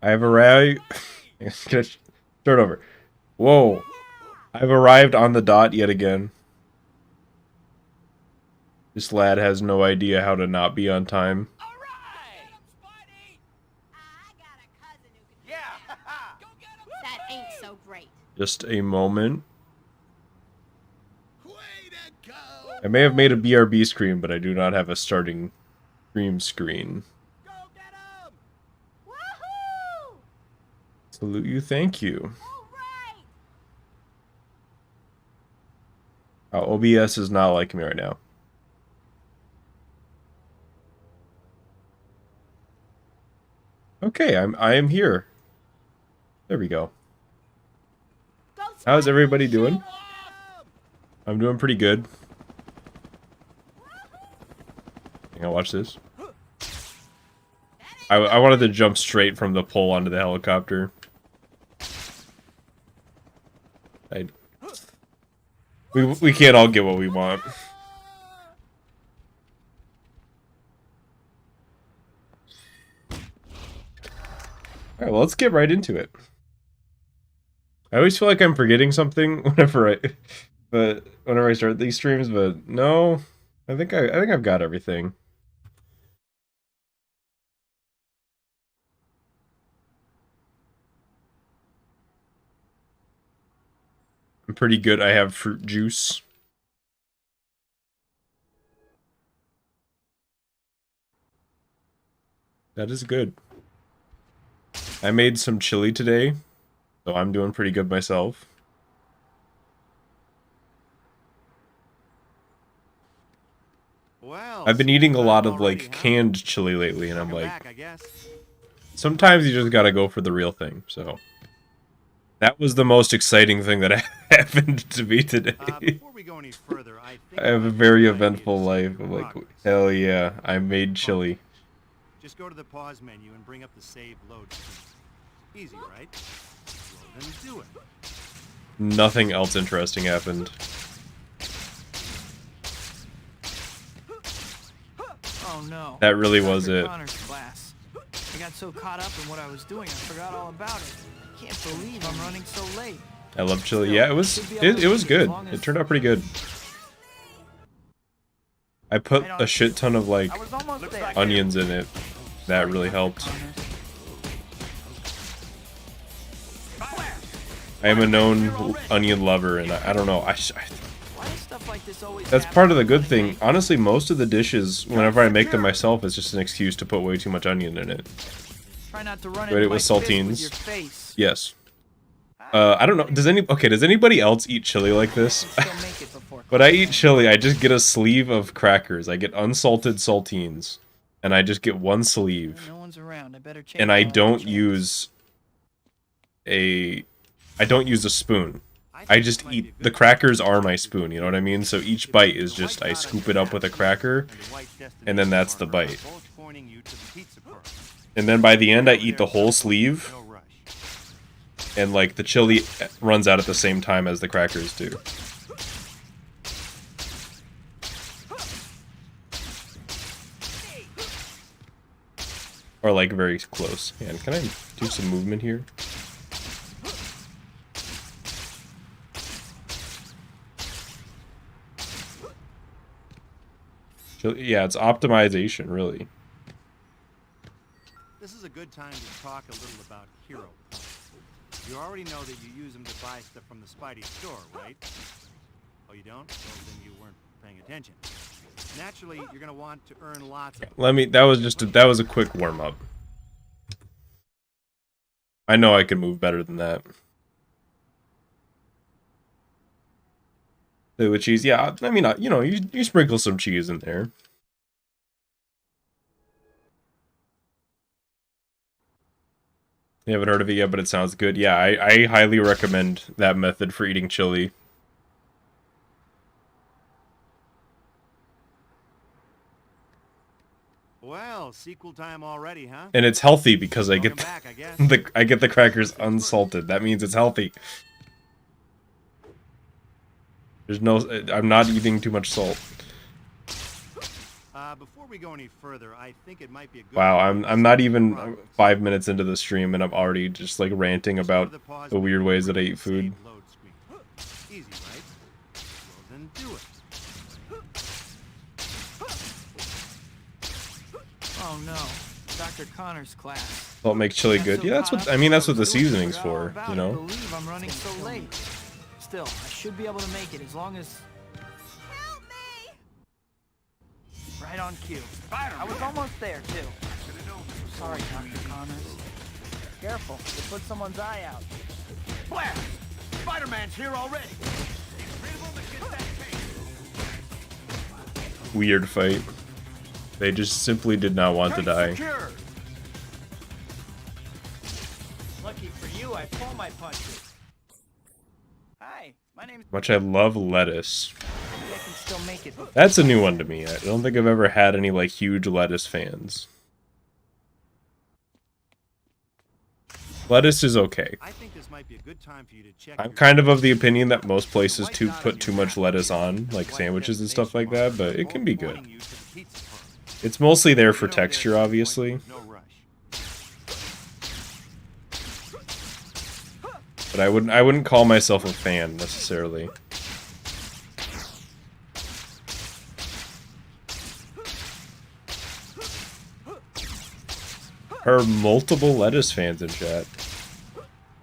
I've arrived. Start over. Whoa. I've arrived on the dot yet again. This lad has no idea how to not be on time. That ain't so great. Just a moment. I may have made a BRB screen, but I do not have a starting stream screen. Go get him! Woohoo! Salute you, thank you. All right. OBS is not liking me right now. Okay, I am here. There we go. How's everybody doing? I'm doing pretty good. I'll watch this. I wanted to jump straight from the pole onto the helicopter. We can't all get what we want. Alright, well, let's get right into it. I always feel like I'm forgetting something whenever I start these streams, but no, I think I've got everything. I'm pretty good. I have fruit juice. That is good. I made some chili today, so I'm doing pretty good myself. Well, I've been eating a lot of like already, canned chili lately, and I'm Welcome like, back, I guess. sometimes you just gotta go for the real thing. So that was the most exciting thing that happened to me today. Before we go any further, I think I have a it might be very good idea to eventful save life. your I'm like, progress. hell yeah, I made chili. Just go to the pause menu and bring up the save load screen. Easy, right? Well, then do it. Nothing else interesting happened. Oh no. That really was Dr. it. Connor's class. I got so caught up in what I was doing, I forgot all about it. Can't believe I'm running so late. I love chili. Yeah, it was good. It turned out pretty good. I put a shit ton of like I was almost there. onions in it. That really helped. I am a known onion lover, and I don't know. Why does stuff like this always That's happen part of the to good me? thing. Honestly, most of the dishes, whenever I make them myself, it's just an excuse to put way too much onion in it. Try not to run But into it was my fist with saltines. your face. Yes. I don't know. Does anybody else eat chili like this? Still make it before When I eat chili, I just get a sleeve of crackers. I get unsalted saltines, and I just get one sleeve. No one's around. I better change. And I my don't chances. use a spoon. I think just this might be eat a the good crackers idea. are my spoon, you know what I mean? So each bite is just I scoop it up with a cracker, and then that's the bite. And then by the end I eat the whole sleeve, No rush. and like the chili runs out at the same time as the crackers do. Or like very close. Man, can I do some movement here? Yeah, it's optimization, really. This is a good time to talk a little about hero points. You already know that you use them to buy stuff from the Spidey store, right? Oh, you don't? Well, then you weren't paying attention. Naturally, you're gonna want to earn lots of. That was a quick warm up. I know I can move better than that. With cheese, yeah. I mean, you know, you sprinkle some cheese in there. You haven't heard of it yet, but it sounds good. Yeah, I highly recommend that method for eating chili. Well, sequel time already, huh? And it's healthy because I Welcome get back, I guess. I get the crackers unsalted. That means it's healthy. I'm not eating too much salt. Before we go any further, I think it might be a good Wow, idea to I'm not see even progress. 5 minutes into the stream and I'm already just like ranting Just go to about the pause the weird menu ways that I and eat food. save load screen. Easy, right? Well, then do it. Oh no, Dr. Connor's class. Salt makes chili Got good. so Yeah, that's caught what up I in mean. That's I what the was doing, I seasoning's forgot all for, about you it. know. I believe I'm running so late. Still, I should be able to make it as long as Help me! right on cue. I was almost there too. Sorry, Dr. Connors. Careful, you put someone's eye out. Blast! Spider-Man's here already. Weird fight. They just simply did not want to die. Secure. Lucky for you, I pull my punches. Hi, my name's. Much I love lettuce. Maybe I can still make it. That's a new one to me. I don't think I've ever had any like huge lettuce fans. Lettuce is okay. I think this might be a good time for you to check. I'm your- kind of the opinion that most places put too much lettuce on, like sandwiches and stuff like that, but it can be good. Pointing you to the pizza firm. It's mostly there for You know, there's texture, no point, obviously. there's no rush. But I wouldn't call myself a fan necessarily. There are multiple lettuce fans in chat.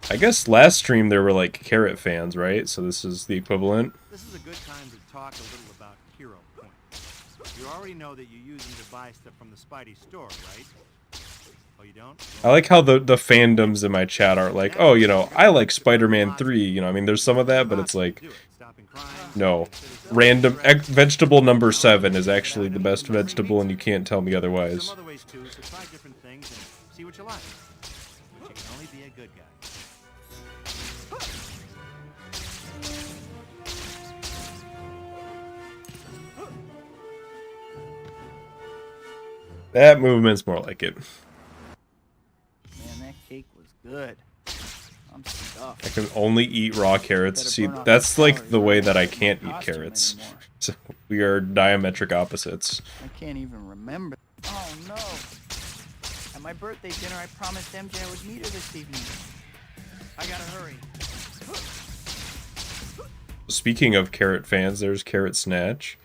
I guess last stream there were like carrot fans, right? So this is the equivalent. This is a good time to talk a little about hero points. You already know that you use them to buy stuff from the Spidey store, right? Oh, you don't? I like how the fandoms in my chat are like, oh, you know, I like Spider-Man 3. You know, I mean, there's some of that, but it's like, Do it. Stopping crime. no. Random vegetable number 7 is actually the best vegetable, and you can't tell me otherwise. Some other ways too, so try different things and see what you like. But you can only be a good guy. That movement's more like it. Man, that cake was good. I'm stuffed. I can only eat raw carrots. Better See, burn off that's the like calories the way or that I won't can't fit in eat costume carrots. anymore. So we are diametric opposites. I can't even remember. Oh no! At my birthday dinner, I promised MJ I would meet her this evening. I gotta hurry. Speaking of carrot fans, there's Carrot Snatch.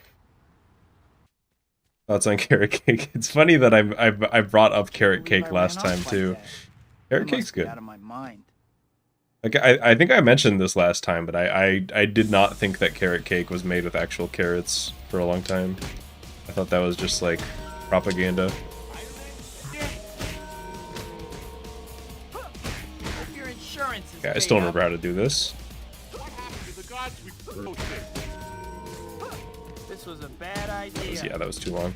Thoughts on carrot cake? It's funny that I brought up carrot Believe cake I last ran time off like too. that. Carrot I must cake's be good. Out of my mind. Like I think I mentioned this last time, but I did not think that carrot cake was made with actual carrots for a long time. I thought that was just like propaganda. Hope your insurance is Yeah, I paid still up. remember how to do this. This was a bad idea. Yeah, that was too long.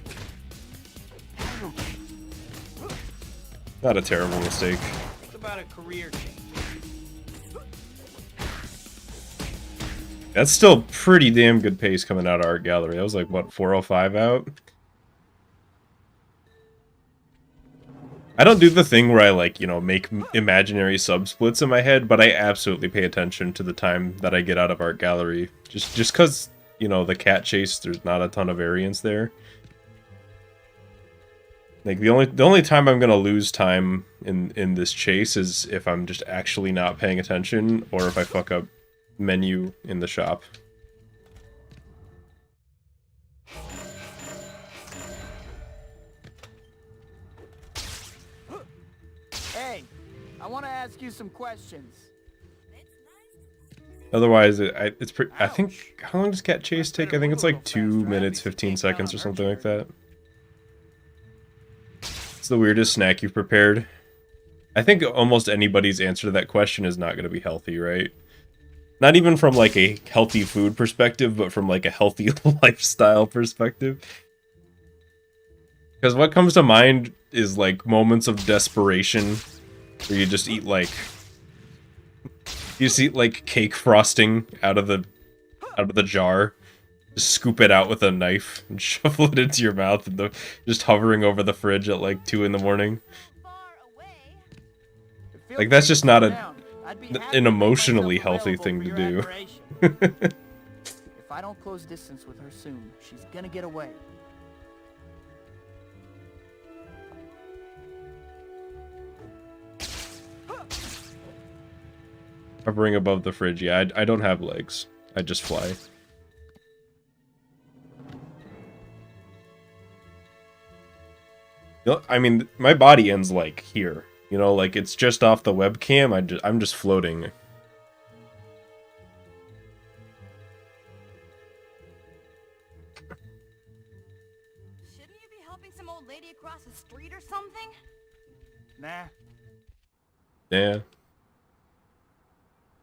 Not a terrible mistake. It's about a career change. That's still pretty damn good pace coming out of Art Gallery. That was like, what, 4:05 out? I don't do the thing where I, like, you know, make imaginary sub-splits in my head, but I absolutely pay attention to the time that I get out of Art Gallery. Just because, you know, the cat chase, there's not a ton of variance there. Like, the only time I'm gonna lose time in this chase is if I'm just actually not paying attention, or if I fuck up menu in the shop. Hey, I want to ask you some questions. Otherwise, it's pretty. I think, how long does cat chase take? I think it's like 2 minutes 15 seconds or something like that. It's the weirdest snack you've prepared. I think almost anybody's answer to that question is not going to be healthy, right? Not even from like a healthy food perspective, but from like a healthy lifestyle perspective. Because what comes to mind is like moments of desperation where you just eat like cake frosting out of the jar, just scoop it out with a knife and shovel it into your mouth, and just hovering over the fridge at like 2 in the morning. Far away. Feel Like, that's free to just not sit a- down. I'd be an happy to make emotionally myself healthy available thing for to your do. admiration. If I don't close distance with her soon, she's gonna get away. Hovering above the fridge. Yeah, I don't have legs. I just fly. You know, I mean, my body ends like here. You know, like it's just off the webcam. I'm just floating. Shouldn't you be helping some old lady across the street or something? Nah. Yeah.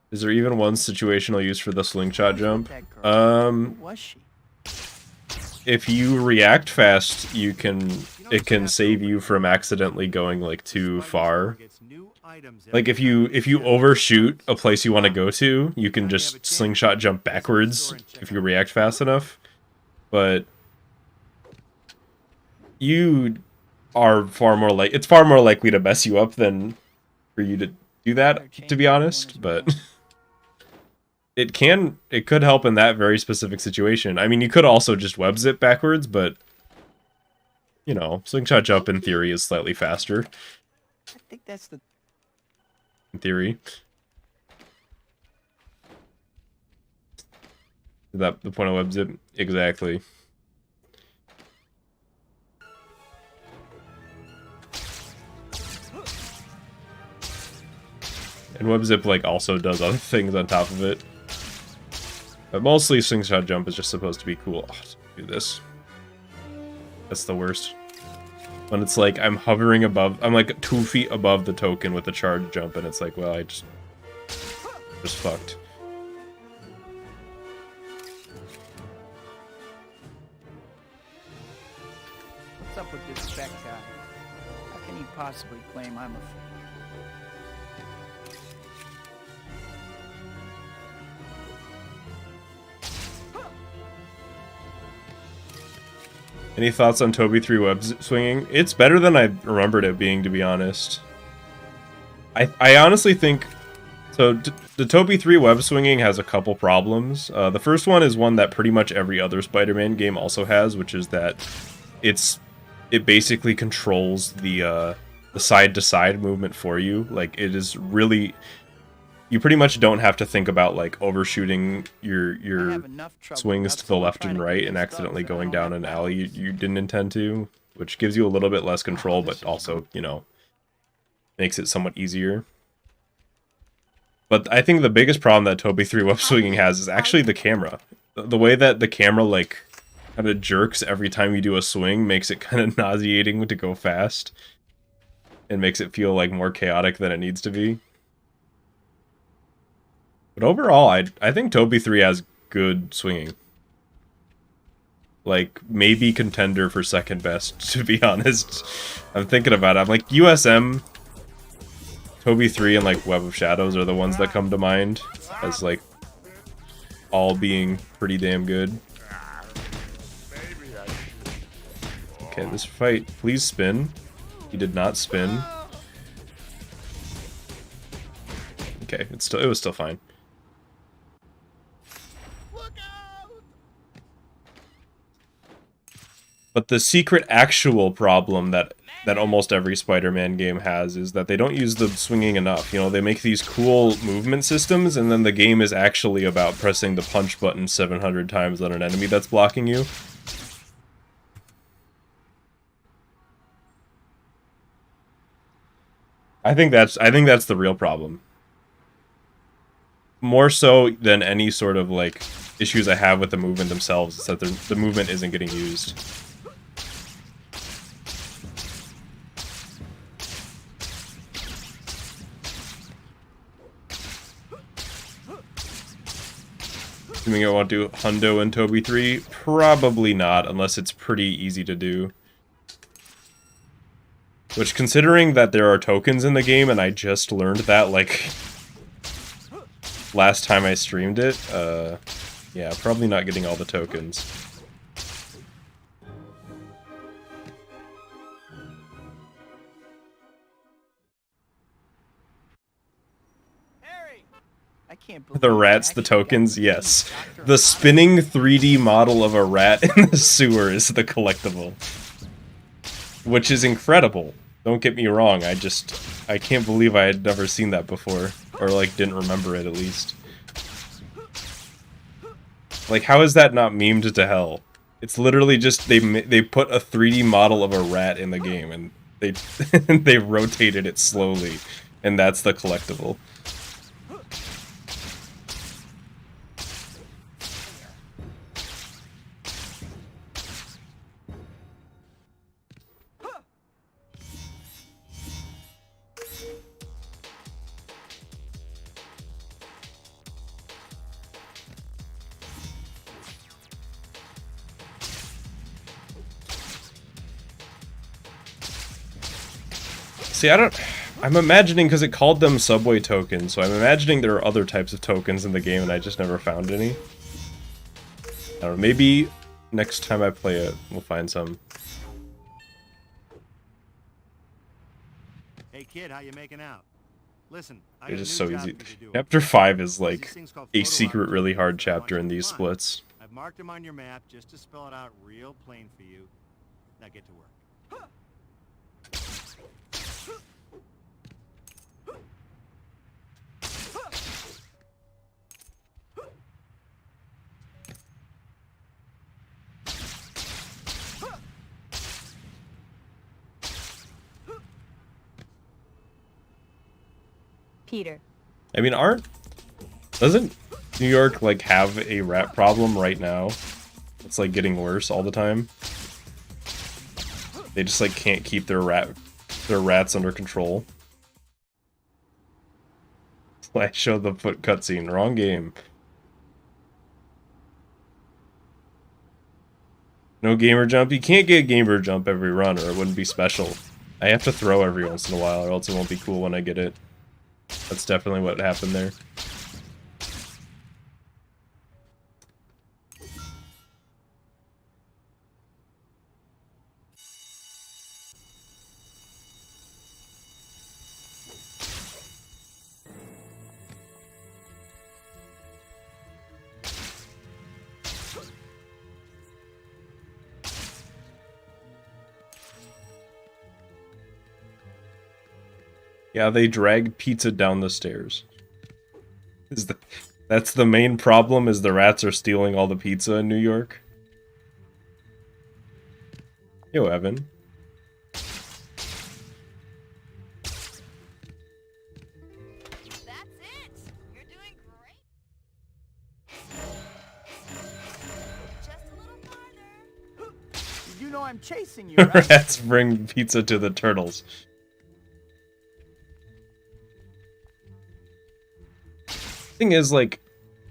Is there even one situational use for the slingshot jump? Who was she? If you react fast, it can save you from accidentally going like too far. Like if you overshoot a place you want to go to, you can just slingshot jump backwards if you react fast enough. But you are it's far more likely to mess you up than for you to do that, to be honest, but it could help in that very specific situation. I mean, you could also just web zip backwards, but you know, slingshot jump in theory is slightly faster. I think that's the... In theory. Is that the point of web zip? Exactly. And web zip like also does other things on top of it. But mostly slingshot jump is just supposed to be cool. Oh, do this. That's the worst. When it's like I'm hovering above, I'm like 2 feet above the token with the charge jump, and it's like, well, I just fucked. What's up with this spec guy? How can he possibly claim I'm a... Any thoughts on Toby 3 web swinging? It's better than I remembered it being, to be honest. I honestly think... So, the Toby 3 web swinging has a couple problems. The first one is one that pretty much every other Spider-Man game also has, which is that it basically controls the side-to-side movement for you. Like, it is really... You pretty much don't have to think about, like, overshooting your swings to the left and right and accidentally going down an alley you didn't intend to, which gives you a little bit less control, but also, you know, makes it somewhat easier. But I think the biggest problem that Toby 3 web swinging has is actually the camera. The way that the camera, like, kind of jerks every time you do a swing makes it kind of nauseating to go fast. And makes it feel, like, more chaotic than it needs to be. But overall, I think Toby 3 has good swinging. Like, maybe contender for second best, to be honest. I'm thinking about it. I'm like, USM, Toby 3, and, like, Web of Shadows are the ones that come to mind. As, like, all being pretty damn good. Okay, this fight. Please spin. He did not spin. Okay, it was still fine. But the secret actual problem that almost every Spider-Man game has is that they don't use the swinging enough. You know, they make these cool movement systems, and then the game is actually about pressing the punch button 700 times on an enemy that's blocking you. I think that's the real problem. More so than any sort of, like, issues I have with the movement themselves, is that the movement isn't getting used. Assuming I won't do Hundo and Toby 3? Probably not, unless it's pretty easy to do. Which, considering that there are tokens in the game, and I just learned that, like, last time I streamed it, yeah, probably not getting all the tokens. The rats, the tokens, yes. The spinning 3D model of a rat in the sewer is the collectible. Which is incredible. Don't get me wrong, I can't believe I had never seen that before. or like didn't remember it at least. Like, how is that not memed to hell? It's literally just they put a 3D model of a rat in the game and they they rotated it slowly, and that's the collectible. See, I'm imagining, because it called them subway tokens, so I'm imagining there are other types of tokens in the game and I just never found any. I don't know, maybe next time I play it, we'll find some. Hey kid, how you making out? Listen, I It's got a just new so job easy. for you to do. Chapter 5 is There's like these things called a photo secret ops really hard that I want chapter you in to these find. splits. I've marked them on your map just to spell it out real plain for you. Now get to work. Peter. I mean, doesn't New York like have a rat problem right now? It's like getting worse all the time. They just like can't keep their rats under control. I showed the foot cutscene. Wrong game. No gamer jump? You can't get gamer jump every run or it wouldn't be special. I have to throw every once in a while or else it won't be cool when I get it. That's definitely what happened there. Yeah, they drag pizza down the stairs. That's the main problem, is the rats are stealing all the pizza in New York? Yo, Evan. That's it! You're doing great! Just a little farther. You know I'm chasing you, right? Rats bring pizza to the turtles. Thing is, like,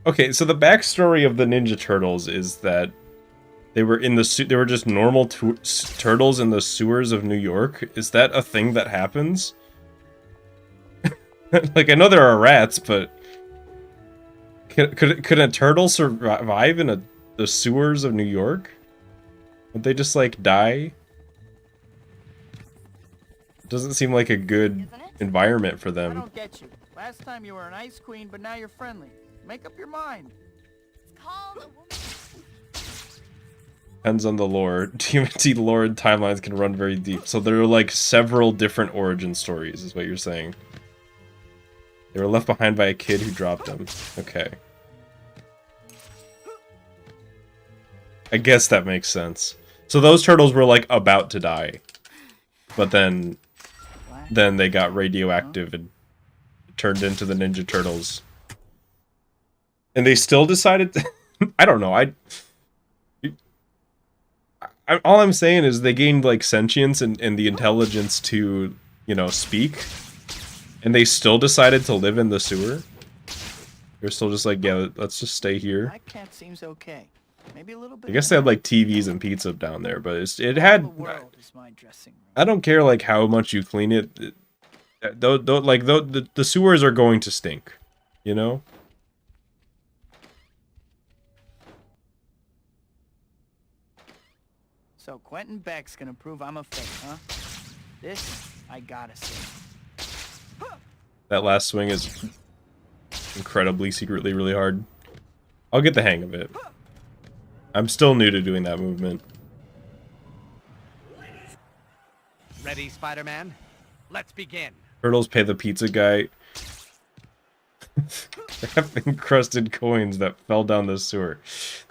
okay, so the backstory of the Ninja Turtles is that they were in the they were just normal turtles in the sewers of New York. Is that a thing that happens? Like, I know there are rats, but could a turtle survive in the sewers of New York? Would they just like die? It doesn't seem like a good environment for I them. don't get you. Last time you were an ice queen, but now you're friendly. Make up your mind. It's called a woman. Depends on the lore. TMNT lore and timelines can run very deep. So there are like several different origin stories, is what you're saying. They were left behind by a kid who dropped them. Okay. I guess that makes sense. So those turtles were like about to die. But then they got radioactive and turned into the Ninja Turtles. And they still decided to I don't know. All I'm saying is they gained like sentience and the intelligence to, you know, speak. And they still decided to live in the sewer. They're still just like, yeah, let's just stay here. My cat seems okay. Maybe a little bit. I guess they had like TVs and pizza down there, but it had. The world is my dressing room. I don't care like how much you clean it. The sewers are going to stink, you know. So Quentin Beck's gonna prove I'm a fake, huh? This I gotta see. That last swing is incredibly secretly really hard. I'll get the hang of it. I'm still new to doing that movement. Ready, Spider-Man? Let's begin. Turtles pay the pizza guy Encrusted coins that fell down the sewer.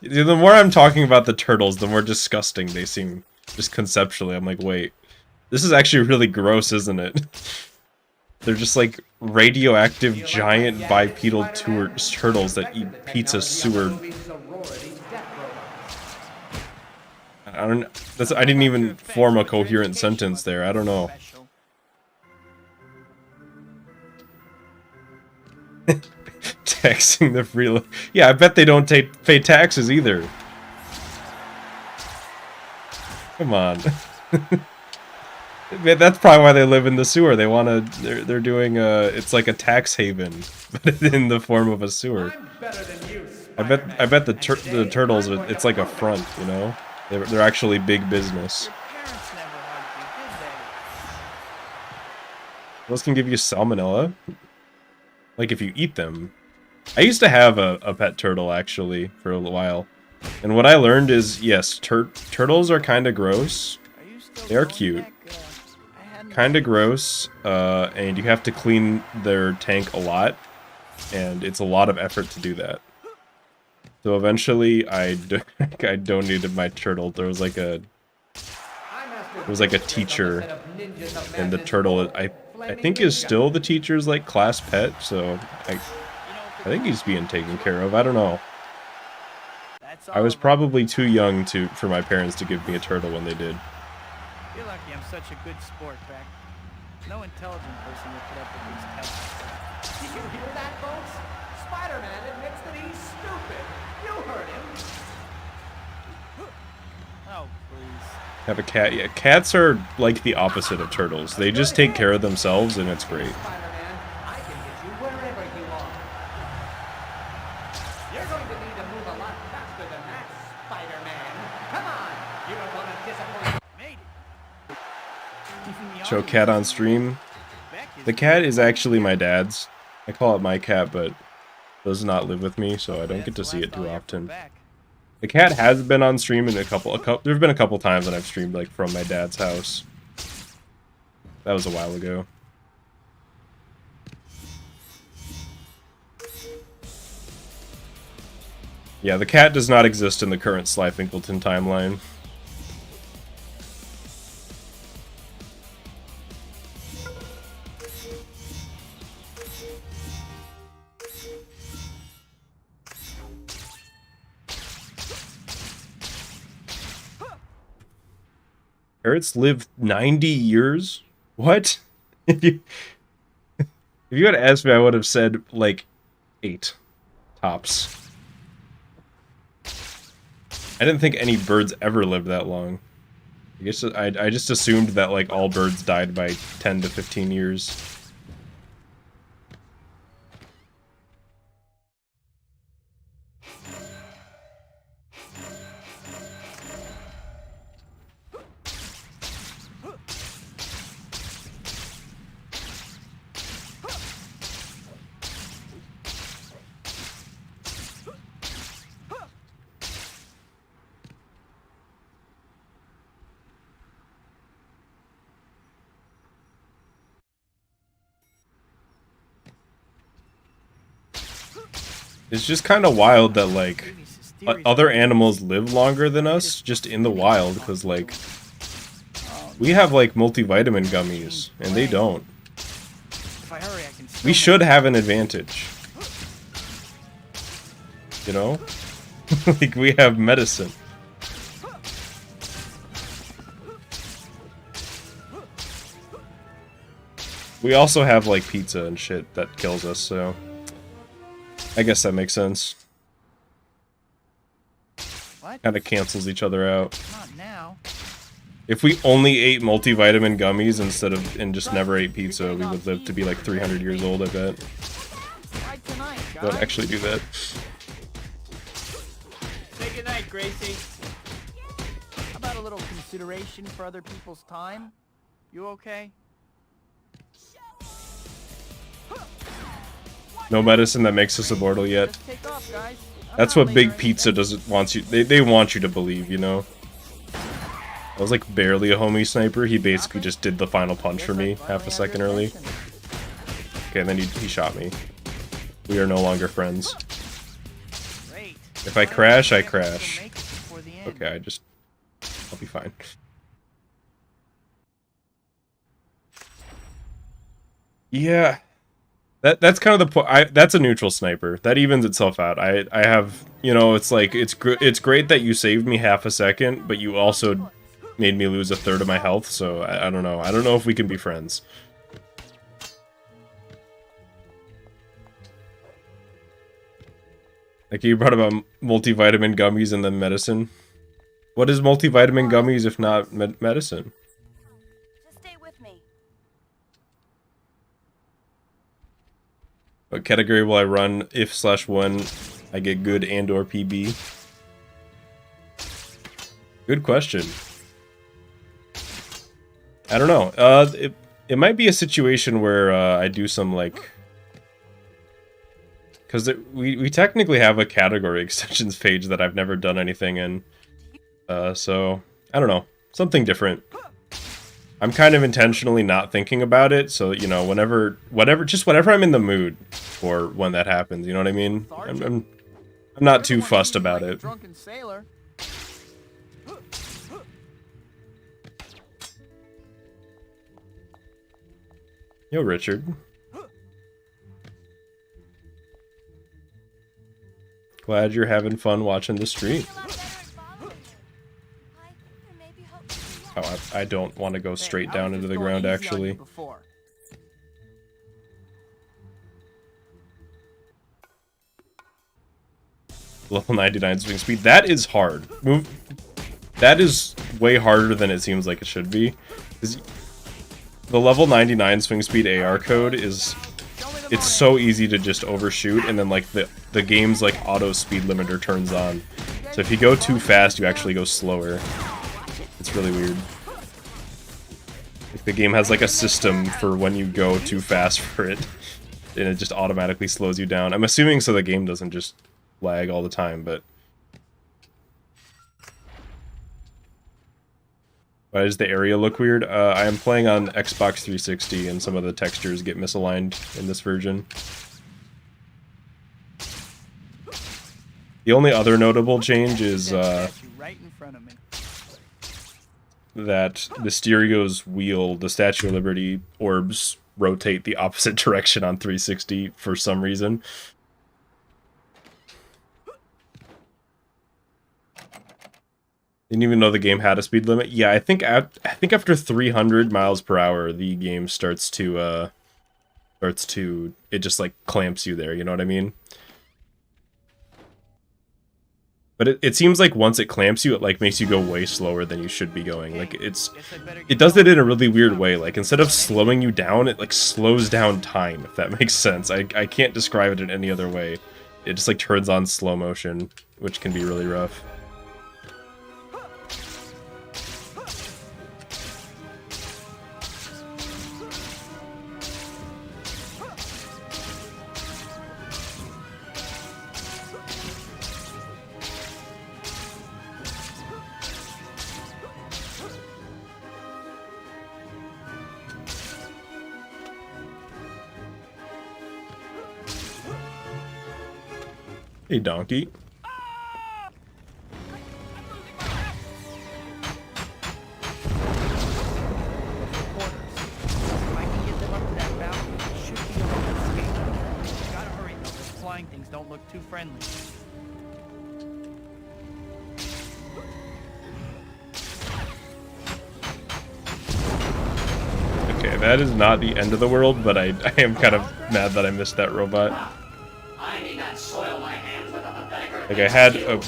The more I'm talking about the turtles, the more disgusting they seem. Just conceptually, I'm like, wait. This is actually really gross, isn't it? They're just like radioactive giant bipedal turtles that eat pizza sewer. I don't. I didn't even form a coherent sentence there. I don't know. Taxing the free. Yeah, I bet they don't pay taxes either. Come on. That's probably why they live in the sewer. They want to. They're doing it's like a tax haven, but in the form of a sewer. I bet the turtles. It's like a front, you know. They're actually big business. Those can give you salmonella. Like if you eat them. I used to have a pet turtle actually for a while. And what I learned is, yes, turtles are kind of gross. They are cute. Kind of gross, and you have to clean their tank a lot. And it's a lot of effort to do that. So eventually, I donated my turtle. There was like a teacher, and the turtle I think is still the teacher's like class pet. So I think he's being taken care of. I don't know. I was probably too young for my parents to give me a turtle when they did. You're lucky I'm such a good sport, Beck. No intelligent person would put up with these tests. Did you hear that, folks? Spider-Man admits that he's stupid. You heard him. Oh, please. Have a cat. Yeah, cats are like the opposite of turtles. They just take care of themselves, and it's great. Spider-Man, I can get you wherever you are. You're going to need to move a lot faster than that, Spider-Man. Come on, you don't want to disappoint. Made it. Show cat on stream. The cat is actually my dad's. I call it my cat, but does not live with me, so I don't get to see it too often. The cat has been on stream in there've been a couple times that I've streamed like from my dad's house. That was a while ago. Yeah, the cat does not exist in the current Slyfincleton timeline. Parrots live 90 years? What? If you had asked me, I would have said, like, 8. Tops. I didn't think any birds ever lived that long. I guess I just assumed that, like, all birds died by 10 to 15 years. It's just kind of wild that, like, other animals live longer than us, just in the wild, because, like, we have, like, multivitamin gummies, and they don't. We should have an advantage. You know? Like, we have medicine. We also have, like, pizza and shit that kills us, so I guess that makes sense. Kind of cancels each other out. Not now. If we only ate multivitamin gummies and just never ate pizza, we would live to be like 300 years old, I bet. Don't actually do that. Say goodnight, Gracie. How about a little consideration for other people's time? You okay? No medicine that makes us immortal yet. That's what Big Pizza wants you. They want you to believe, you know. I was like barely a homie sniper. He basically just did the final punch for me half a second early. Okay, and then he shot me. We are no longer friends. Great. If I crash, I We'll crash. make it before the end. Okay, I'll be fine. Yeah. That's kind of the point. That's a neutral sniper. That evens itself out. I have, you know, it's like it's great that you saved me half a second, but you also made me lose a third of my health. So I don't know. I don't know if we can be friends. Like you brought about multivitamin gummies and then medicine. What is multivitamin gummies if not medicine? Just stay with me. What category will I run if/when I get good and/or PB? Good question. I don't know. It might be a situation where I do some like, because we technically have a category extensions page that I've never done anything in. So I don't know, something different. I'm kind of intentionally not thinking about it, so you know, whenever I'm in the mood for when that happens, you know what I mean? I'm not too fussed about it. Drunken sailor. Yo, Richard. Glad you're having fun watching the stream. Oh, I don't want to go straight down into the ground, actually. Level 99 swing speed. That is hard. That is way harder than it seems like it should be. The level 99 swing speed AR code is... It's so easy to just overshoot, and then like the game's like auto speed limiter turns on. So if you go too fast, you actually go slower. It's really weird. Like the game has like a system for when you go too fast for it, and it just automatically slows you down. I'm assuming so the game doesn't just lag all the time, but... Why does the area look weird? I am playing on Xbox 360 and some of the textures get misaligned in this version. The only other notable change is that Mysterio's wheel, the Statue of Liberty orbs, rotate the opposite direction on 360 for some reason. Didn't even know the game had a speed limit. Yeah, I think after 300 miles per hour, the game starts to it just like clamps you there. You know what I mean? But it seems like once it clamps you, it like makes you go way slower than you should be going. Like it does it in a really weird way. Like instead of slowing you down, it like slows down time. If that makes sense. I can't describe it in any other way. It just like turns on slow motion, which can be really rough. Hey, donkey. Things don't look too friendly. Okay, that is not the end of the world, but I am kind of mad that I missed that robot. I need not soil my hands with a pathetic... Like, I had a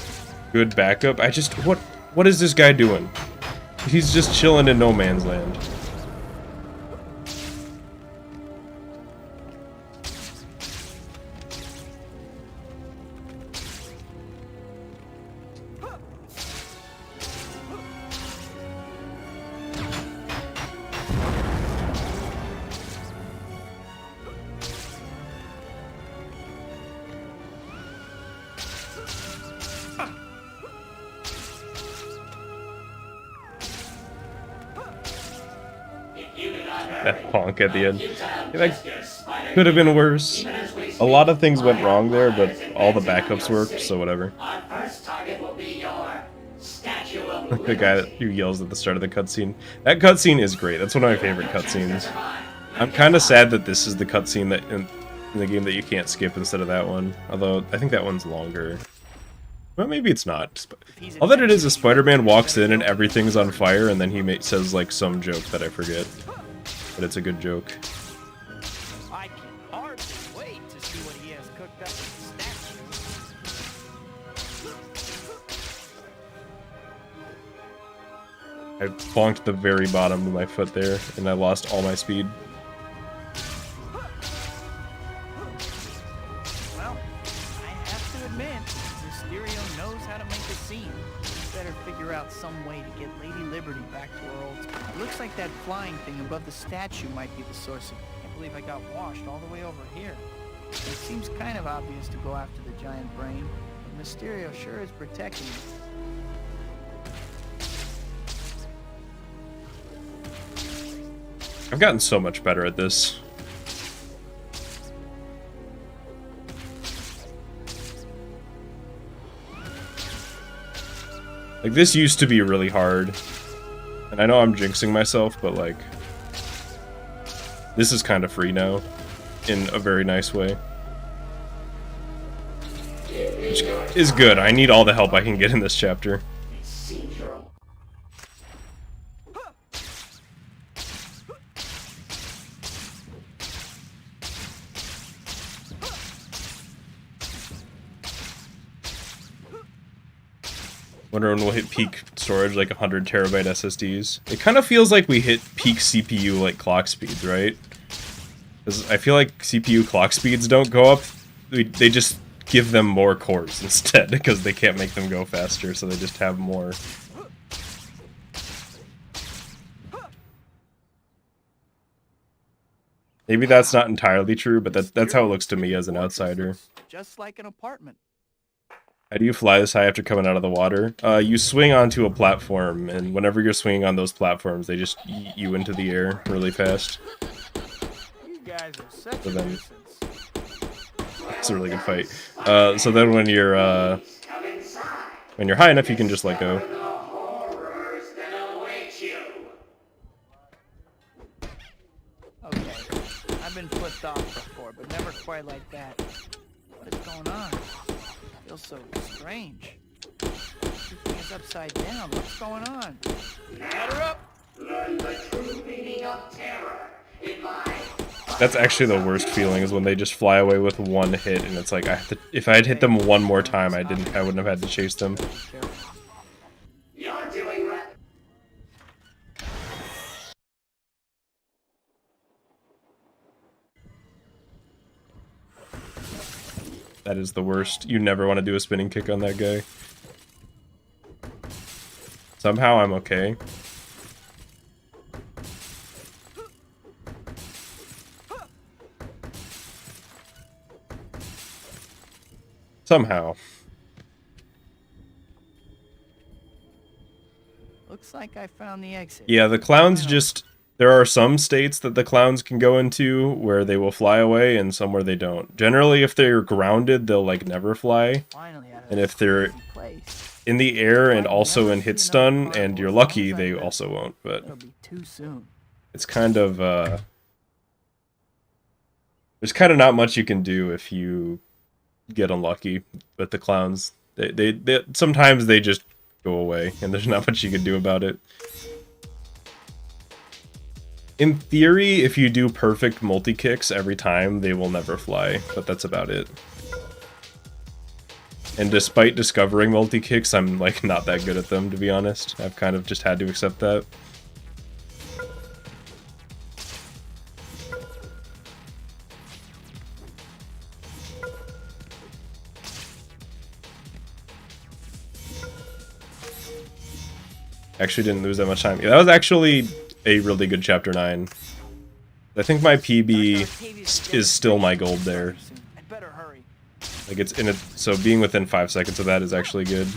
good backup. I just... What is this guy doing? He's just chilling in no man's land. That honk at the end. That could have been worse. Even as we A lot of things went wrong there, but all the backups worked, so whatever. Our first target will be your Statue of The guy who yells at the start of the cutscene. That cutscene is great. That's one of my favorite cutscenes. I'm kind of sad that this is the cutscene that in the game that you can't skip instead of that one. Although, I think that one's longer. Well, maybe it's not. All that it is Spider-Man walks in and everything's on fire, and then he says, like, some joke that I forget. But it's a good joke. I can hardly wait to see what he has cooked up with the statue. I bonked the very bottom of my foot there, and I lost all my speed. Well, I have to admit, Mysterio knows how to make a scene. He better figure out some way to get Lady Liberty back to her old spot. It looks like that flying thing above the statue might be the source of it. I can't believe I got washed all the way over here. It seems kind of obvious to go after the giant brain, but Mysterio sure is protecting it. I've gotten so much better at this. Like, this used to be really hard. And I know I'm jinxing myself, but, like, this is kind of free now. In a very nice way. Which is good. I need all the help I can get in this chapter. Wonder when we'll hit peak storage, like 100 terabyte SSDs. It kind of feels like we hit peak CPU, like, clock speeds, right? Because I feel like CPU clock speeds don't go up. They just give them more cores instead, because they can't make them go faster, so they just have more. Maybe that's not entirely true, but that's how it looks to me as an outsider. Just like an apartment. How do you fly this high after coming out of the water? You swing onto a platform, and whenever you're swinging on those platforms, they just yeet you into the air really fast. You guys are such So a then- nuisance. It's a really good fight. So then when you're high enough, you can just let go. The horrors that await you. Okay, I've been flipped off before, but never quite like that. What is going on? It feels so strange. Everything is upside down. What's going on? Ladder up! Learn the true meaning of terror in my... That's actually the worst feeling, is when they just fly away with one hit, and it's like, if I had hit them one more time, I wouldn't have had to chase them. You're doing right. That is the worst. You never want to do a spinning kick on that guy. Somehow I'm okay. Somehow. Looks like I found the exit. Yeah, the clowns just... There are some states that the clowns can go into where they will fly away, and some where they don't. Generally, if they're grounded, they'll, like, never fly. Finally out of And this if they're crazy place. in the air and also in hit stun, and you're lucky, they also won't. But It'll be too soon. it's kind of, there's kind of not much you can do if you get unlucky with the clowns. They sometimes they just go away, and there's not much you can do about it. In theory, if you do perfect multi-kicks every time, they will never fly, but that's about it. And despite discovering multi-kicks, I'm, like, not that good at them, to be honest. I've kind of just had to accept that. Actually didn't lose that much time. Yeah, that was actually a really good Chapter 9. I think my PB is still my gold there. I'd better hurry. Like, it's in it, so being within 5 seconds of that is actually good.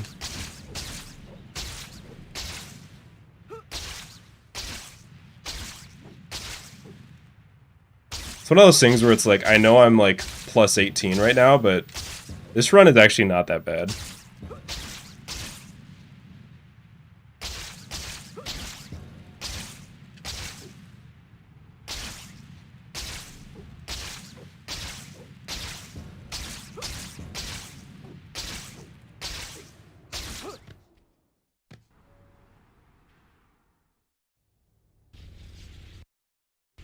It's one of those things where it's like, I know I'm like plus 18 right now, but this run is actually not that bad.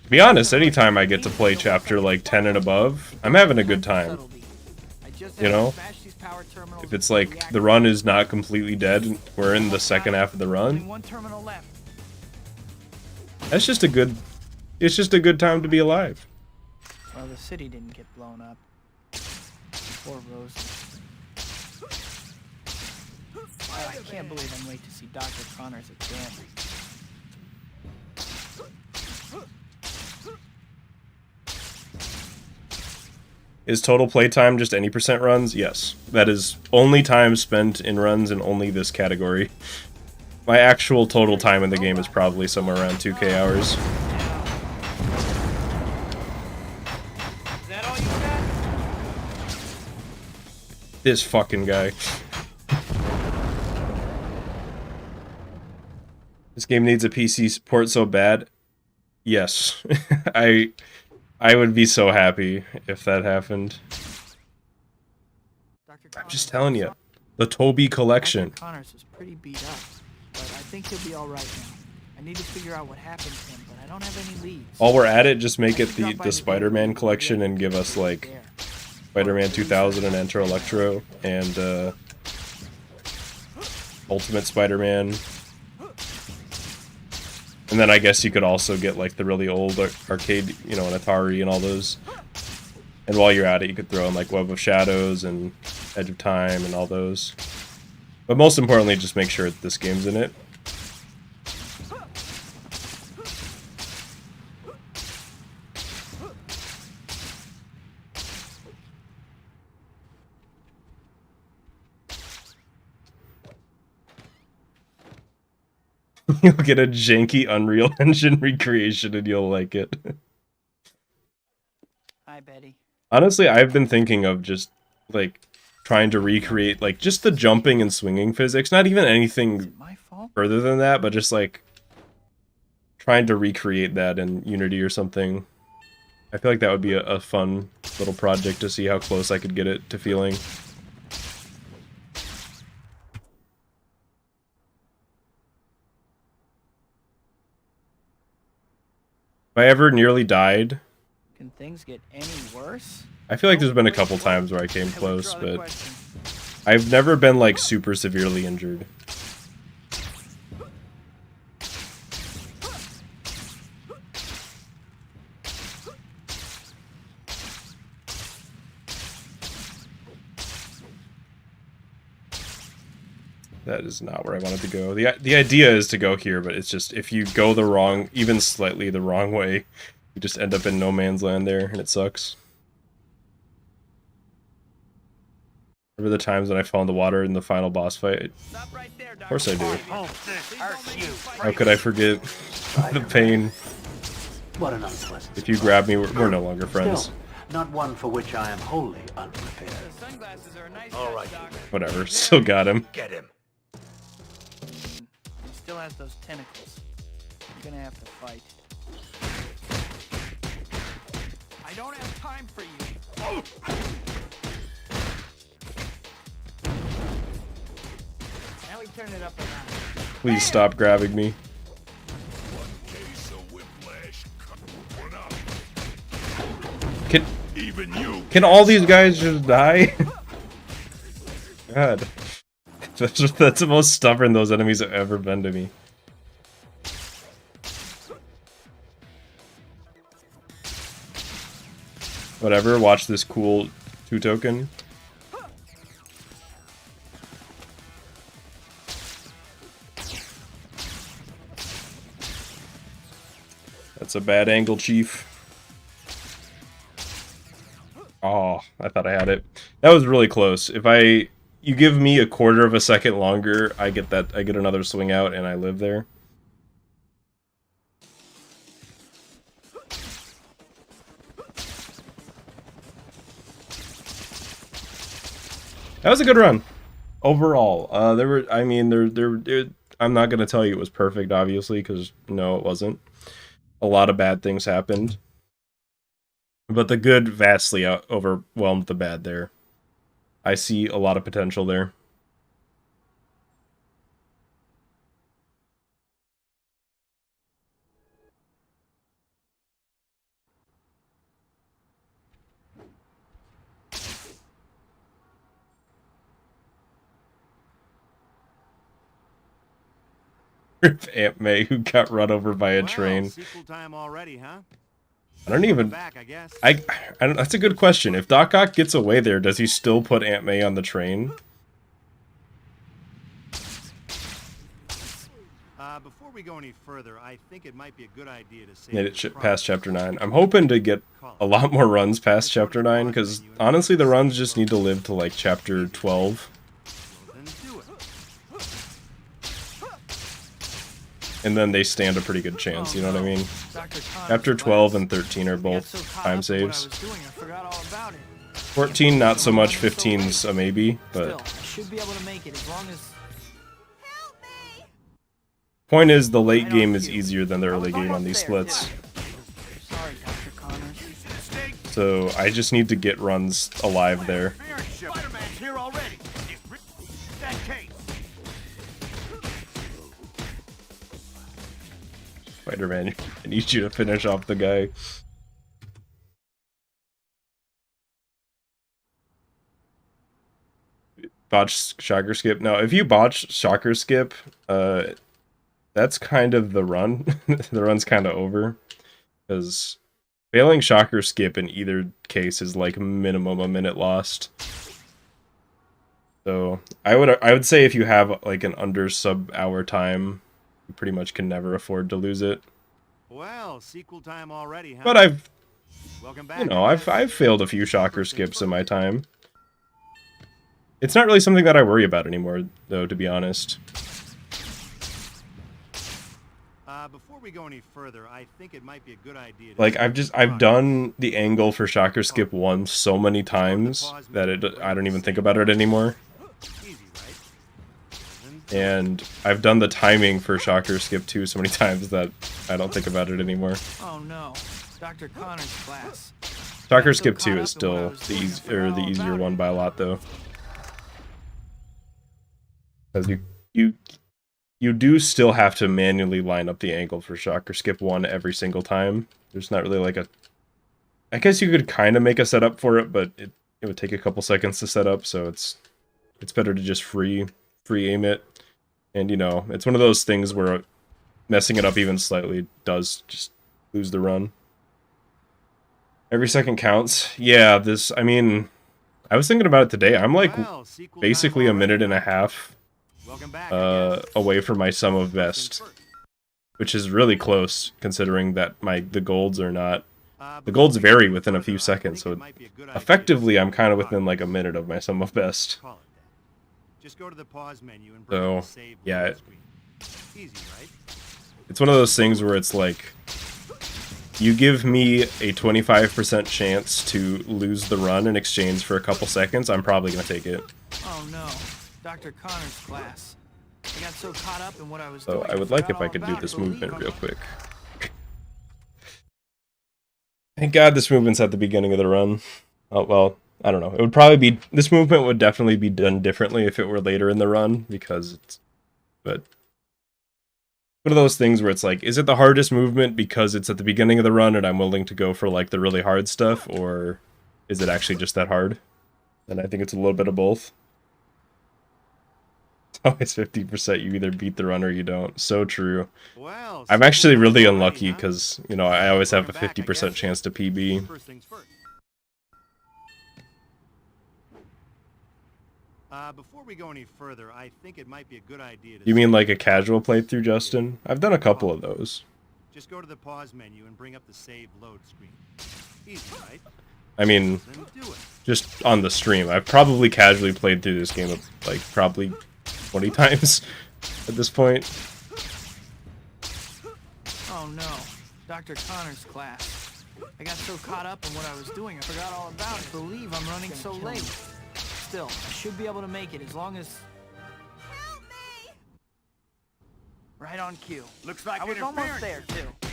To be honest, anytime I get to play chapter like 10 and above, I'm having a good time. You know? If it's like the run is not completely dead, we're in the second half of the run. That's just a good, it's just a good time to be alive. Well, the city didn't get blown up. Poor Rose. I can't believe I'm late to see Dr. Connor's exam. Is total playtime just any % runs? Yes. That is only time spent in runs in only this category. My actual total time in the game is probably somewhere around 2K hours. Is that all you got? This fucking guy. This game needs a PC support so bad. Yes. I would be so happy if that happened. I'm just telling you. The Toby collection. Dr. Connors is pretty beat up, but I think he'll be alright now. I need to figure out what happened to him, but I don't have any leads. While we're at it, just make it the Spider-Man collection and give us like Spider-Man 2000 and Enter Electro and Ultimate Spider-Man. And then I guess you could also get like the really old arcade, you know, an Atari and all those. And while you're at it, you could throw in like Web of Shadows and Edge of Time and all those. But most importantly, just make sure that this game's in it. You'll get a janky Unreal Engine recreation and you'll like it. Hi, Betty. Honestly, I've been thinking of just, like, trying to recreate, like, just the jumping and swinging physics. Not even anything further than that, but just, like, trying to recreate that in Unity or something. I feel like that would be a fun little project to see how close I could get it to feeling. If I ever nearly died... Can things get any worse? I feel like there's been a couple times where I came close, but I've never been, like, super severely injured. That is not where I wanted to go. The idea is to go here, but it's just, if you go the wrong, even slightly the wrong way, you just end up in no man's land there, and it sucks. Remember the times when I fell in the water in the final boss fight? Of course I do. How could I forget the pain? What an unpleasant. If you grab me, we're no longer friends. Still, not one for which I am wholly unprepared. All right. Whatever, still got him. Get him. He still has those tentacles. You're gonna have to fight. I don't have time for you. Now we turn it up around. Please stop grabbing me. Can all these guys just die? God. That's the most stubborn those enemies have ever been to me. Whatever, watch this cool 2-token. That's a bad angle, Chief. Oh, I thought I had it. That was really close. If you give me a quarter of a second longer, I get another swing out and I live there. That was a good run overall. There were, I mean, I'm not gonna tell you it was perfect, obviously, because no, it wasn't. A lot of bad things happened, but the good vastly overwhelmed the bad there. I see a lot of potential there. Aunt May who got run over by a train. Sequel time already, huh? I don't even. Back, I guess. I don't, that's a good question. If Doc Ock gets away there, does he still put Aunt May on the train? Before we go any further, I think it might be a good idea to say Made it past chapter 9. I'm hoping to get a lot more runs past chapter 9, because honestly, the runs just need to live to like chapter 12. And then they stand a pretty good chance, you know what I mean? Chapter 12 and 13 are both time saves. 14, not so much. 15's a maybe, but... should be able to make it as long as... Point is, the late game is easier than the early game on these splits. Sorry, Dr. Connors. So I just need to get runs alive there. Spider-Man's here already. That case. Spider-Man, I need you to finish off the guy. Botch shocker skip. Now, if you botch shocker skip, that's kind of the run. The run's kind of over, because failing shocker skip in either case is like minimum a minute lost. So I would say if you have like an under sub-hour time, you pretty much can never afford to lose it. Well, sequel time already, huh? But I've, Welcome back. you know, I've failed a few shocker skips in my time. It's not really something that I worry about anymore, though, to be honest. Before we go any further, I think it might be a good idea to... Like, I've done the angle for shocker skip once so many times that I don't even think about it anymore. Easy, right? And I've done the timing for shocker skip 2 so many times that I don't think about it anymore. Oh no, Dr. Connors' class. Shocker skip 2 is still the easier one by a lot, though. Because you do still have to manually line up the angle for shocker skip 1 every single time. There's not really like a... I guess you could kind of make a setup for it, but it would take a couple seconds to set up, so it's better to just free aim it. And, you know, it's one of those things where messing it up even slightly does just lose the run. Every second counts. Yeah, I mean, I was thinking about it today. I'm like basically a minute and a half away from my sum of best, which is really close considering that the golds are not... The golds vary within a few seconds, so effectively I'm kind of within like a minute of my sum of best. Just go to the pause menu and So, save yeah, easy, right? it's one of those things where it's like, you give me a 25% chance to lose the run in exchange for a couple seconds, I'm probably going to take it. Oh no, Dr. Connors' class. I got so caught up in what I was So doing. I would like if I could do this movement real quick. Thank God this movement's at the beginning of the run. Oh, well, I don't know. It would probably be... This movement would definitely be done differently if it were later in the run, because it's... But... One of those things where it's like, is it the hardest movement because it's at the beginning of the run and I'm willing to go for, like, the really hard stuff, or is it actually just that hard? And I think it's a little bit of both. It's always 50%. You either beat the run or you don't. So true. Well, I'm actually really unlucky because, you know, I always have a 50% chance to PB. First things first. Before we go any further, I think it might be a good idea to... You mean like a casual playthrough, Justin? I've done a couple of those. Just go to the pause menu and bring up the save load screen. Easy, right? I mean, Then do it. just on the stream. I've probably casually played through this game, like, probably 20 times at this point. Oh no, Dr. Connors' class. I got so caught up in what I was doing, I forgot all about it. I believe I'm running so late. still. I should be able to make it as long as... Help me! Right on cue. Looks like I was almost there, interference. too.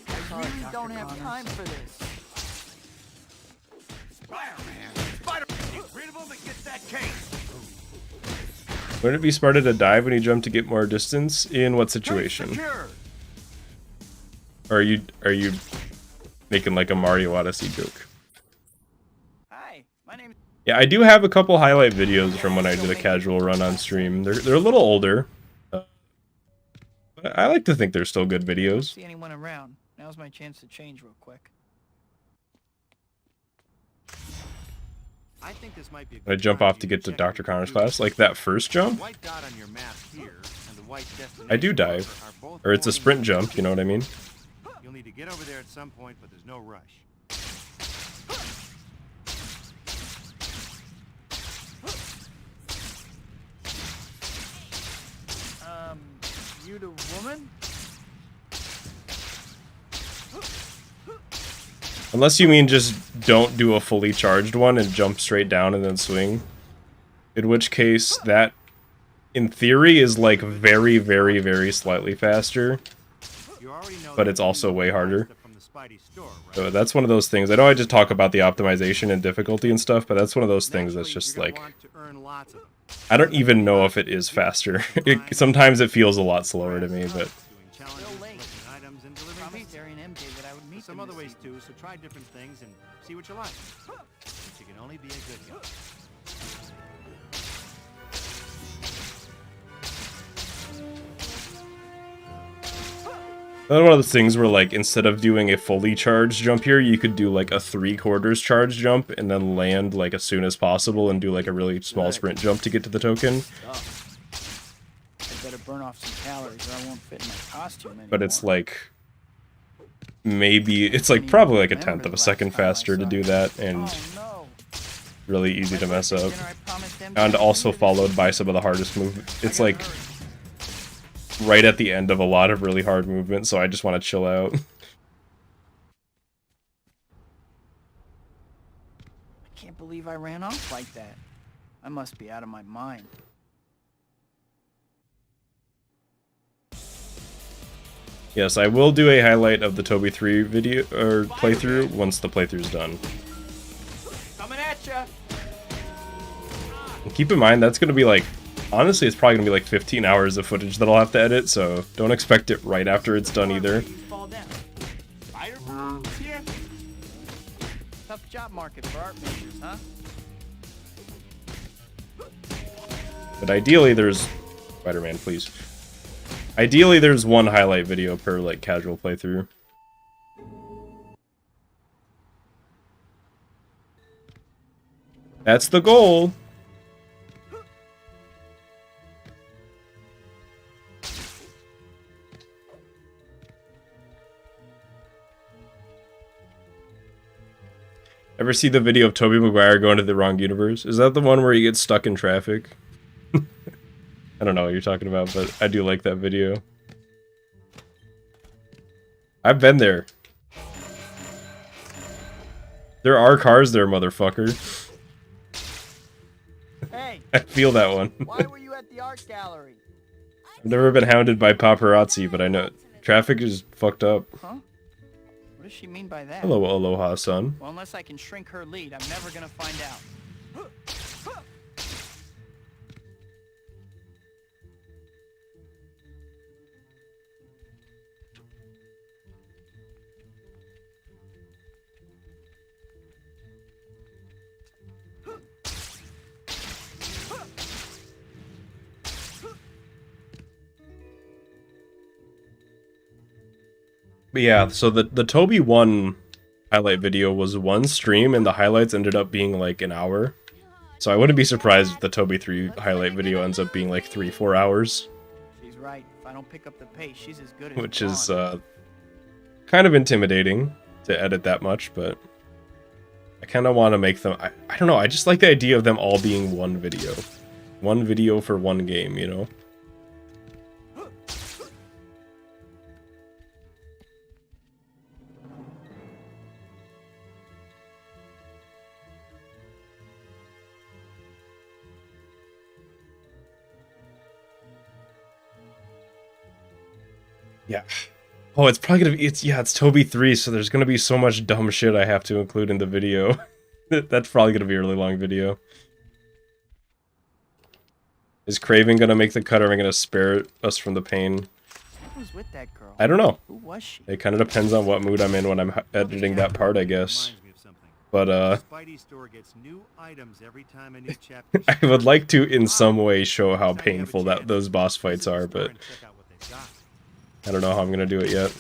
I really Dr. don't have Connors. time for this. Spider-Man! Spider-Man! Get rid of him and get that case! Wouldn't it be smarter to dive when you jump to get more distance? In what Case situation? secured. Or are you making like a Mario Odyssey joke? Hi, my name... Yeah, I do have a couple highlight videos from when I did a casual run on stream. They're a little older. But I like to think they're still good Don't videos. see anyone around. Now's my chance to change real quick. I think this might be a I good jump time off to you get to check Dr. your Connor's computer. class. Like that first The jump? white dot on your map here and the white destination I do marker dive. are both Or it's a pointing sprint in the jump, you know what I mean? You'll need to get over there at some point, but there's no rush. You the woman? Unless you mean just don't do a fully charged one and jump straight down and then swing. In which case, that, in theory, is like very, very, very slightly faster. You already know But that it's you also use way the harder. stuff from the Spidey store, right? So that's one of those things. I know I just talk about the optimization and difficulty and stuff, but that's one of those things that's Naturally, just you're like... gonna want to earn lots of them. I don't even know if it is faster. Sometimes it feels a lot slower to me, but... Doing challenges, Still late. collecting items, and delivering Promised pizza. Terry and MJ that I would meet There's some them other this ways too, so try different things and see what you like. But you can only be a good guy. Another one of those things where, like, instead of doing a fully charged jump here, you could do, like, a 3/4 charged jump and then land, like, as soon as possible and do, like, a really small sprint jump to get to the token. I better burn off some calories or I won't fit in my costume anymore. But it's, like, maybe... It's, like, probably, like, a tenth of a second faster to do that, and Oh no. really easy to mess up. Dinner I promised MJ And I'd also meet her followed this by week. some of the hardest movements. It's, I gotta like, hurry. right at the end of a lot of really hard movement, so I just want to chill out. I can't believe I ran off like that. I must be out of my mind. Yes, I will do a highlight of the Toby 3 video, or playthrough, once the playthrough's done. Coming at ya. And keep in mind, that's going to be like, honestly, it's probably going to be like 15 hours of footage that I'll have to edit, so don't expect it right after it's done either. Fall down. Spider-Man's here. Tough job market for art majors, huh? But ideally, there's... Spider-Man, please. Ideally, there's one highlight video per, like, casual playthrough. That's the goal! Ever see the video of Tobey Maguire going to the wrong universe? Is that the one where he gets stuck in traffic? I don't know what you're talking about, but I do like that video. I've been there. There are cars there, motherfucker. Hey, I feel that one. why were you at the art gallery? I've never been hounded by paparazzi, but I know traffic is fucked up. Huh? What does she mean by that? Hello, aloha, son. Well, unless I can shrink her lead, I'm never gonna find out. But yeah, so the Toby 1 highlight video was one stream, and the highlights ended up being like an hour. So I wouldn't be surprised if the Toby 3 highlight video ends up being like 3-4 hours, She's right. If I don't pick up the pace, she's as good as which is gone. kind of intimidating to edit that much, but I kind of want to make them... I don't know, I just like the idea of them all being one video. One video for one game, you know? Yeah. Oh, it's probably gonna be, it's Toby 3, so there's gonna be so much dumb shit I have to include in the video. That's probably gonna be a really long video. Is Craven gonna make the cut, or am I gonna spare us from the pain? Who was with that girl? I don't know. Who was she? It kind of depends on what mood I'm in when I'm editing that part, I guess. Reminds me of something. But, The Spidey store gets new items every time a new chapter I would ships. like to, in some way, show how Next time you have a painful that chance, those boss fights visit the are, store but and check out what they've got. I don't know how I'm gonna do it yet.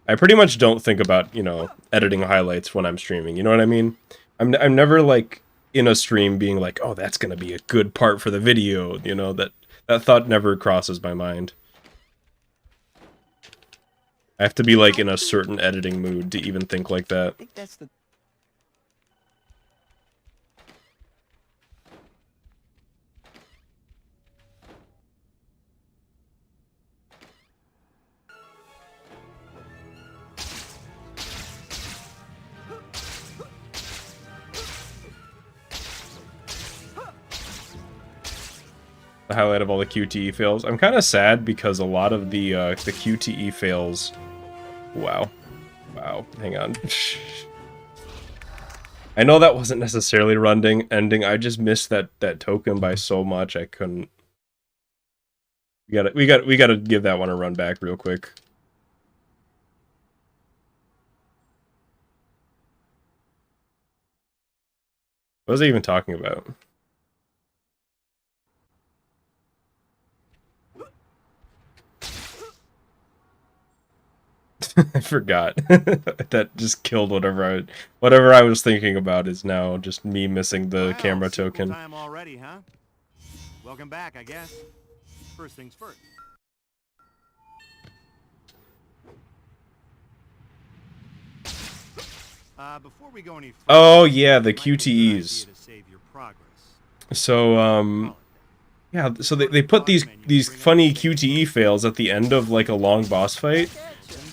I pretty much don't think about, you know, editing highlights when I'm streaming, you know what I mean? I'm never, like, in a stream being like, oh, that's gonna be a good part for the video, you know, that thought never crosses my mind. I have to be, like, in a certain editing mood to even think like that. I think that's the... The highlight of all the QTE fails. I'm kind of sad because a lot of the QTE fails... Wow. Wow. Hang on. I know that wasn't necessarily ending. I just missed that token by so much I couldn't... We gotta give that one a run back real quick. What was I even talking about? I forgot. That just killed whatever I was thinking about is now just me missing the Well, camera sequel token. Time already, huh? Welcome back, I guess. First things first. Before we go any further, Oh yeah, the it might be a good idea QTEs. to save your progress. So yeah, so they put these funny QTE fails at the end of like a long boss fight.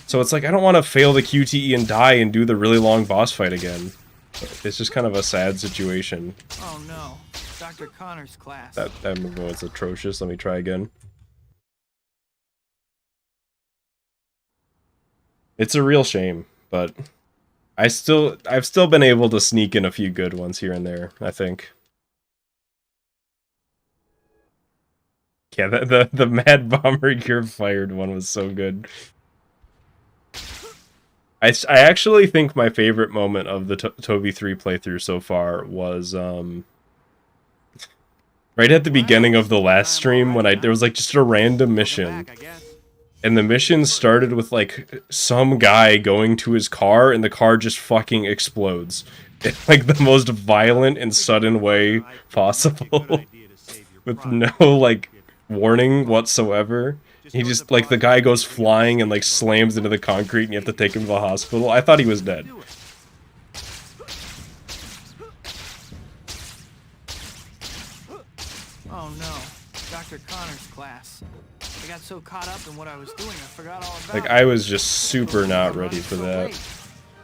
So it's like I don't want to fail the QTE and die and do the really long boss fight again. It's just kind of a sad situation. Oh no, Dr. Connor's class. That move was atrocious. Let me try again. It's a real shame, but I've still been able to sneak in a few good ones here and there, I think. Yeah, the Mad Bomber You're Fired one was so good. I actually think my favorite moment of the Toby 3 playthrough so far was right at the beginning of the last stream when there was like just a random mission. And the mission started with, like, some guy going to his car, and the car just fucking explodes. In, like, the most violent and sudden way possible. With no, like, warning whatsoever. He just, like, the guy goes flying and, like, slams into the concrete, and you have to take him to the hospital. I thought he was dead. Oh no, Dr. Connor's class. I got so caught up in what I was doing, I forgot all about Like, it. I was just super not ready for that.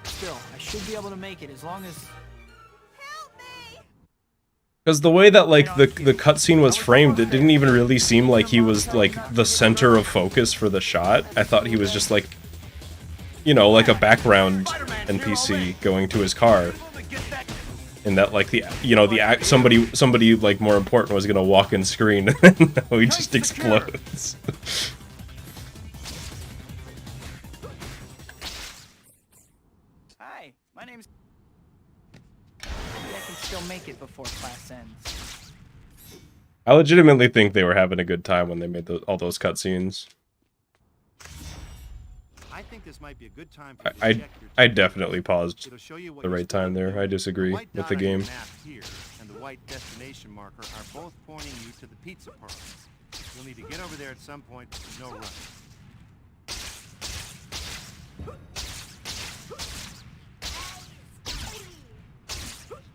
Still, I should be able to make it as long as... Help me! Because the way that, like, the cutscene was framed, it didn't even really seem like he was, like, the center of focus for the shot. I thought he was just, like, you know, like a background NPC going to his car. And that, like, somebody, like, more important was gonna walk in screen, and no, he just explodes. Hi, my name's... Maybe I can still make it before class ends. I legitimately think they were having a good time when they made all those cutscenes. I think this might be a good time for you to check your I definitely paused It'll show you what the you're right time supposed to there. I do. disagree The white with dot the on your game. map here and the white destination marker are both pointing you to the pizza parlor. You'll need to get over there at some point, but there's no rush.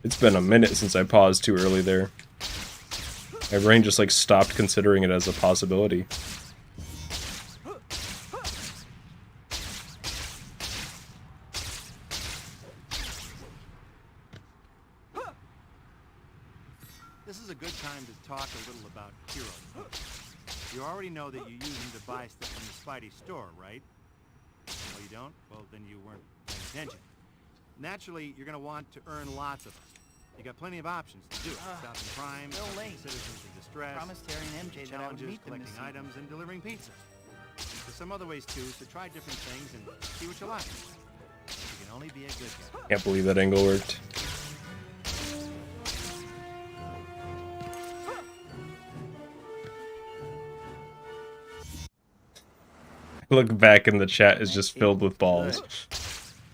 It's been a minute since I paused too early there. My brain just, like, stopped considering it as a possibility. This is a good time to talk a little about Hero. You already know that you use them to buy stuff from the Spidey store, right? Oh, you don't? Well, then you weren't paying attention. Naturally, you're gonna want to earn lots of them. You got plenty of options to do it. Stopping crime, Bill helping Lane. challenges in distress, Promised Terry and MJ that I would challenges, meet them collecting this evening. items, and delivering pizza. There's some other ways too, so try different things and see what you like. You can only be a good guy. Can't believe that angle worked. Look back and the chat is just filled with balls.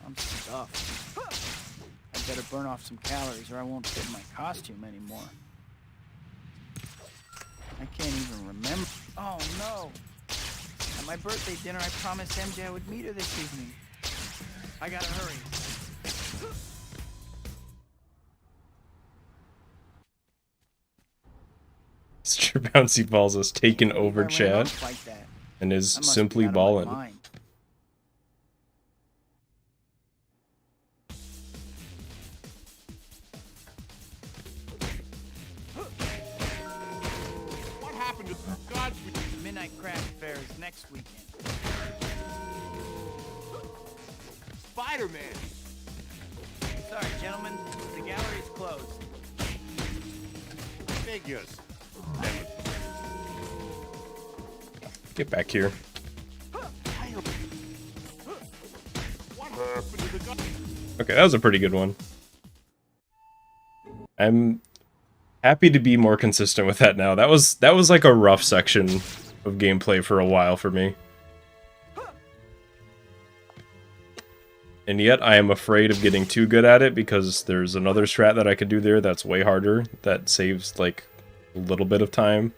I'm stuffed. I better burn off some calories or I won't fit my costume anymore. I can't even remember. Oh no! At my birthday dinner, I promised MJ I would meet her this evening. I gotta hurry. Mr. Bouncy Balls has taken over I ran chat off like that. and is I must be simply out of my ballin'. mind. What happened to God's... The Midnight Craft Fair is next weekend. Spider-Man! Sorry, gentlemen. The gallery's closed. Figures. Get back here. What happened to the God... Okay, that was a pretty good one. I'm happy to be more consistent with that now. That was like a rough section of gameplay for a while for me. And yet I am afraid of getting too good at it because there's another strat that I could do there that's way harder that saves like a little bit of time.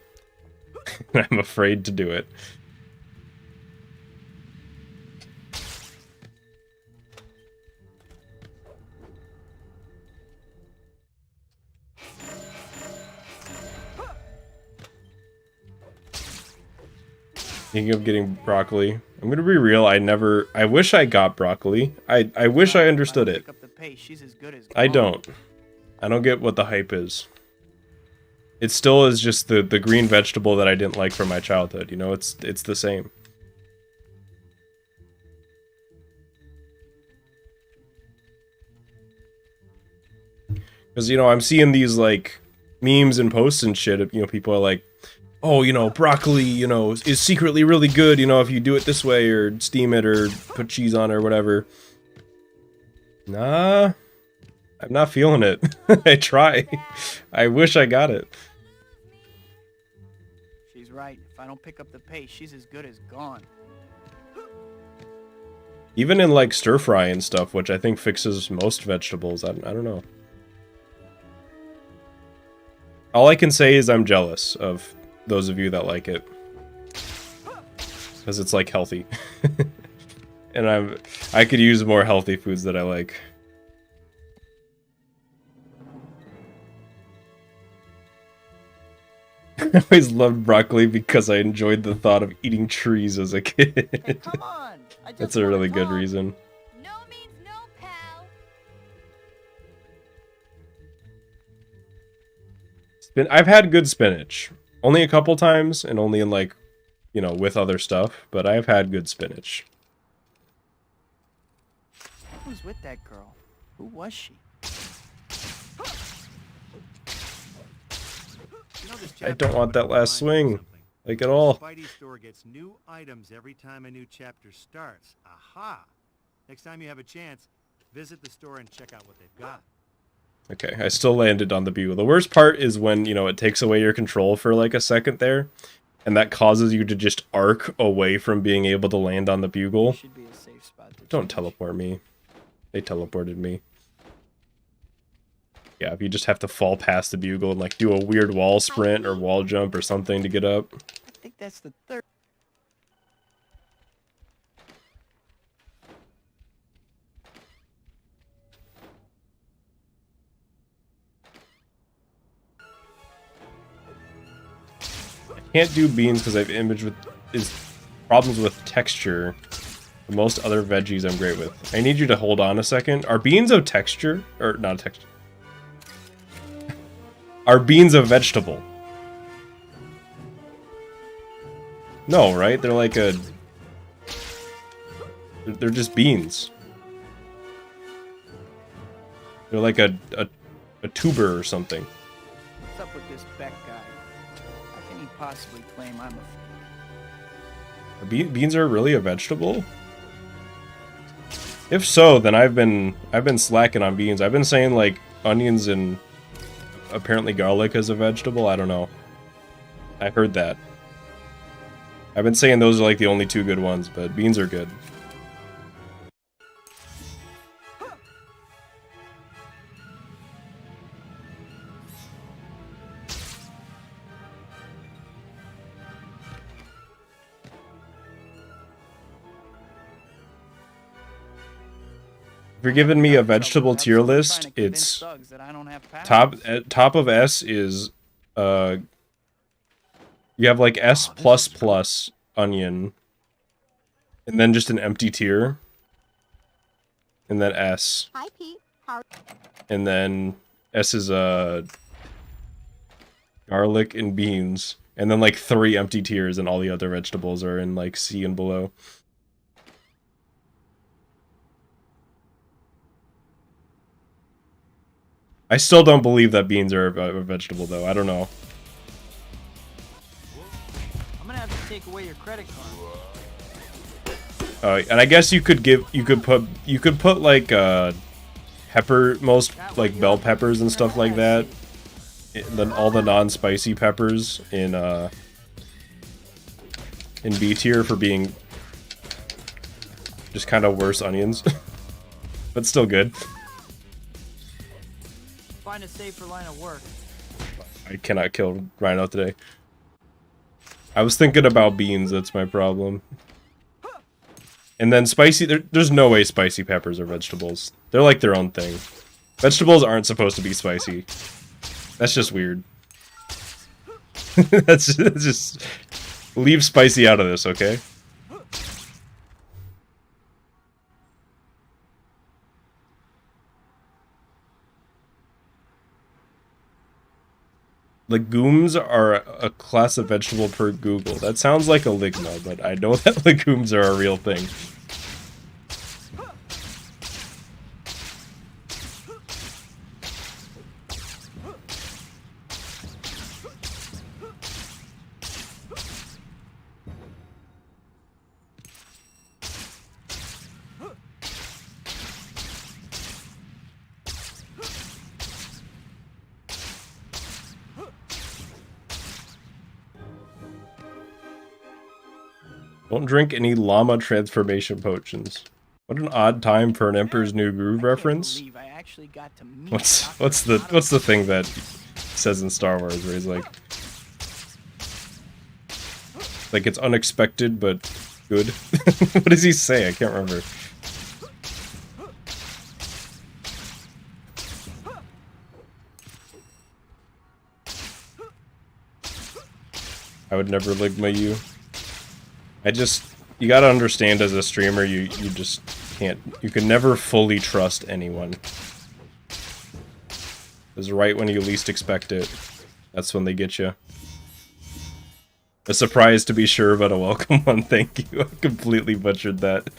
I'm afraid to do it. Thinking of getting broccoli. I'm gonna be real, I wish I got broccoli. I wish I understood it. Pick up the pace. She's as good as I gone. don't. I don't get what the hype is. It still is just the green vegetable that I didn't like from my childhood, you know, it's the same. Because, you know, I'm seeing these, like, memes and posts and shit, you know, people are like, oh, you know, broccoli, you know, is secretly really good, you know, if you do it this way, or steam it, or put cheese on it, or whatever. Nah, I'm not feeling it. I try. I wish I got it. She's right. If I don't pick up the pace, she's as good as gone. Even in, like, stir fry and stuff, which I think fixes most vegetables, I don't know. All I can say is I'm jealous of those of you that like it. Because it's, like, healthy. And I could use more healthy foods that I like. I always loved broccoli because I enjoyed the thought of eating trees as a kid. Hey, come on! I just That's a wanna really good talk. reason. No means no, pal. I've had good spinach. Only a couple times, and only in, like, you know, with other stuff, but I've had good spinach. Who was with that girl? Who was she? You know, this I chapter don't want that opened last reminding me swing. of something. Like, at all. Spidey store gets new items every time a new chapter starts. Aha! Next time you have a chance, visit the store and check out what they've got. Okay, I still landed on the bugle. The worst part is when, you know, it takes away your control for, like, a second there, and that causes you to just arc away from being able to land on the bugle. Should be a safe spot to Don't change. teleport me. They teleported me. Yeah, if you just have to fall past the bugle and, like, do a weird wall sprint or wall jump or something to get up. I think that's the third. Can't do beans because I've imaged with problems with texture. But most other veggies I'm great with. I need you to hold on a second. Are beans of texture? Or not a texture. Are beans a vegetable? No, right? They're like a... They're just beans. They're like a tuber or something. What's up with this Beck guy? How can he possibly claim I'm a... Beans are really a vegetable? If so, then I've been slacking on beans. I've been saying like onions and apparently garlic is a vegetable. I don't know. I heard that. I've been saying those are like the only two good ones, but beans are good. If you're giving me a vegetable tier list, it's top of S is you have like S plus plus onion, and then just an empty tier, and then S. Hi, Pete. And then S is garlic and beans, and then like 3 empty tiers, and all the other vegetables are in like C and below. I still don't believe that beans are a vegetable, though. I don't know. I'm gonna have to take away your credit card. And I guess you could put like most like bell peppers and stuff like that. All the non-spicy peppers in B tier for being just kind of worse onions, but still good. Find a safer line of work. I cannot kill Rhino today. I was thinking about beans, that's my problem. And then spicy, there's no way spicy peppers are vegetables. They're like their own thing. Vegetables aren't supposed to be spicy. That's just weird. that's just... Leave spicy out of this, okay? Legumes are a class of vegetable per Google. That sounds like a ligma, but I know that legumes are a real thing. Don't drink any llama transformation potions. What an odd time for an Emperor's New Groove reference. What's the thing that says in Star Wars where he's like it's unexpected but good? What does he say? I can't remember. I would never ligma you. You gotta understand as a streamer, you just can't, you can never fully trust anyone. Because right when you least expect it, that's when they get you. A surprise to be sure, but a welcome one, thank you. I completely butchered that.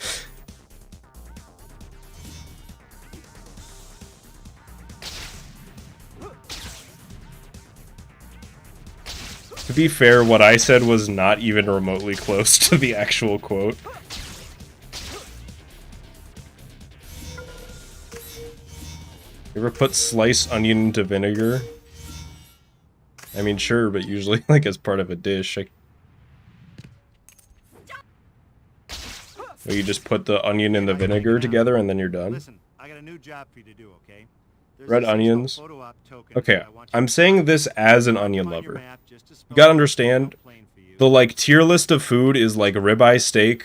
To be fair, what I said was not even remotely close to the actual quote. You ever put sliced onion into vinegar? I mean, sure, but usually like as part of a dish. Well, you just put the onion and the vinegar together and then you're done. Listen, I got a new job for you to do, okay? Red onions. Okay, I'm saying this as an onion lover. You gotta understand, the like tier list of food is like ribeye steak,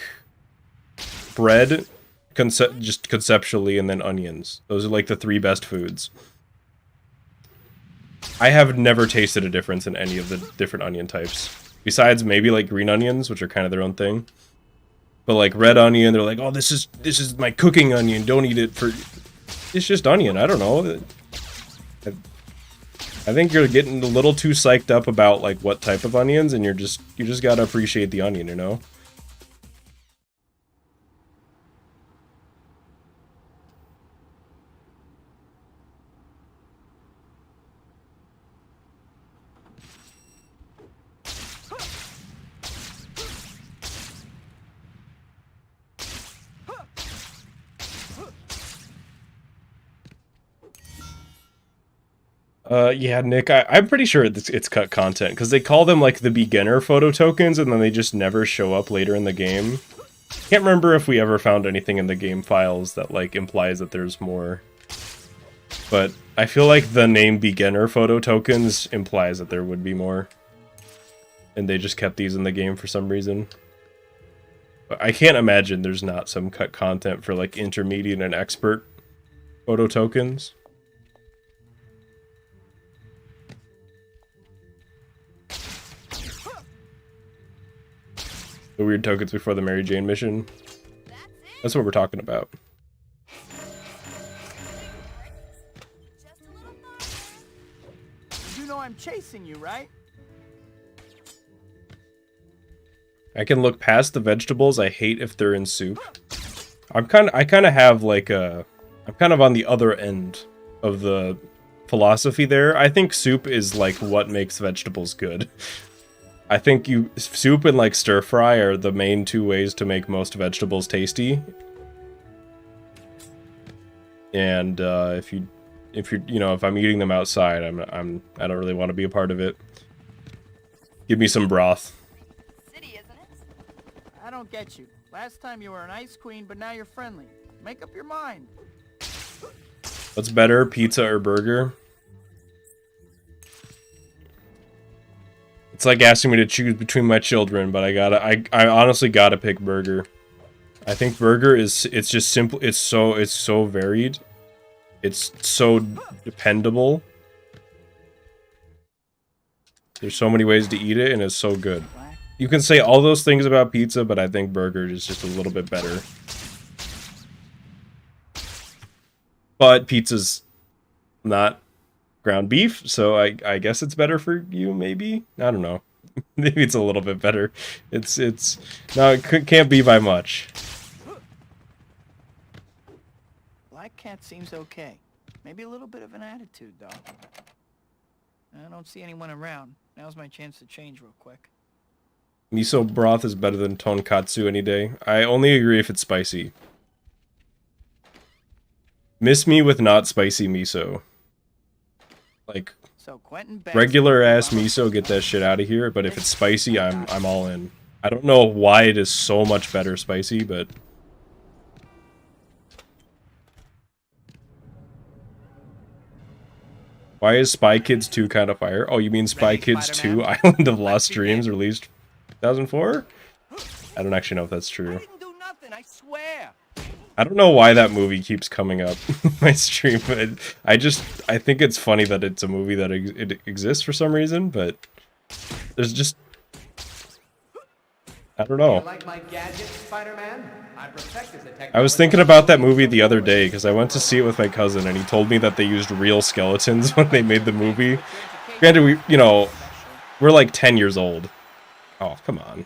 bread, just conceptually, and then onions. Those are like the 3 best foods. I have never tasted a difference in any of the different onion types. Besides maybe like green onions, which are kind of their own thing. But like red onion, they're like, oh, this is my cooking onion, don't eat it for... It's just onion, I don't know. I think you're getting a little too psyched up about like what type of onions, and you just gotta appreciate the onion, you know? Yeah, Nick, I'm pretty sure it's cut content, because they call them, like, the beginner photo tokens, and then they just never show up later in the game. Can't remember if we ever found anything in the game files that, like, implies that there's more. But I feel like the name beginner photo tokens implies that there would be more. And they just kept these in the game for some reason. But I can't imagine there's not some cut content for, like, intermediate and expert photo tokens. The weird tokens before the Mary Jane mission. That's what we're talking about. You know I'm chasing you, right? I can look past the vegetables I hate if they're in soup. I kind of have like a... I'm kind of on the other end of the philosophy there. I think soup is like what makes vegetables good. I think soup and like stir fry are the main two ways to make most vegetables tasty. And if I'm eating them outside, I don't really want to be a part of it. Give me some broth. City, isn't it? I don't get you. Last time you were an ice queen, but now you're friendly. Make up your mind. What's better, pizza or burger? It's like asking me to choose between my children, but I honestly gotta pick burger. I think burger it's just simple. It's so varied. It's so dependable. There's so many ways to eat it, and it's so good. You can say all those things about pizza, but I think burger is just a little bit better. But pizza's not ground beef, so I guess it's better for you, maybe? I don't know. Maybe it's a little bit better. No, it can't be by much. Black Cat seems okay. Maybe a little bit of an attitude, though. I don't see anyone around. Now's my chance to change real quick. Miso broth is better than tonkatsu any day. I only agree if it's spicy. Miss me with not spicy miso. Like, So Quentin regular ass miso, get that shit out of here, but if it's spicy, I'm all in. I don't know why it is so much better spicy, but why is Spy Kids 2 kind of fire? Oh, you mean Spy Kids 2 Island of Lost Dreams released 2004? I don't actually know if that's true. I didn't do nothing, I swear. I don't know why that movie keeps coming up in my stream, but I think it's funny that it's a movie that it exists for some reason, but there's just... I don't know. You like my gadget, Spider-Man? I perfected the technology. I was thinking about that movie the other day, because I went to see it with my cousin, and he told me that they used real skeletons when they made the movie. Granted, we're like 10 years old. Oh, come on.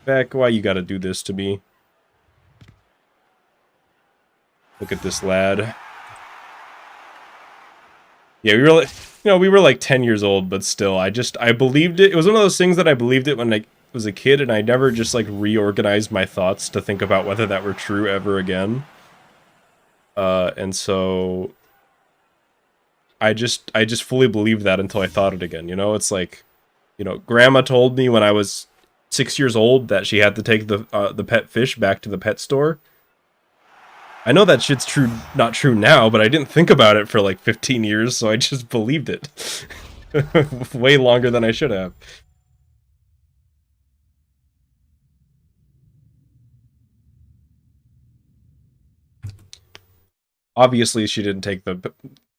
Beck, why you gotta do this to me? Look at this lad. Yeah, we were like 10 years old, but still, I believed it. It was one of those things that I believed it when I was a kid, and I never just like reorganized my thoughts to think about whether that were true ever again. And so I just fully believed that until I thought it again. It's like, Grandma told me when I was 6 years old that she had to take the pet fish back to the pet store. I know that shit's not true now, but I didn't think about it for like 15 years, so I just believed it. Way longer than I should have. Obviously, she didn't take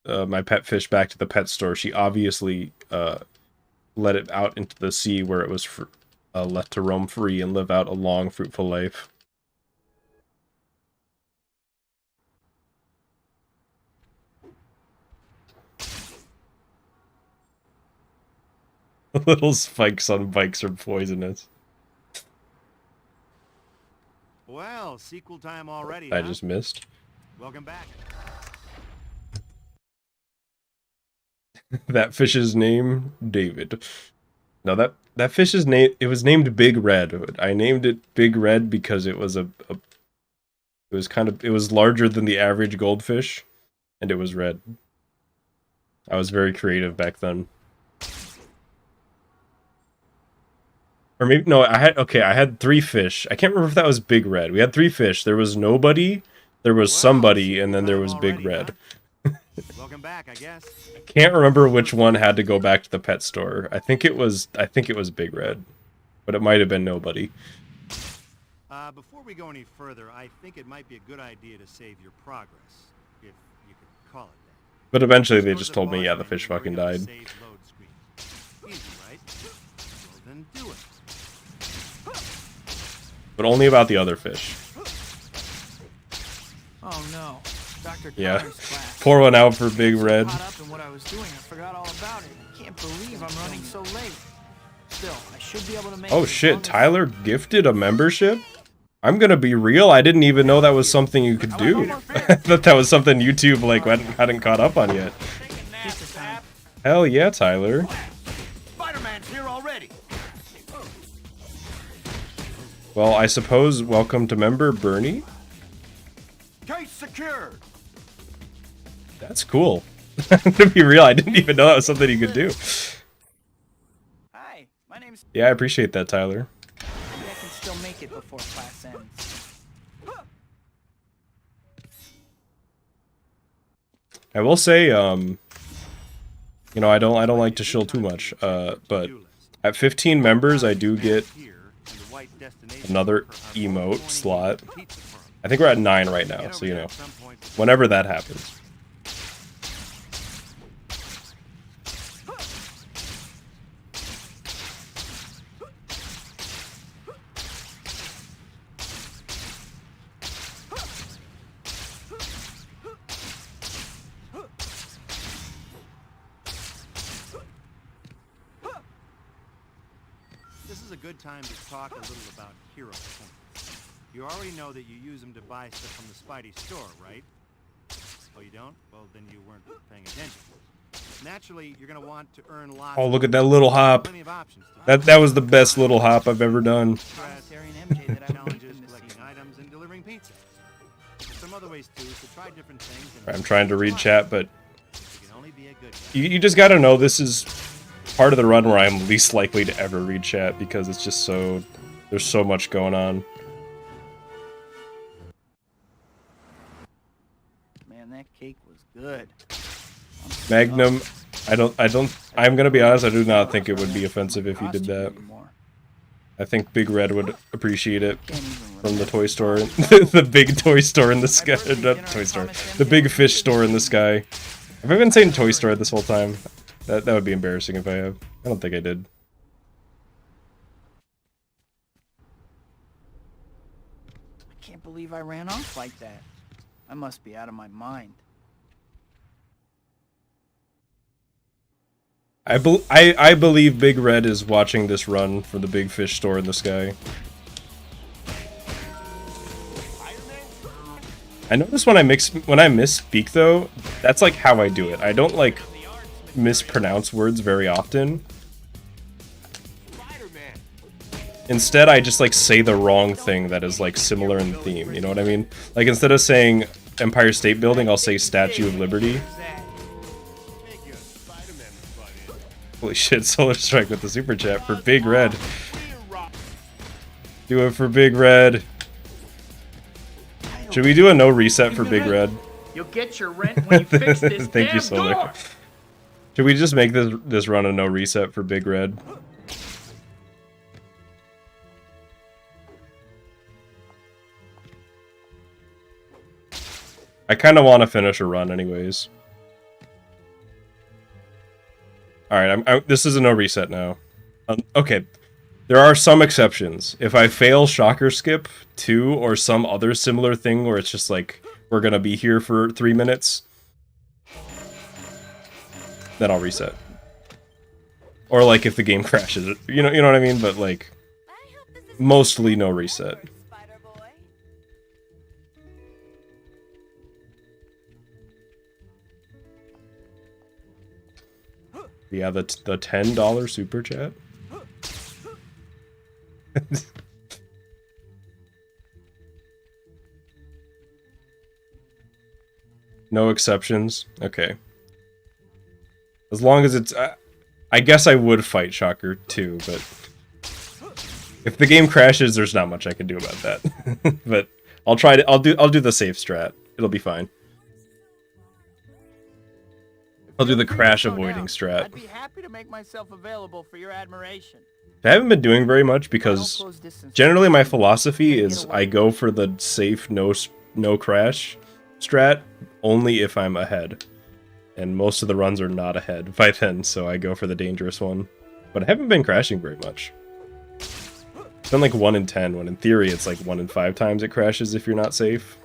my pet fish back to the pet store. She obviously let it out into the sea where it was left to roam free and live out a long, fruitful life. Little spikes on bikes are poisonous. Well, sequel time already, I huh? just missed. Welcome back. That fish's name, David. No, that fish's name, it was named Big Red. I named it Big Red because it was it was larger than the average goldfish, and it was red. I was very creative back then. Or maybe, no, I had 3 fish. I can't remember if that was Big Red. We had 3 fish. There was nobody, there was somebody, and then there was Big Red. Welcome back, I guess. Can't remember which one had to go back to the pet store. I think it was Big Red, but it might have been nobody. Before we go any further, I think it might be a good idea to save your progress, if you could call it that. But eventually they Go to just the told me, boss yeah, the menu fish where fucking you have the died. save load screen. Easy, right? Well, then do it. But only about the other fish. Oh no, Dr. Yeah. Connor's class. Pour one out for Big Red. Caught up in what I was doing, I forgot all about it. I can't believe I'm running so late. Still, I should be able to make Oh it as shit, long as- Tyler gifted a membership? I'm gonna be real, I didn't even know that was something you could do. I thought that was something YouTube like hadn't caught up on yet. Pizza time. Hell yeah, Tyler. Spider-Man's here already. Well, I suppose welcome to member Bernie. Case secured. That's cool. To be real, I didn't even know that was something you could do. Hi, my name's... Yeah, I appreciate that, Tyler. Maybe I can still make it before class ends. I will say, you know, I don't like to shill too much, but at 15 members, I do get another emote slot. I think we're at 9 right now, so you know, whenever that happens. This is a good time to talk a little about hero points. You already know that you use them to buy stuff from the Spidey store, right? Oh, you don't? Well, then you weren't paying attention. Naturally, you're gonna want to earn lots. Oh, look at that little hop. Plenty of options to That was the best little hop I've ever done. Terry and MJ that I've challenges, in this collecting items, and delivering pizza. There's some other ways too, so try different things. And I'm trying to read chat, but you can only be a good guy. you just gotta know this is part of the run where I'm least likely to ever read chat because it's just so... there's so much going on. Man, that cake was good. Magnum, I'm gonna be honest, I do not think it would be offensive if you did that. I think Big Red would appreciate it from the toy store, the big toy store in the sky, not toy store, the big fish store in the sky. Have I been saying toy store this whole time? That would be embarrassing if I have. I don't think I did. I can't believe I ran off like that. I must be out of my mind. I believe Big Red is watching this run from the big fish store in the sky. I notice when I misspeak though, that's like how I do it. I don't like mispronounce words very often. Instead, I just like say the wrong thing that is like similar in theme. You know what I mean? Like instead of saying Empire State Building, I'll say Statue of Liberty. Holy shit, Solar Strike with the super chat for Big Red. Do it for Big Red. Should we do a no reset for Big Red? You'll get your rent when you fix this Thank you, damn Solar. door. Should we just make this run a no reset for Big Red? I kind of want to finish a run anyways. Alright, this is a no reset now. Okay, there are some exceptions. If I fail Shocker Skip 2 or some other similar thing where it's just like, we're gonna be here for 3 minutes, then I'll reset. Or like if the game crashes, you know what I mean? But like, I hope this is mostly no reset. Spider Boy. Yeah, the $10 super chat. No exceptions. Okay. As long as it's, I guess I would fight Shocker too, but if the game crashes, there's not much I can do about that. But I'll try to. I'll do the safe strat. It'll be fine. I'll do the crash avoiding strat. I'd be happy to make myself available for your admiration. I haven't been doing very much because generally my philosophy is I go for the safe no crash strat only if I'm ahead. And most of the runs are not ahead by then, so I go for the dangerous one. But I haven't been crashing very much. It's been like 1 in 10, when in theory it's like 1 in 5 times it crashes if you're not safe.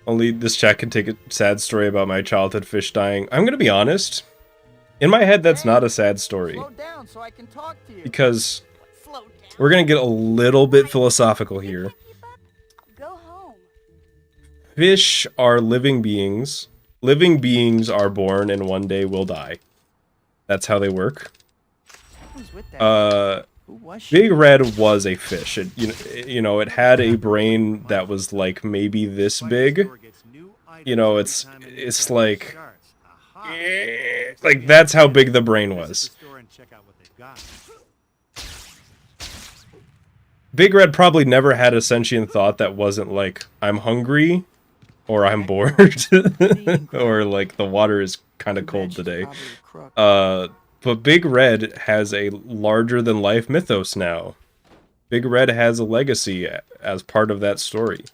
Only this chat can take a sad story about my childhood fish dying. I'm gonna be honest. In my head, that's not a sad story. Slow down so I can talk to you. Because Slow down. we're gonna get a little bit philosophical here. Go home. Fish are living beings. Living beings are born and one day will die. That's how they work. Who's with that? Who was she? Big Red was a fish. It, you know, it had a brain that was like maybe this big. You know, it's like that's how big the brain was. Big Red probably never had a sentient thought that wasn't like, I'm hungry, or I'm bored, or like the water is kind of cold today. But Big Red has a larger-than-life mythos now. Big Red has a legacy as part of that story.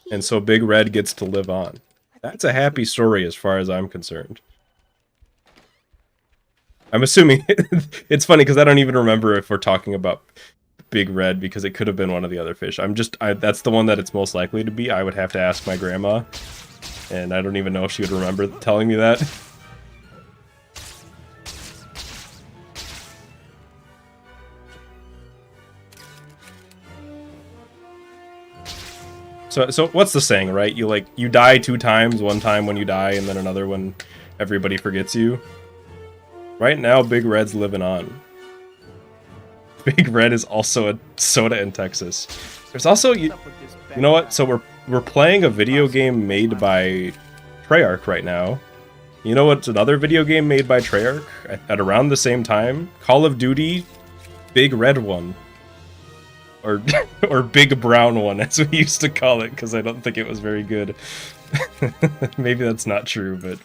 And so Big Red gets to live on. That's a happy story as far as I'm concerned. I'm assuming... It's funny because I don't even remember if we're talking about Big Red because it could have been one of the other fish. That's the one that it's most likely to be. I would have to ask my grandma. And I don't even know if she would remember telling me that. So what's the saying, right? You die 2 times, one time when you die, and then another when everybody forgets you. Right now, Big Red's living on. Big Red is also a soda in Texas. There's also, you know what? So we're playing a video game made by Treyarch right now. You know what's another video game made by Treyarch at around the same time? Call of Duty Big Red one. Or Big Brown one, as we used to call it, because I don't think it was very good. Maybe that's not true, but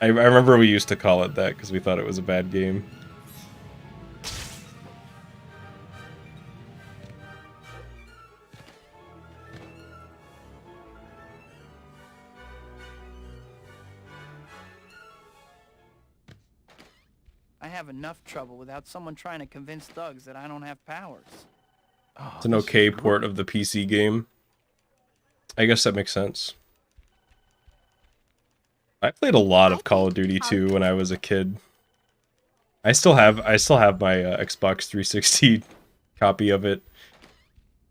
I remember we used to call it that because we thought it was a bad game. I have enough trouble without someone trying to convince thugs that I don't have powers. It's an okay port of the PC game. I guess that makes sense. I played a lot of Call of Duty 2 when I was a kid. I still have my Xbox 360 copy of it.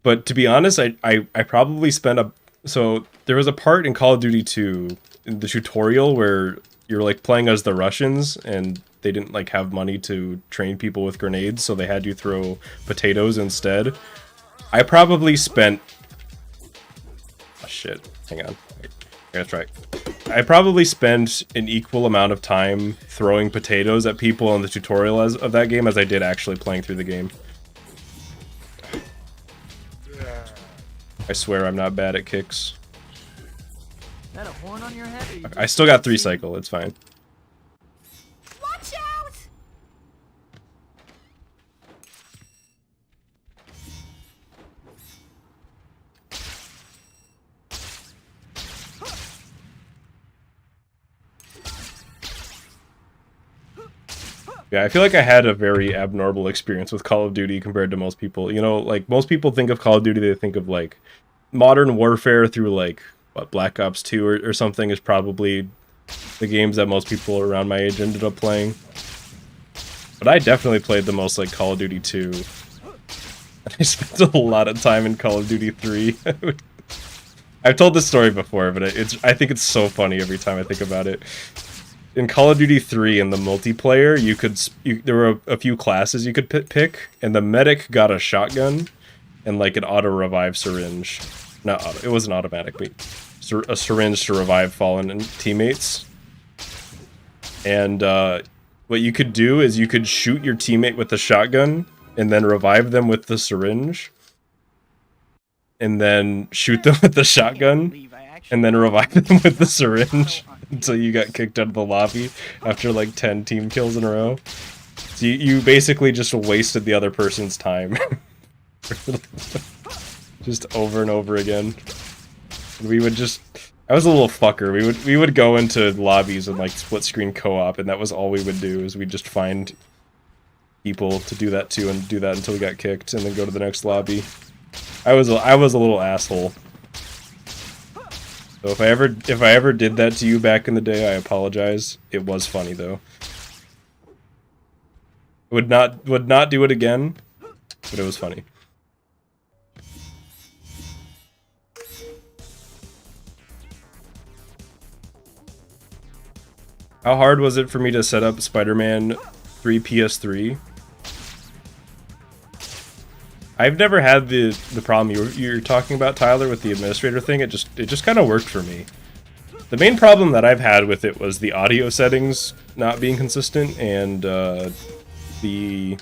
But to be honest, I probably spent so there was a part in Call of Duty 2 in the tutorial where you're like playing as the Russians and they didn't like have money to train people with grenades, so they had you throw potatoes instead. I probably spent... Oh shit, hang on. I gotta try. I probably spent an equal amount of time throwing potatoes at people in the tutorial of that game as I did actually playing through the game. I swear I'm not bad at kicks. Is that a horn on your head? I still got 3 cycle, it's fine. Watch out! Yeah, I feel like I had a very abnormal experience with Call of Duty compared to most people. You know, like, most people think of Call of Duty, they think of, like, Modern Warfare through, like, what, Black Ops 2 or something is probably the games that most people around my age ended up playing. But I definitely played the most, like, Call of Duty 2. And I spent a lot of time in Call of Duty 3. I've told this story before, but I think it's so funny every time I think about it. In Call of Duty 3, in the multiplayer, there were a few classes you could pick, and the medic got a shotgun and, like, an auto-revive syringe. Not auto, it wasn't automatic, but a syringe to revive fallen teammates. And what you could do is you could shoot your teammate with the shotgun, and then revive them with the syringe. And then shoot them with the shotgun, and then revive them with the syringe until you got kicked out of the lobby after like 10 team kills in a row. So you basically just wasted the other person's time. Just over and over again. And we would just... I was a little fucker. We would go into lobbies and like split screen co-op, and that was all we would do, is we'd just find people to do that to and do that until we got kicked and then go to the next lobby. I was a little asshole. So if I ever did that to you back in the day, I apologize. It was funny though. Would not do it again, but it was funny. How hard was it for me to set up Spider-Man 3 PS3? I've never had the problem you're talking about, Tyler, with the administrator thing. It just kind of worked for me. The main problem that I've had with it was the audio settings not being consistent, and the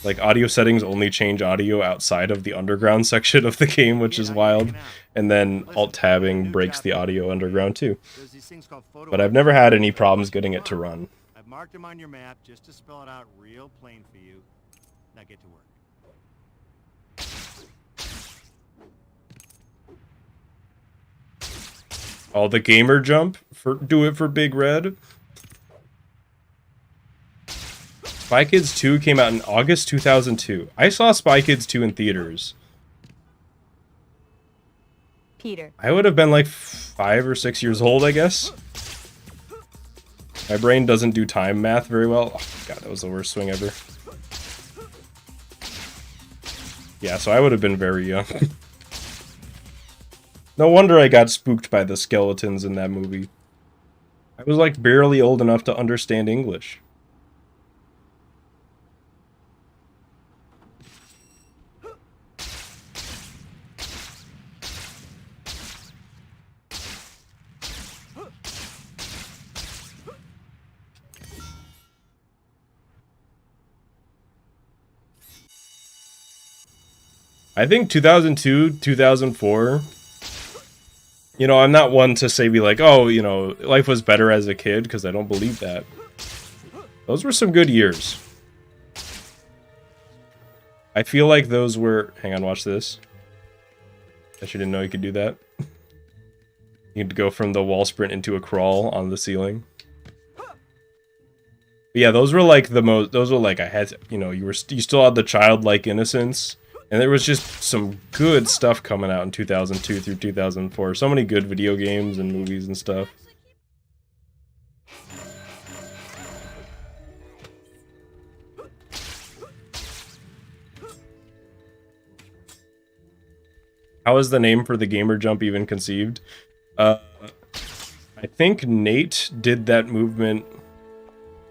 like audio settings only change audio outside of the underground section of the game, which is wild. And then alt-tabbing breaks the audio underground too. But I've never had any problems getting it to run. I've marked them on your map just to spell it out real plain for you. Now get to work. Oh, the gamer jump? Do it for Big Red? Spy Kids 2 came out in August 2002. I saw Spy Kids 2 in theaters. Peter. I would have been like 5 or 6 years old, I guess. My brain doesn't do time math very well. Oh, God, that was the worst swing ever. Yeah, so I would have been very young. No wonder I got spooked by the skeletons in that movie. I was like barely old enough to understand English. I think 2002, 2004, you know, I'm not one to say be like, oh, you know, life was better as a kid, because I don't believe that. Those were some good years. I feel like those were... Hang on, watch this. I didn't know you could do that. You could go from the wall sprint into a crawl on the ceiling. But yeah, those were like the most... Those were like, I had, you know, you still had the childlike innocence. And there was just some good stuff coming out in 2002 through 2004. So many good video games and movies and stuff. How is the name for the gamer jump even conceived? I think Nate did that movement.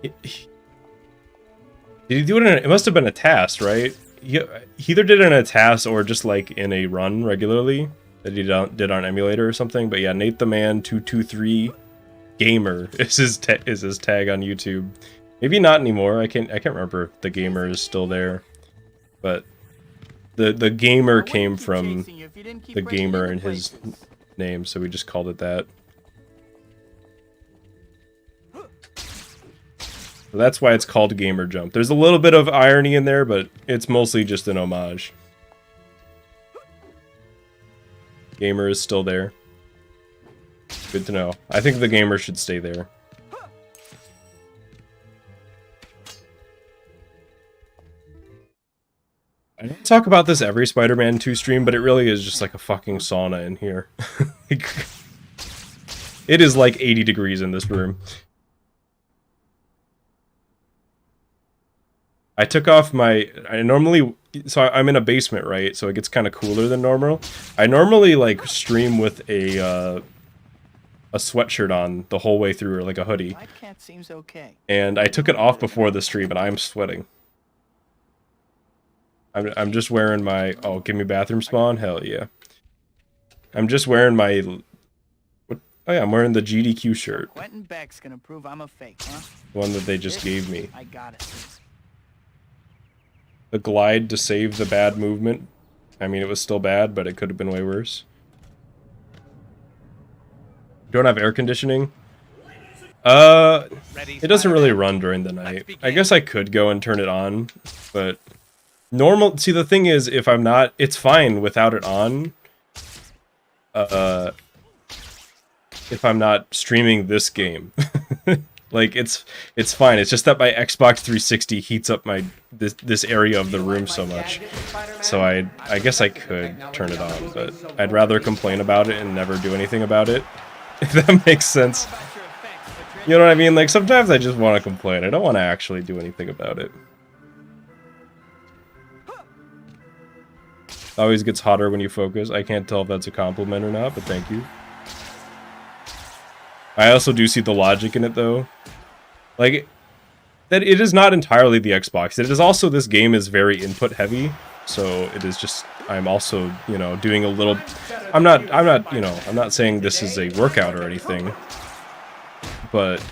Did he do it in it must have been a task, right? He either did it in a task or just like in a run regularly that he did on emulator or something. But yeah, Nate the Man 223 Gamer is his tag on YouTube. Maybe not anymore. I can't remember if the Gamer is still there. But the Gamer came from the Gamer in his name, so we just called it that. So that's why it's called Gamer Jump. There's a little bit of irony in there, but it's mostly just an homage. Gamer is still there. Good to know. I think the Gamer should stay there. I don't talk about this every Spider-Man 2 stream, but it really is just like a fucking sauna in here. It is like 80 degrees in this room. I took off my... So I'm in a basement, right? So it gets kind of cooler than normal. I normally, like, stream with a sweatshirt on the whole way through, or like a hoodie. My cat seems okay. And I took it off before the stream, and I'm sweating. I'm just wearing my... Oh, give me bathroom spawn? Hell yeah. I'm just wearing my... What? Oh yeah, I'm wearing the GDQ shirt. Quentin Beck's gonna prove I'm a fake, huh? The one that they just gave me. I got it. The glide to save the bad movement. I mean, it was still bad, but it could have been way worse. Don't have air conditioning? It doesn't really run during the night. I guess I could go and turn it on, but... Normal... See, the thing is, if I'm not... It's fine without it on. If I'm not streaming this game. Like, it's fine. It's just that my Xbox 360 heats up my this area of the room so much. So I guess I could turn it on, but I'd rather complain about it and never do anything about it. If that makes sense. You know what I mean? Like, sometimes I just want to complain. I don't want to actually do anything about it. Always gets hotter when you focus. I can't tell if that's a compliment or not, but thank you. I also do see the logic in it, though. Like, that it is not entirely the Xbox. It is also, this game is very input heavy, so it is just, I'm also, you know, doing a little... I'm not, you know, I'm not saying this is a workout or anything, but...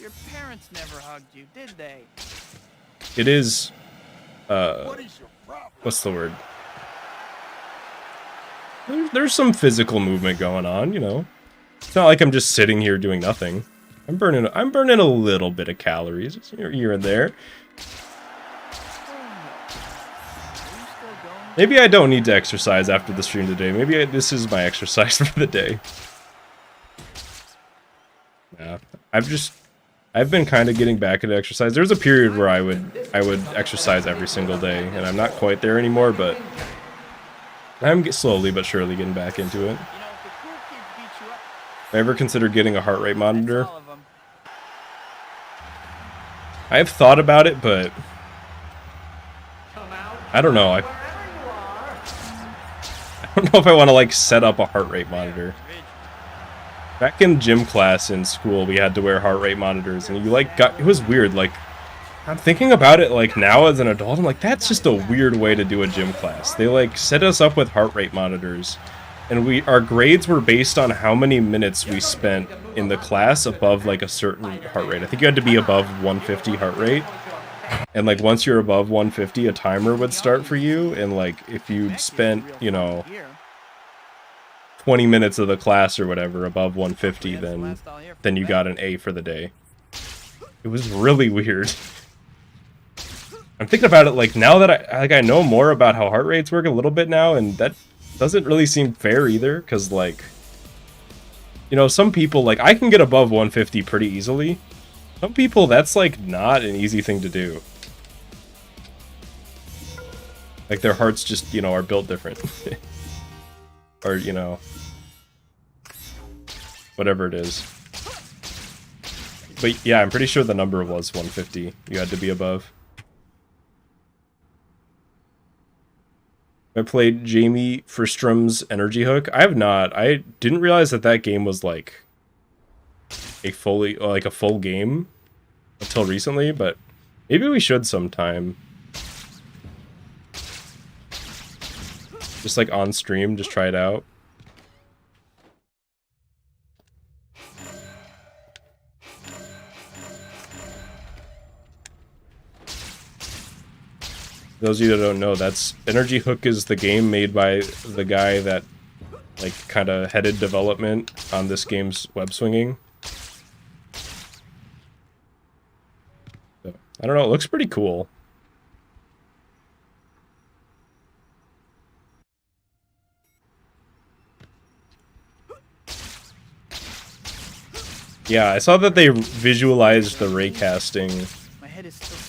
Your parents never hugged you, did they? It is, what's the word? There's some physical movement going on, you know. It's not like I'm just sitting here doing nothing. I'm burning a little bit of calories here and there. Maybe I don't need to exercise after the stream today. Maybe this is my exercise for the day. Yeah, I've been kind of getting back into exercise. There was a period where I would exercise every single day, and I'm not quite there anymore, but I'm slowly but surely getting back into it. I ever considered getting a heart rate monitor? I've thought about it, but I don't know. I don't know if I want to like set up a heart rate monitor. Back in gym class in school, we had to wear heart rate monitors, and you like got it was weird. Like, I'm thinking about it like now as an adult, I'm like, that's just a weird way to do a gym class. They like set us up with heart rate monitors. And our grades were based on how many minutes we spent in the class above like a certain heart rate. I think you had to be above 150 heart rate. And like once you're above 150, a timer would start for you. And like if you spent, you know, 20 minutes of the class or whatever above 150, then you got an A for the day. It was really weird. I'm thinking about it like now that I know more about how heart rates work a little bit now, and that doesn't really seem fair either, because, like, you know, some people, like, I can get above 150 pretty easily. Some people, that's, like, not an easy thing to do. Like, their hearts just, you know, are built different. Or, you know, whatever it is. But, yeah, I'm pretty sure the number was 150. You had to be above. I played Jamie Frstrom's Energy Hook. I have not. I didn't realize that game was like a full game until recently, but maybe we should sometime. Just like on stream, just try it out. Those of you that don't know, that's Energy Hook is the game made by the guy that like kind of headed development on this game's web swinging. So, I don't know, it looks pretty cool. Yeah, I saw that they visualized the raycasting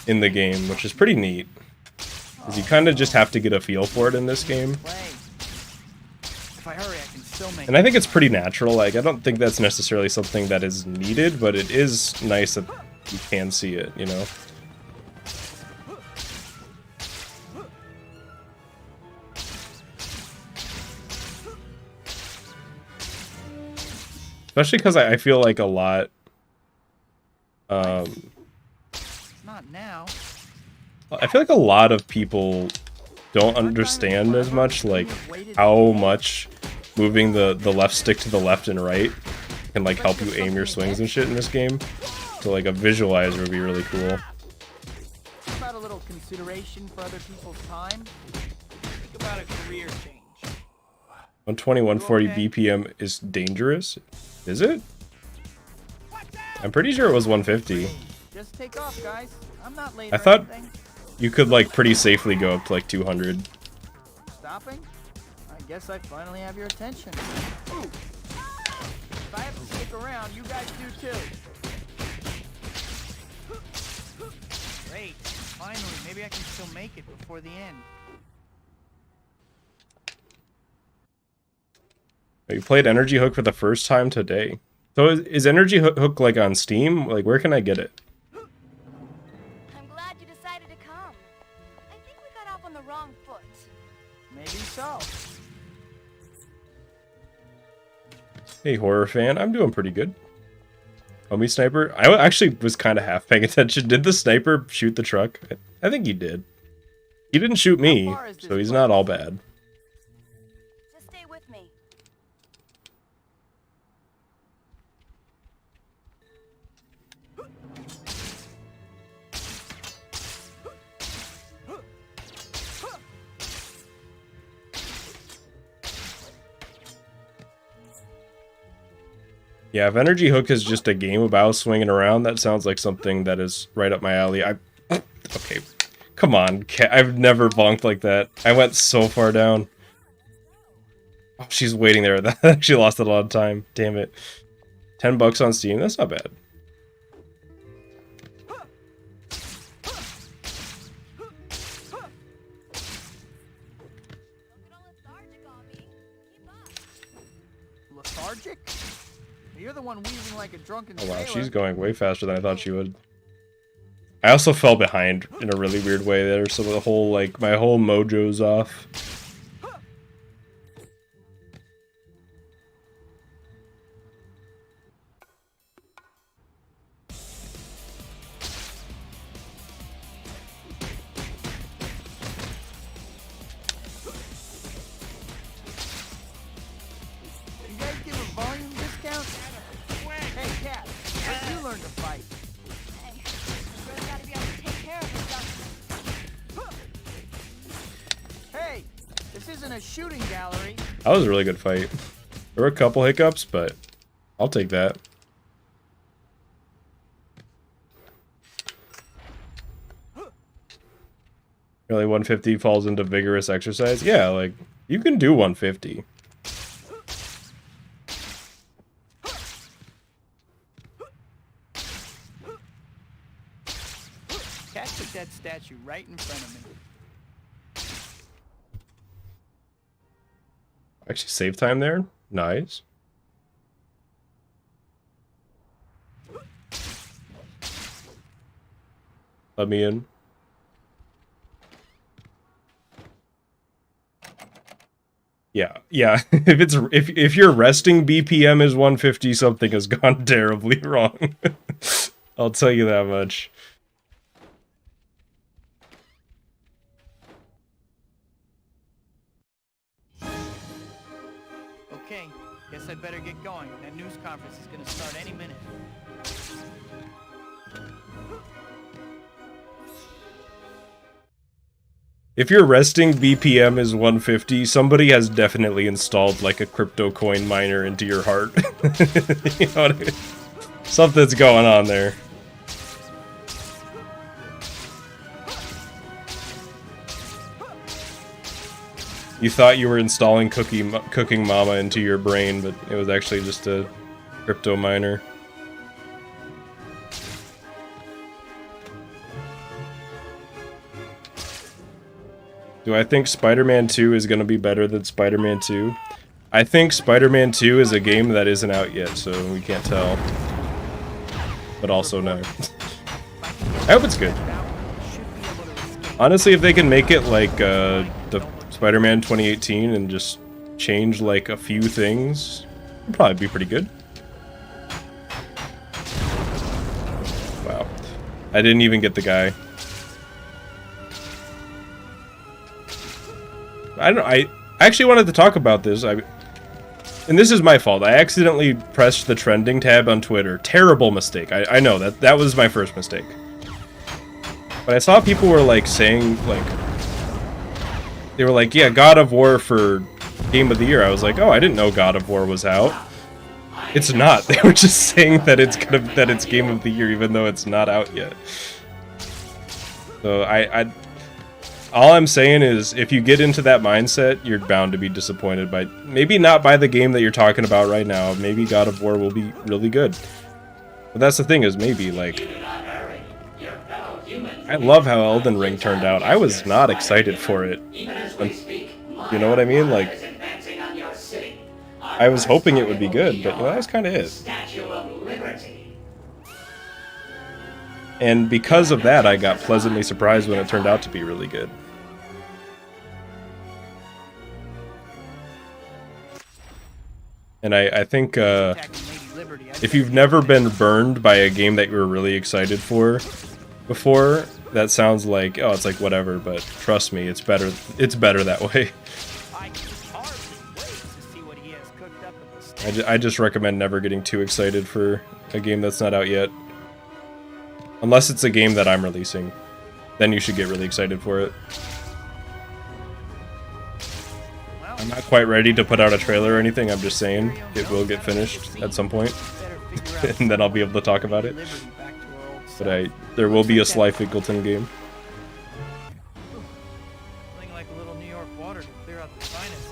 in the game, which is pretty neat. Because you kind of just have to get a feel for it in this game. Play. If I hurry, I can still make And I think it's pretty natural. Like, I don't think that's necessarily something that is needed, but it is nice that you can see it, you know? Especially because I feel like a lot... Not now. I feel like a lot of people don't understand as much, like, how much moving the left stick to the left and right can, like, help you aim your swings and shit in this game. So, like, a visualizer would be really cool. How about a little consideration for other people's time? Think about a career change. 120, 140 BPM is dangerous? Is it? I'm pretty sure it was 150. Just take off, guys. I'm not late. I thought you could, like, pretty safely go up to, like, 200. Stopping? I guess I finally have your attention. Ooh. If I have to stick around, you guys do too. Great. Finally, maybe I can still make it before the end. You played Energy Hook for the first time today. So is Energy Hook, like, on Steam? Like, where can I get it? I'm glad you decided to come. I think we got off on the wrong foot. Maybe so. Hey, horror fan. I'm doing pretty good. Homie sniper. I actually was kind of half paying attention. Did the sniper shoot the truck? I think he did. He didn't shoot me, so he's not all bad. Just stay with me. Yeah, if Energy Hook is just a game about swinging around, that sounds like something that is right up my alley. Okay, come on. I've never bonked like that. I went so far down. Oh, she's waiting there. That actually lost a lot of time. Damn it. $10 on Steam. That's not bad. Lethargic? You're the one wheezing like a drunken Oh wow, sailor. she's going way faster than I thought she would. I also fell behind in a really weird way there, so the whole, like, my whole mojo's off. You guys give a volume discount? Hey, Cat, where'd you learn to fight? Hey, you really gotta be able to take care of yourself. Hey, this isn't a shooting gallery. That was a really good fight. There were a couple hiccups, but I'll take that. Really, 150 falls into vigorous exercise? Yeah, like, you can do 150. Cat took that statue right in front of me. Actually, save time there? Nice. Let me in. Yeah, yeah. If your resting BPM is 150, something has gone terribly wrong. I'll tell you that much. Okay, guess I'd better get going. That news conference is gonna start any minute. If your resting BPM is 150, somebody has definitely installed, like, a crypto coin miner into your heart. You know what I mean? Something's going on there. You thought you were installing Cooking Mama into your brain, but it was actually just a crypto miner. Do I think Spider-Man 2 is going to be better than Spider-Man 2? I think Spider-Man 2 is a game that isn't out yet, so we can't tell. But also no. I hope it's good. Honestly, if they can make it like the Spider-Man 2018 and just change like a few things, it'd probably be pretty good. Wow. I didn't even get the guy. I don't know, I actually wanted to talk about this. And this is my fault. I accidentally pressed the trending tab on Twitter. Terrible mistake. I know that was my first mistake. But I saw people were like saying like they were like, yeah, God of War for Game of the Year. I was like, oh, I didn't know God of War was out. It's not. They were just saying that it's Game of the Year even though it's not out yet. So all I'm saying is, if you get into that mindset, you're bound to be disappointed by... Maybe not by the game that you're talking about right now. Maybe God of War will be really good. But that's the thing is, maybe, like... I love how Elden Ring turned out. I was not excited for it. You know what I mean? Like... I was hoping it would be good, but, you know, that was kind of it. And because of that, I got pleasantly surprised when it turned out to be really good. And I think if you've never been burned by a game that you were really excited for before, that sounds like, oh, it's like whatever, but trust me, it's better that way. I just recommend never getting too excited for a game that's not out yet. Unless it's a game that I'm releasing. Then you should get really excited for it. I'm not quite ready to put out a trailer or anything, I'm just saying it will get finished at some point. And then I'll be able to talk about it. But there will be a Slyfincleton game. Something like a little New York water to clear out the sinuses.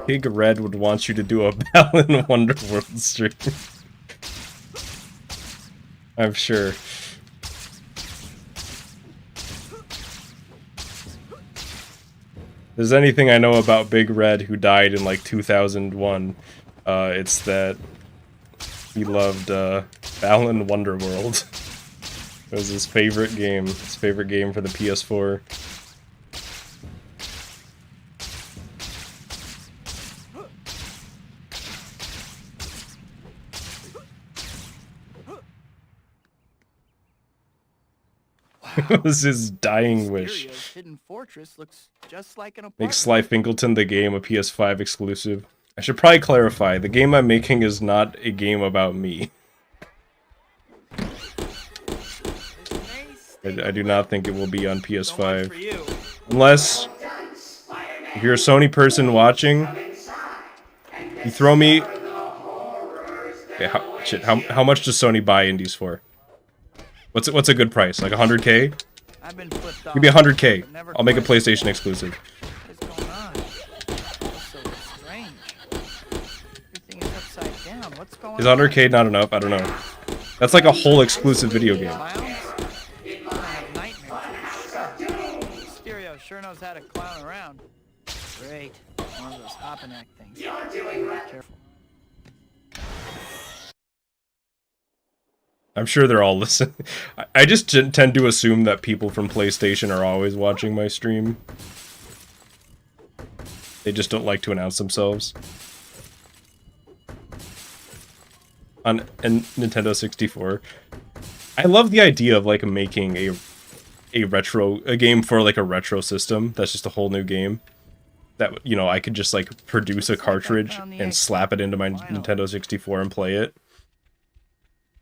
Big Red would want you to do a Balan Wonderworld stream. I'm sure. If there's anything I know about Big Red, who died in like 2001, it's that he loved Balan Wonderworld. It was his favorite game for the PS4. It was his dying wish. Hidden fortress looks just like an Make apartment. Slyfincleton the game a PS5 exclusive. I should probably clarify, the game I'm making is not a game about me. I do not think it will be on PS5. Unless, if you're a Sony person watching, you throw me... Okay, how much does Sony buy indies for? What's a good price? Like 100K? I've been flipped off. Give me 100K. but never I'll make a quite. PlayStation exclusive. What's going on? It's so strange. Everything is upside down. What's going Is on? 100K not enough? I don't know. That's like a whole exclusive video game. Clowns? I have nightmares. Stereo sure knows how to clown around. Great. One of those hop and act things. Careful. I'm sure they're all listening. I just tend to assume that people from PlayStation are always watching my stream. They just don't like to announce themselves. On Nintendo 64. I love the idea of like making a game for like a retro system that's just a whole new game. That, you know, I could just like produce a cartridge and slap it into my Nintendo 64 and play it.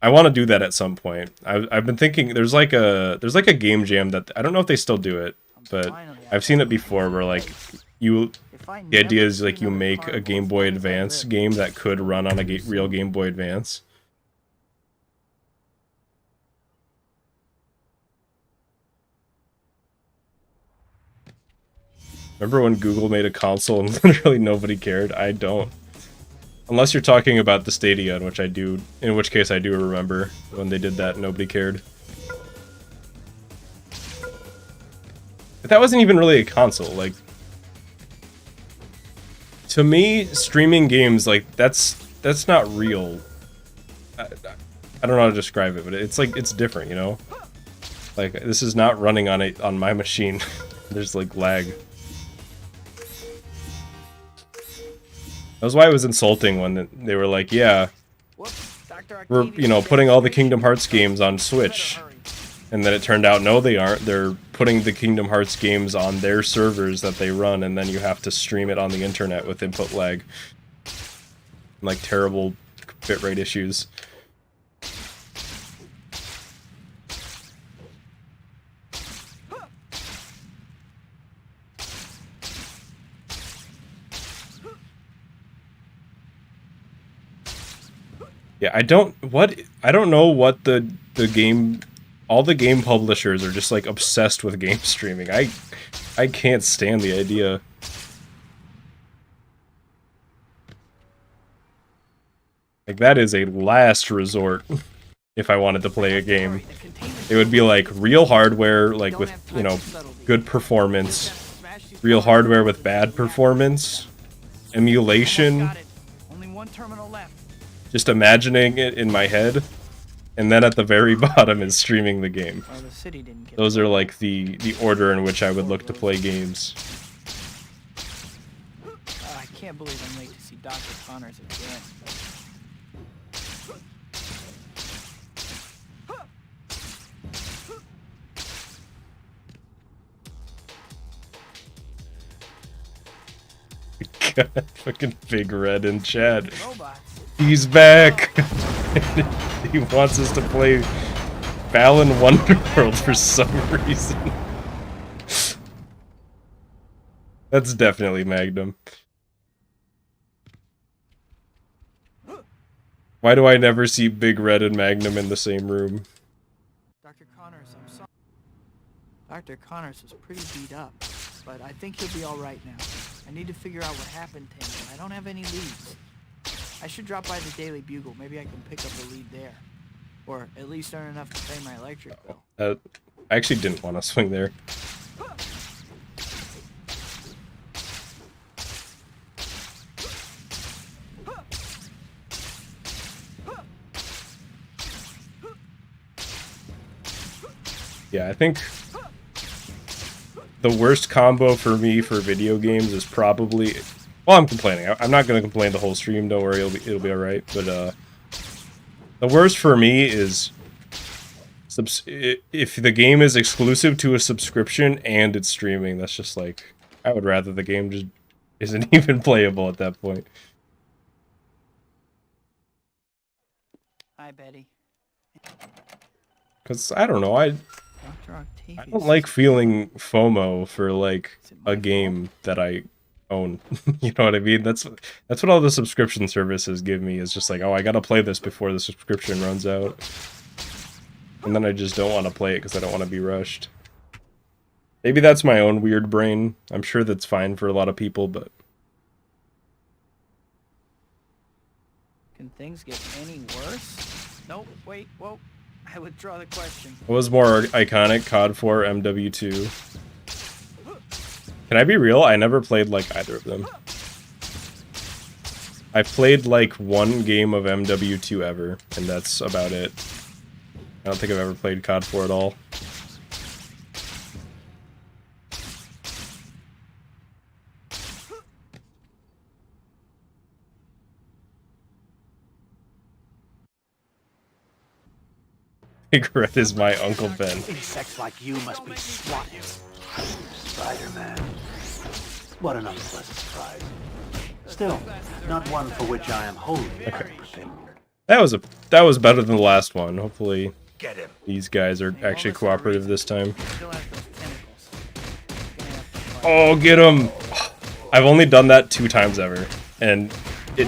I want to do that at some point. I've been thinking there's like a game jam that I don't know if they still do it, but I've seen it before where like the idea is like you make a Game Boy Advance game that could run on a real Game Boy Advance. Remember when Google made a console and literally nobody cared? I don't. Unless you're talking about the Stadia, in which case I do remember when they did that and nobody cared. But that wasn't even really a console, like... To me, streaming games, like, that's not real. I don't know how to describe it, but it's like, it's different, you know? Like, this is not running on my machine. There's, like, lag. That was why it was insulting when they were like, yeah, we're, you know, putting all the Kingdom Hearts games on Switch. And then it turned out, no, they aren't. They're putting the Kingdom Hearts games on their servers that they run, and then you have to stream it on the internet with input lag. Like, terrible bitrate issues. Yeah, I don't know what the game, all the game publishers are just like obsessed with game streaming. I can't stand the idea. Like, that is a last resort if I wanted to play a game. It would be like real hardware, like with, you know, good performance, real hardware with bad performance, emulation. Only one terminal left. Just imagining it in my head, and then at the very bottom is streaming the game. Well, the city didn't get Those are like the order in which I would look to play games. I can't believe I'm late to see Dr. Connors again. God, fucking Big Red in chat. Robots. He's back! He wants us to play Balan Wonderworld for some reason. That's definitely Magnum. Why do I never see Big Red and Magnum in the same room? Dr. Connors, I'm sorry. Dr. Connors was pretty beat up, but I think he'll be alright now. I need to figure out what happened to him, but I don't have any leads. I should drop by the Daily Bugle. Maybe I can pick up a lead there. Or at least earn enough to pay my electric bill. I actually didn't want to swing there. Yeah, I think the worst combo for me for video games is probably... Well, I'm complaining. I'm not going to complain the whole stream. Don't worry, it'll be alright. But the worst for me is if the game is exclusive to a subscription and it's streaming. That's just like, I would rather the game just isn't even playable at that point. Hi, Betty. Because I don't know, I Dr. Octavius. don't like feeling FOMO for like a game that I own. You know what I mean? That's what all the subscription services give me, is just like, oh, I gotta play this before the subscription runs out. And then I just don't want to play it because I don't want to be rushed. Maybe that's my own weird brain. I'm sure that's fine for a lot of people, but... Can things get any worse? Nope, wait, whoa. I withdraw the question. What was more iconic, COD 4 MW2? Can I be real? I never played, like, either of them. I played, like, one game of MW2 ever, and that's about it. I don't think I've ever played COD 4 at all. Big Red is my Uncle Ben. Insects like you must be swatted. Spider-Man. What an unpleasant surprise. Still, not one for which I am wholly unprepared. That was better than the last one. Hopefully Get him. these guys are Hey, actually all this for a cooperative reason. this time. Still has those tentacles. Gonna have to fight. Oh, get him! I've only done that 2 times ever, and it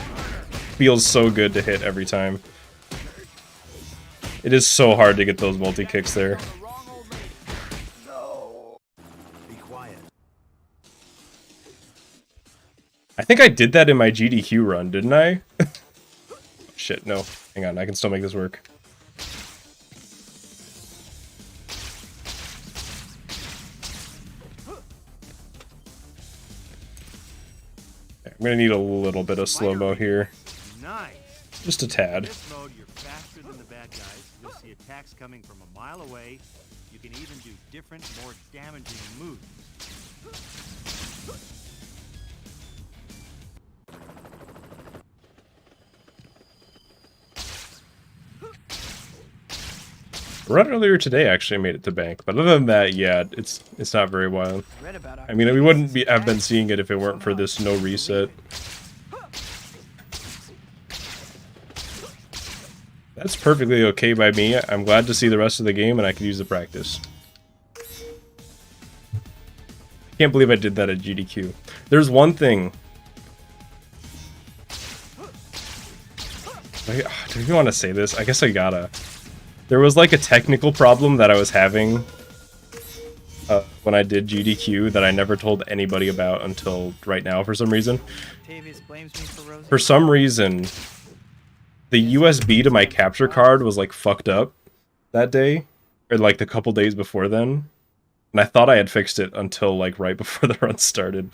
feels so good to hit every time. It is so hard to get those multi-kicks there. Be quiet. I think I did that in my GDQ run, didn't I? Shit, no. Hang on, I can still make this work. Okay, I'm gonna need a little bit of slow-mo here. Nice. Just a In tad. this mode, you're faster than the bad guys. You'll see attacks coming from a mile away. You can even do different, more damaging moves. Run earlier today actually made it to bank, but other than that, yeah, it's not very wild. Read about I mean, we wouldn't be have been Octavius' seeing it if it weren't for this no reset. That's perfectly okay by me. I'm glad to see the rest of the game and I can use the practice. Can't believe I did that at GDQ. There's one thing. Do you want to say this? I guess I gotta. There was like a technical problem that I was having when I did GDQ that I never told anybody about until right now for some reason. Octavius blames me for Rosie. For some reason, the USB to my capture card was like fucked up that day, or like the couple days before then. And I thought I had fixed it until like right before the run started.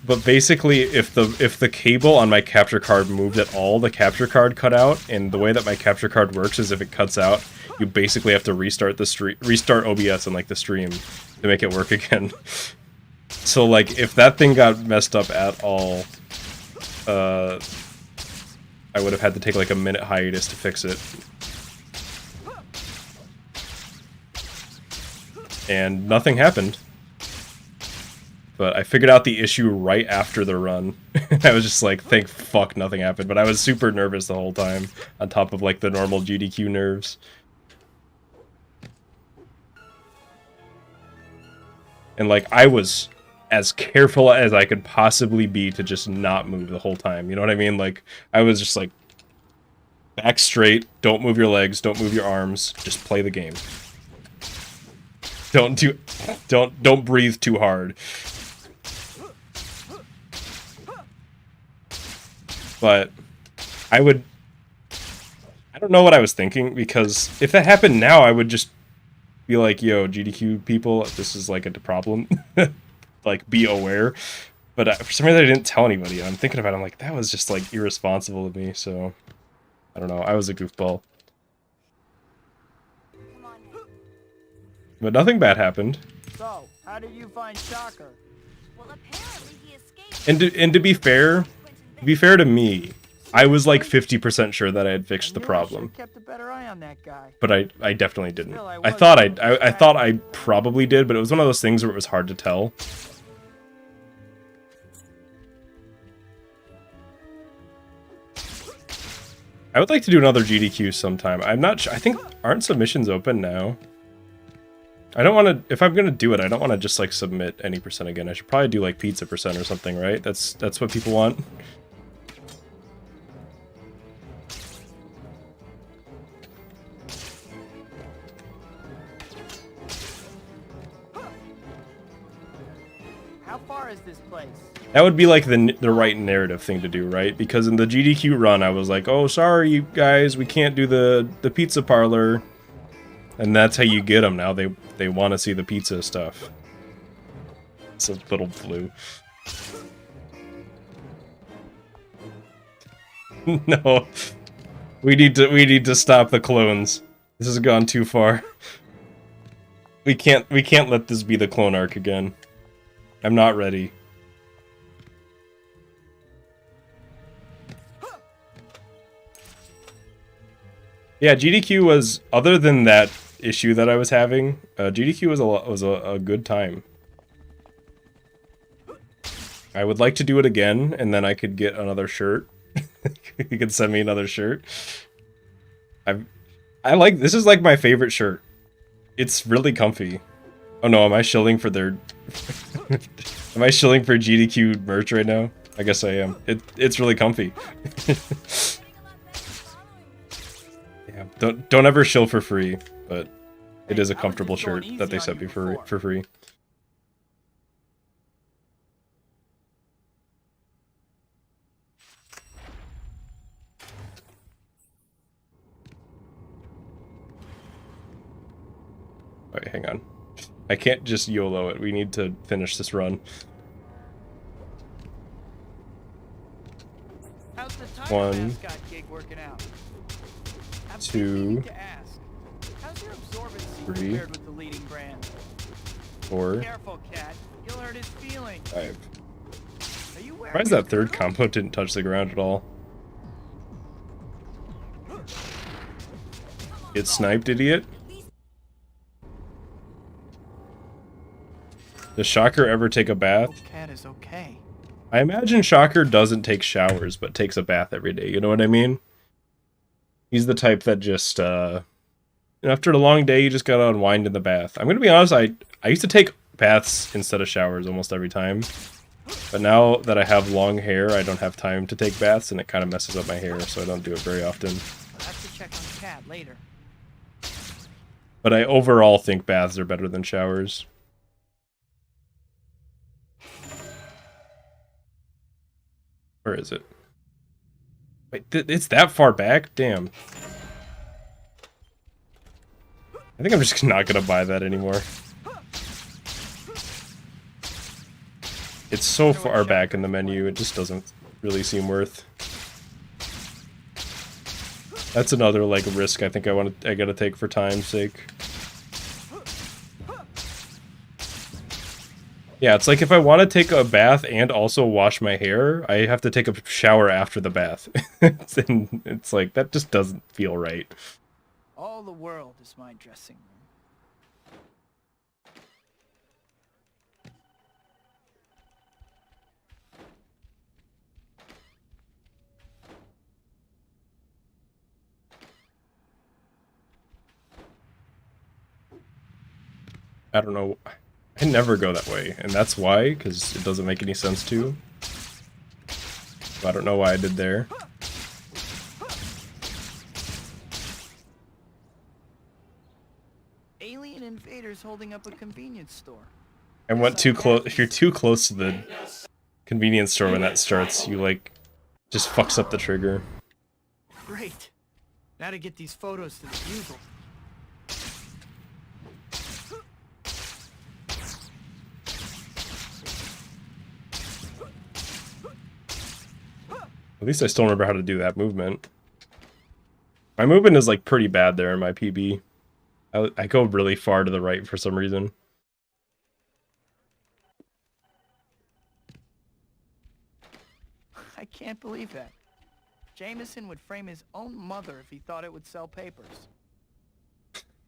But basically, if the cable on my capture card moved at all, the capture card cut out. And the way that my capture card works is if it cuts out, you basically have to restart OBS and like the stream to make it work again. So like if that thing got messed up at all, I would have had to take like a minute hiatus to fix it. And nothing happened. But I figured out the issue right after the run. I was just like, thank fuck nothing happened. But I was super nervous the whole time, on top of like the normal GDQ nerves. And like, I was as careful as I could possibly be to just not move the whole time. You know what I mean? Like, I was just like, back straight, don't move your legs, don't move your arms, just play the game. Don't breathe too hard. But I don't know what I was thinking, because if that happened now, I would just be like, yo, GDQ people, this is like a problem. Like, be aware. But for some reason I didn't tell anybody. I'm thinking about it, I'm like, that was just like irresponsible of me, so I don't know, I was a goofball. Come on now. But nothing bad happened. So, how did you find Shocker? Well, apparently he escaped. And to be fair to me, I was like 50% sure that I had fixed the problem. I kept a better eye on that guy. But I definitely didn't. Still, I I was thought going to I thought I probably did, but it was one of those things where it was hard to tell. I would like to do another GDQ sometime. I'm not sure. I think, aren't submissions open now? I don't want to, if I'm going to do it, I don't want to just like submit any percent again. I should probably do like pizza percent or something, right? That's what people want. How far is this place? That would be like the right narrative thing to do, right? Because in the GDQ run, I was like, oh, sorry, you guys, we can't do the pizza parlor. And that's how you get them now. They want to see the pizza stuff. It's a little blue. No. We need to stop the clones. This has gone too far. We can't let this be the clone arc again. I'm not ready. Yeah, GDQ was, other than that issue that I was having, GDQ was a good time. I would like to do it again, and then I could get another shirt. You could send me another shirt. I like this is like my favorite shirt. It's really comfy. Oh no, am I shilling for their am I shilling for GDQ merch right now? I guess I am. It's really comfy. Yeah, don't ever shill for free, but it is a comfortable shirt that they sent me for free. Wait, hang on. I can't just YOLO it. We need to finish this run. How's the One, mascot gig working out? I'm two, to ask. How's your absorbency three, compared with the leading brand? 4, Careful, cat. You'll hurt his feelings. 5. Are you wearing Why is that third combo didn't touch the ground at all? Get sniped, idiot. Does Shocker ever take a bath? Cat is okay. I imagine Shocker doesn't take showers, but takes a bath every day. You know what I mean? He's the type that just, after a long day, you just gotta unwind in the bath. I'm gonna be honest, I used to take baths instead of showers almost every time. But now that I have long hair, I don't have time to take baths, and it kind of messes up my hair, so I don't do it very often. I'll have to check on Cat later. But I overall think baths are better than showers. Where is it? Wait, it's that far back? Damn. I think I'm just not gonna buy that anymore. It's so far back in the menu, it just doesn't really seem worth. That's another like risk I think I gotta take for time's sake. Yeah, it's like if I want to take a bath and also wash my hair, I have to take a shower after the bath. And it's like, that just doesn't feel right. All the world is my dressing room. I don't know. I never go that way, and that's why, because it doesn't make any sense to. So I don't know why I did there. Alien invaders holding up a convenience store. I went too close. If you're too close to the convenience store when that starts, you like just fucks up the trigger. Great. Now to get these photos to the Bugle. At least I still remember how to do that movement. My movement is like pretty bad there in my PB. I go really far to the right for some reason. I can't believe that. Jameson would frame his own mother if he thought it would sell papers.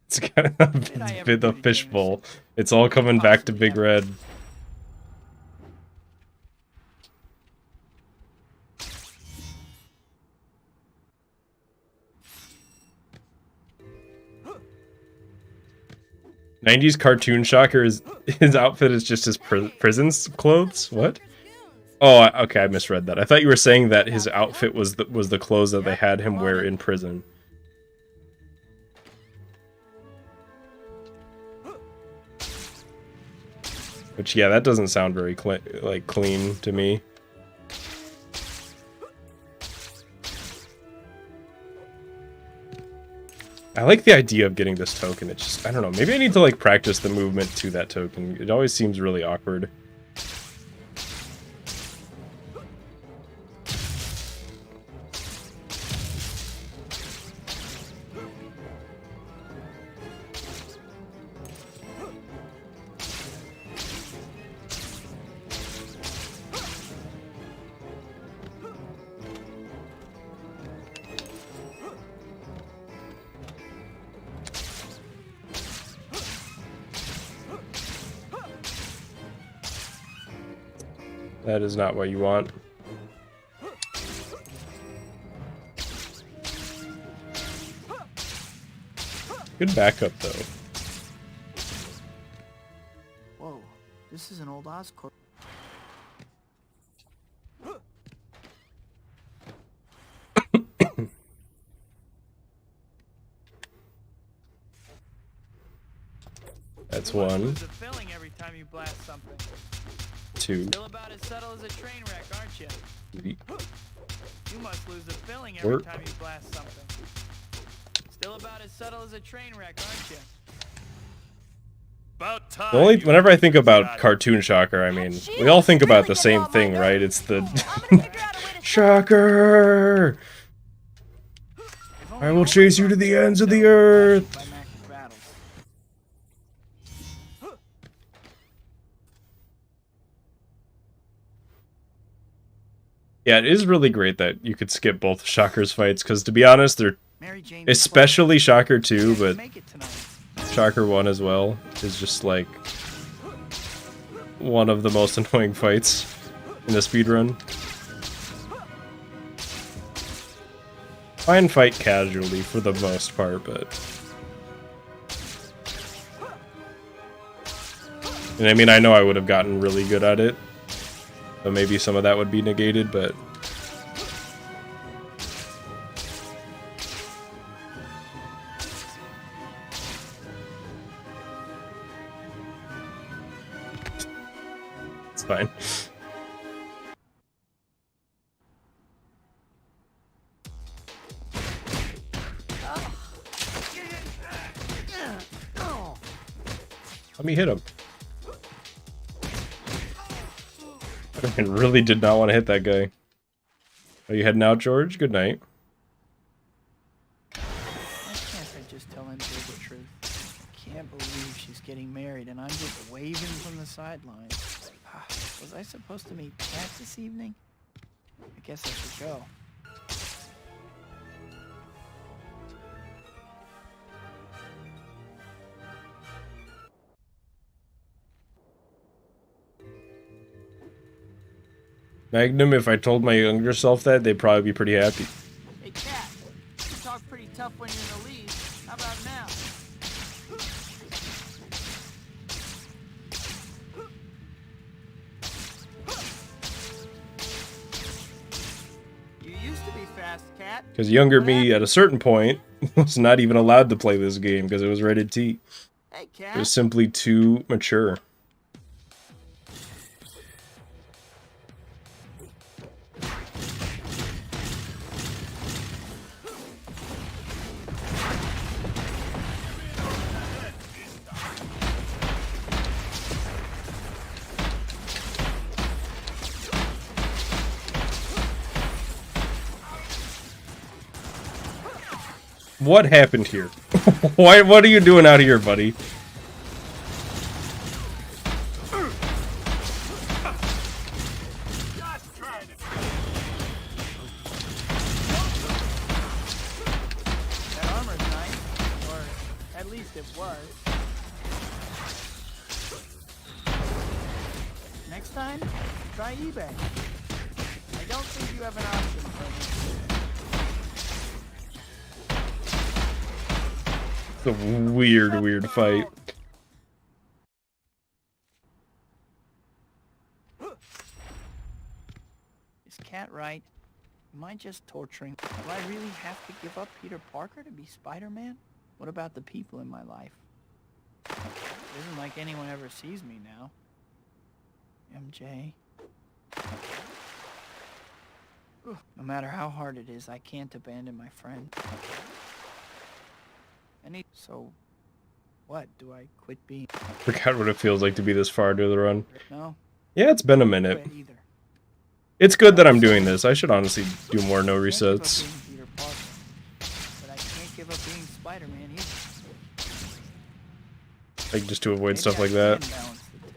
It's kind of the fishbowl. It's all coming back to Big Red. '90s cartoon Shocker is his outfit is just his prison's clothes. What? Oh, okay, I misread that. I thought you were saying that his outfit was the clothes that they had him wear in prison. Which, yeah, that doesn't sound very clean to me. I like the idea of getting this token. It's just, I don't know, maybe I need to like practice the movement to that token. It always seems really awkward. That is not what you want. Good backup, though. Whoa, this is an old Oscorp. That's You must one. lose a filling every time you blast something. 2. Still about as subtle as a train wreck, aren't you? 3. You must lose a filling every Work. time you blast something. Still about as subtle as a train wreck, aren't you? About time. The only, you whenever I think about got it. Cartoon Shocker, I mean, That we all think about really the getting same on my thing, right? nerves. It's the I'm gonna figure out a way to Shocker! If I only will all chase my you to the bugs ends of could the tell earth. by Mac's battles. Yeah, it is really great that you could skip both Shocker's fights, because to be honest, they're Mary Jane especially Shocker 2, but make it tonight. Shocker 1 as well is just like one of the most annoying fights in the speedrun. Try and fight casually for the most part, but... And I mean, I know I would have gotten really good at it, so maybe some of that would be negated, but... It's fine. Let me hit him. I really did not want to hit that guy. Are you heading out, George? Good night. Why can't I just tell MJ the truth? I can't believe she's getting married and I'm just waving from the sidelines. Was I supposed to meet Kat this evening? I guess I should go. Magnum, if I told my younger self that, they'd probably be pretty happy. Hey, Kat, you talk pretty tough when you're in the lead. How about now? You used to be fast, Kat. Because younger me, at a certain point, was not even allowed to play this game because it was rated T. Hey, It Kat. was simply too mature. What happened here? Why? What are you doing out here, buddy? That armor's nice. Or at least it was. Next time, try eBay. I don't think you have an option for me. It's a weird fight. Is Kat right? Am I just torturing? Do I really have to give up Peter Parker to be Spider-Man? What about the people in my life? It isn't like anyone ever sees me now. MJ. No matter how hard it is, I can't abandon my friend. So, what? Do I quit being... Forgot what it feels like to be this far into the run. No? Yeah, it's been a minute. Quit either. It's good that I'm doing this. I should honestly do more no I can't give up resets. being Peter Parker, but I can't give up being Spider-Man either. Like, just to avoid Maybe stuff I like that. can balance the two.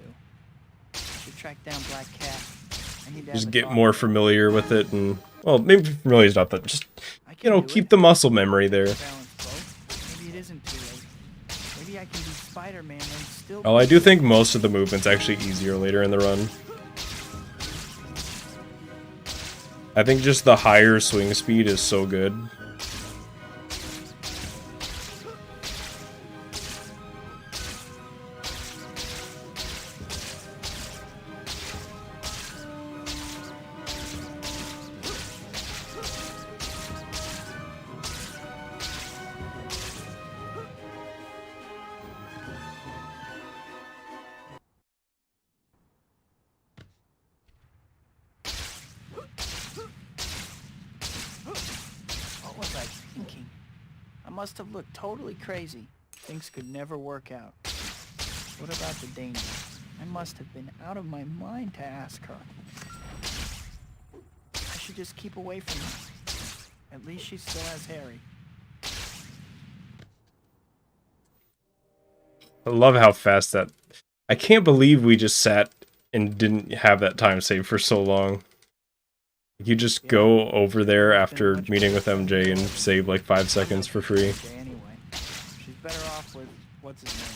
I should track down Black Cat. I need to Just have a get talk more with her. familiar with it and... Well, maybe familiar is not that. Just, I you can know, do keep it. the muscle memory there. Balance both. Maybe it isn't too late. Maybe I can be Spider-Man and still... Well, I do think most of the movement's actually easier later in the run. I think just the higher swing speed is so good. thinking? I must have looked totally crazy. Things could never work out. What about the danger? I must have been out of my mind to ask her. I should just keep away from her. At least she still has Harry. I love how fast that... I can't believe we just sat and didn't have that time saved for so long. You just go over there after meeting with MJ and save like 5 seconds for free. Anyway, she's better off with what's his name.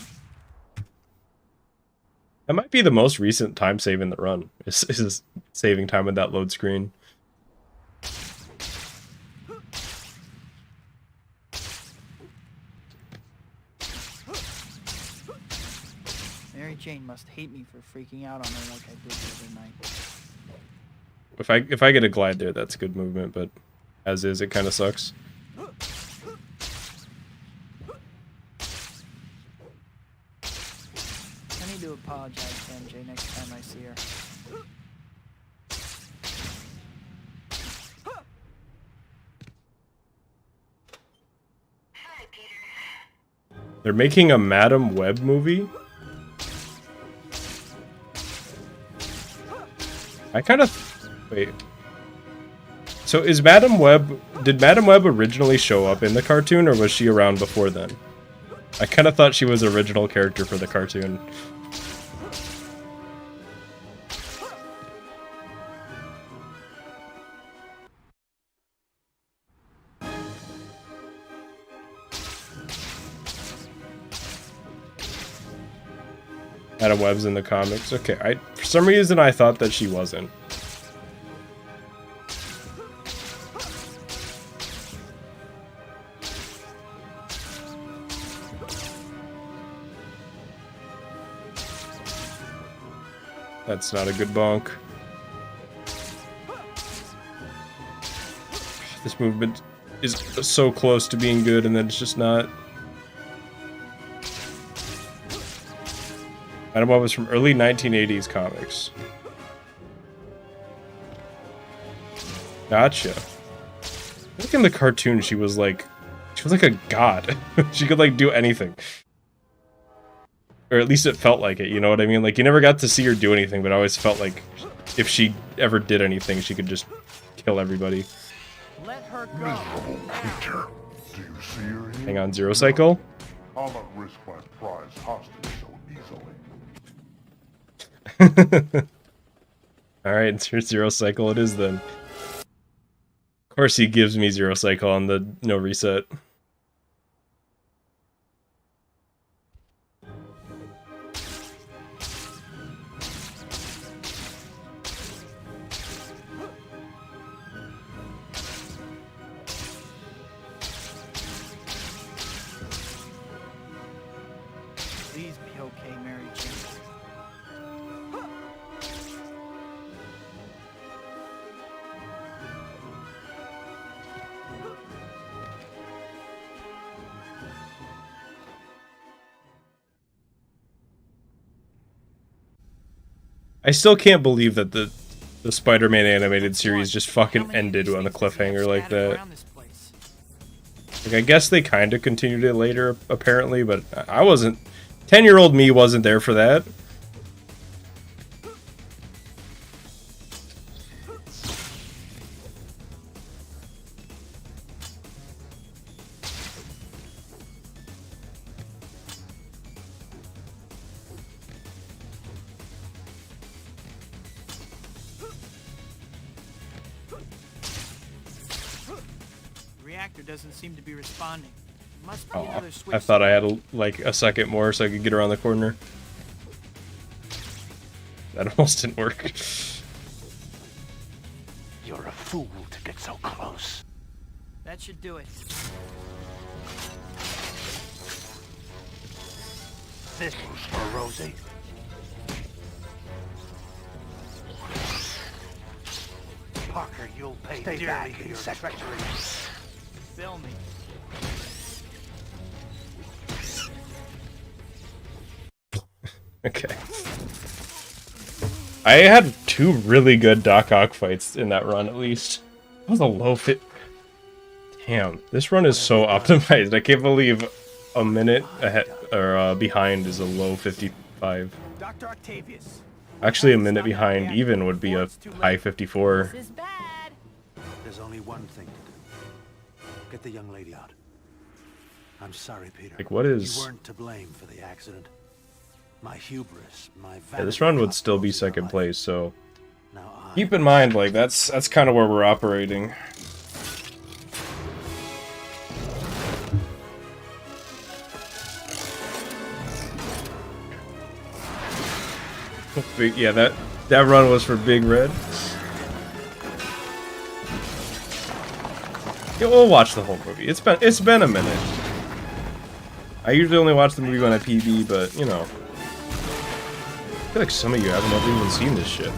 That might be the most recent time save in the run. Is saving time with that load screen. Mary Jane must hate me for freaking out on her like I did the other night. If I get a glide there, that's good movement, but as is, it kind of sucks. I need to apologize to MJ next time I see her. They're making a Madam Web movie? I kind of... Wait. So is Madam Web... Did Madam Web originally show up in the cartoon, or was she around before then? I kind of thought she was original character for the cartoon. Madam Web's in the comics. Okay, for some reason I thought that she wasn't. That's not a good bonk. This movement is so close to being good, and then it's just not. Madam Web was from early 1980s comics. Gotcha. I think in the cartoon she was like a god. She could like do anything. Or at least it felt like it, you know what I mean? Like you never got to see her do anything, but I always felt like if she ever did anything, she could just kill everybody. Let her go. Miserable creature. Do you see her here? Hang on, Zero Cycle. I'll not risk my prize hostage so easily. Alright, Zero Cycle it is then. Of course he gives me Zero Cycle on the no reset. Please be okay, Mary Jane. I still can't believe that the Spider-Man animated series just fucking ended on a cliffhanger like that. Like, I guess they kind of continued it later, apparently, but I wasn't... 10-year-old me wasn't there for that. The reactor doesn't seem to be responding. Must be Oh, another switch. I thought I had like a second more so I could get around the corner. That almost didn't work. You're a fool to get so close. That should do it. This was for Rosie. Parker, you'll pay dearly for your treachery. Bill me. Okay. I had 2 really good Doc Ock fights in that run, at least. That was a low fit. Damn, this run is so optimized. I can't believe a minute ahead or behind is a low 55. Dr. Octavius. Actually, a minute behind even would be a high 54. This is bad. There's only one thing to do. Get the young lady out. I'm sorry, Peter. Like, what is... You weren't to blame for the accident. My hubris, my Yeah, this vanity run would got still be close to your second life. place, so... Now Keep in mind, like, that's kind of where we're operating. Yeah, that run was for Big Red. Yeah, we'll watch the whole movie. It's been a minute. I usually only watch the movie when I PB, but you know, I feel like some of you haven't ever even seen this shit.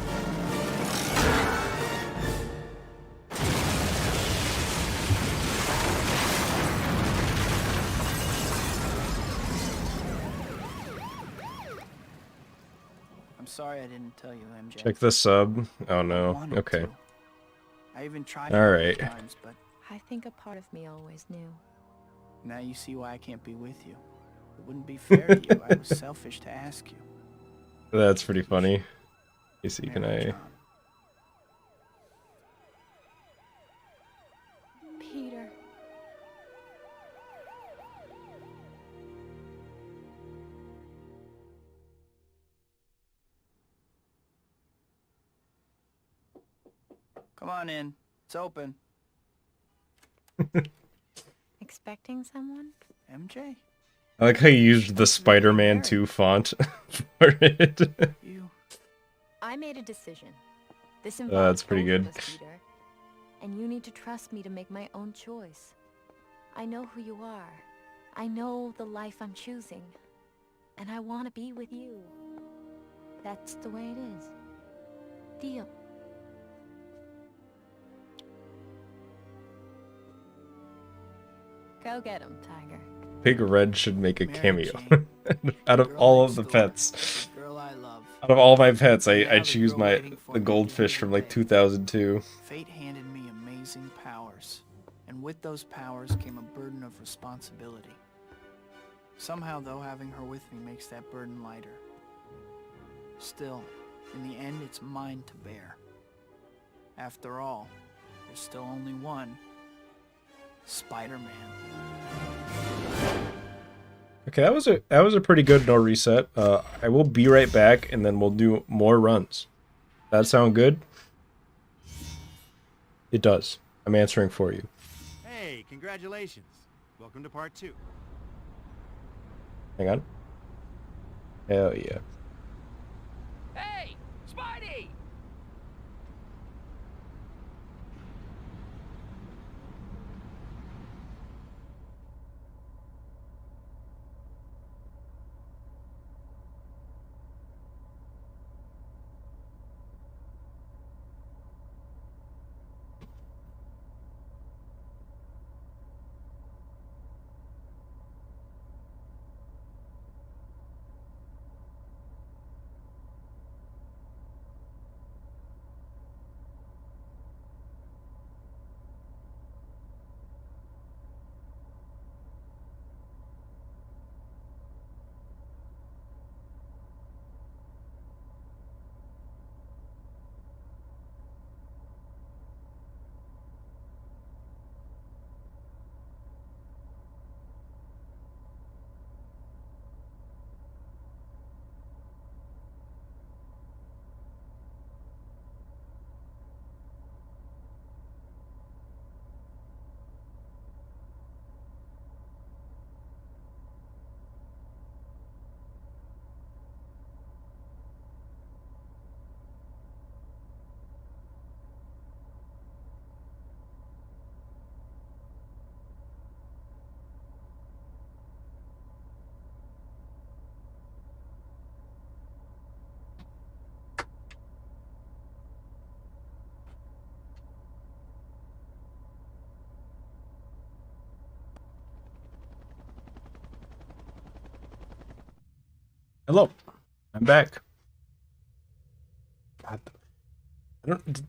I'm sorry I didn't tell you, MJ. Check the sub. Oh I no. wanted Okay. to. I even tried All a right. couple times, but I think a part of me always knew. now you see why I can't be with you. It wouldn't be fair to you. I was selfish to ask you. That's pretty funny. Casey, can Mary I? John. Peter. Come on in. It's open. Expecting someone? MJ? I like how you used the Spider-Man 2 font for it. You... I made a decision. This That's involves pretty both of good. us, Peter. And you need to trust me to make my own choice. I know who you are. I know the life I'm choosing. And I want to be with you. That's the way it is. Deal. Go get him, Tiger. Big Red should make a Mary cameo. Jane, Out of girl all next of the door, pets. the girl I love. Out of all my pets, Now I the choose girl my waiting for the me goldfish every from like day. 2002. Fate handed me amazing powers, and with those powers came a burden of responsibility. Somehow, though, having her with me makes that burden lighter. Still, in the end, it's mine to bear. After all, there's still only one Spider-Man. Okay, that was a pretty good no reset. I will be right back, and then we'll do more runs. That sound good? It does. I'm answering for you. Hey, congratulations. Welcome to part 2. Hang on. Hell yeah. Hey, Spidey! Hello. I'm back. God, I don't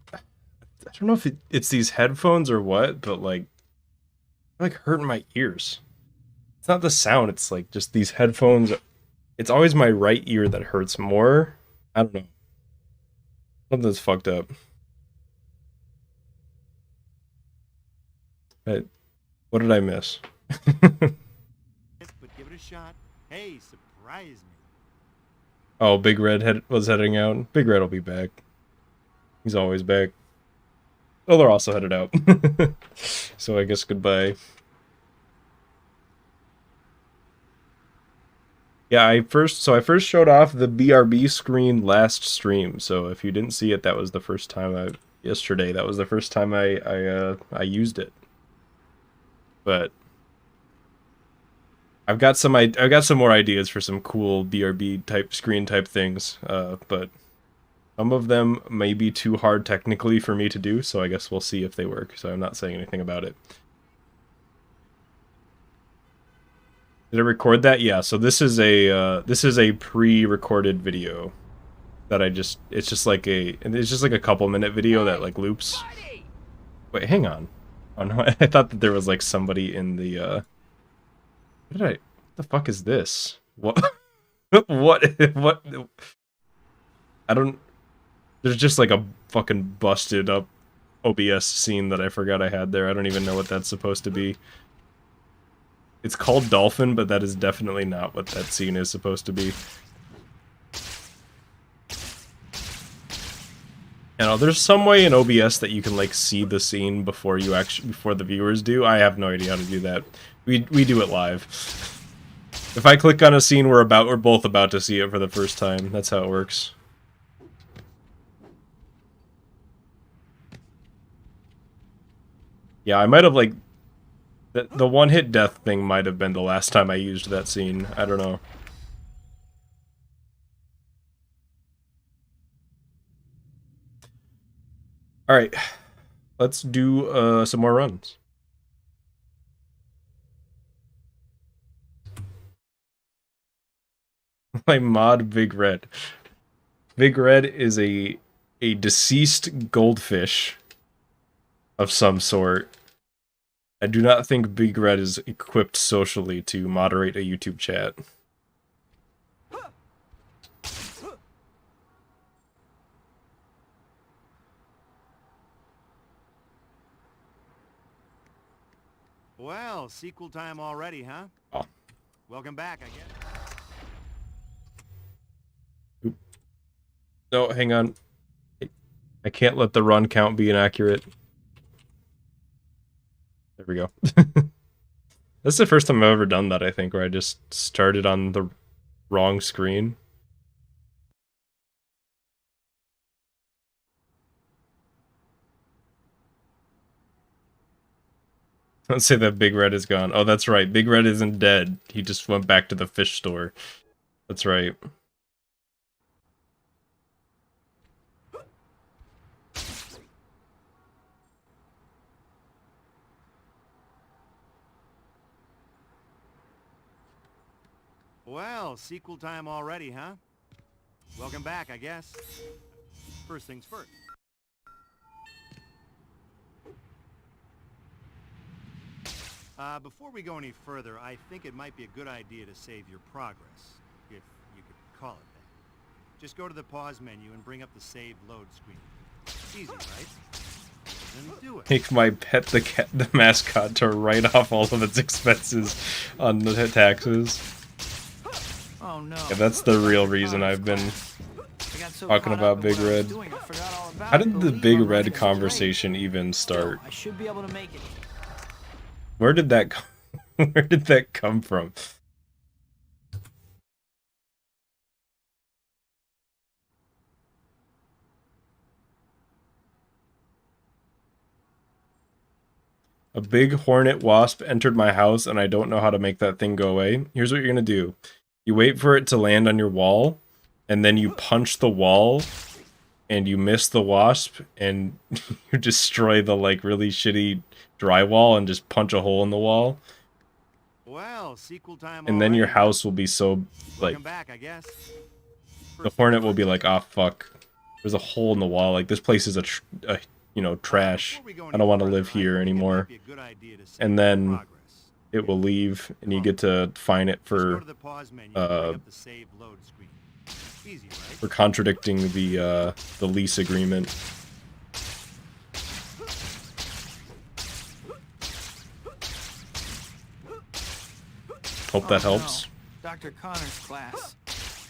know if it's these headphones or what, but like like hurting my ears. It's not the sound, it's like just these headphones. It's always my right ear that hurts more. I don't know. Something's fucked up. But what did I miss? But give it a shot. Hey, surprise me. Oh, Big Red was heading out. Big Red will be back. He's always back. Oh, they're also headed out. So I guess goodbye. Yeah, I first showed off the BRB screen last stream. So if you didn't see it, that was the first time yesterday. That was the first time I used it. But I've got some more ideas for some cool BRB type screen type things. But some of them may be too hard technically for me to do, so I guess we'll see if they work. So I'm not saying anything about it. Did I record that? Yeah, so this is a pre-recorded video that it's just like a couple minute video that like loops. Wait, hang on. Oh no, I thought that there was like somebody in the what the fuck is this? What what I don't there's just like a fucking busted up OBS scene that I forgot I had there. I don't even know what that's supposed to be. It's called Dolphin, but that is definitely not what that scene is supposed to be. You know, there's some way in OBS that you can like see the scene before the viewers do. I have no idea how to do that. We do it live. If I click on a scene we're both about to see it for the first time. That's how it works. Yeah, I might have like the one-hit death thing might have been the last time I used that scene. I don't know. Alright. Let's do some more runs. My mod Big Red. Big Red is a deceased goldfish of some sort. I do not think Big Red is equipped socially to moderate a YouTube chat. Well, sequel time already, huh? Oh. Welcome back, I guess. Oop. No, hang on. I can't let the run count be inaccurate. There we go. That's the first time I've ever done that, I think, where I just started on the wrong screen. Let's say that Big Red is gone. Oh, that's right. Big Red isn't dead. He just went back to the fish store. That's right. Well, sequel time already, huh? Welcome back, I guess. First things first. Before we go any further, I think it might be a good idea to save your progress, if you could call it that. Just go to the pause menu and bring up the save load screen. Easy, right? Then do it. Make my pet the mascot to write off all of its expenses on the taxes. Oh no. Yeah, that's the real reason I've been talking about Big Red. How did the Big Red conversation even start? I should be able to make it. Where did that come from? A big hornet wasp entered my house and I don't know how to make that thing go away. Here's what you're gonna do. You wait for it to land on your wall, and then you punch the wall, and you miss the wasp, and you destroy the like really shitty drywall and just punch a hole in the wall. Well, sequel time And then your already. house will be so like Welcome back, I guess. the hornet will be like, ah, fuck. There's a hole in the wall. Like this place is a you know, trash. Before we go I any don't want to further, live I here think it anymore. might be a good idea to save And then progress. it will leave, and you get to fine it Just go for to the pause menu and bring up the save load screen. Easy, right? for contradicting the lease agreement. Hope that helps. No. Dr. Connor's class.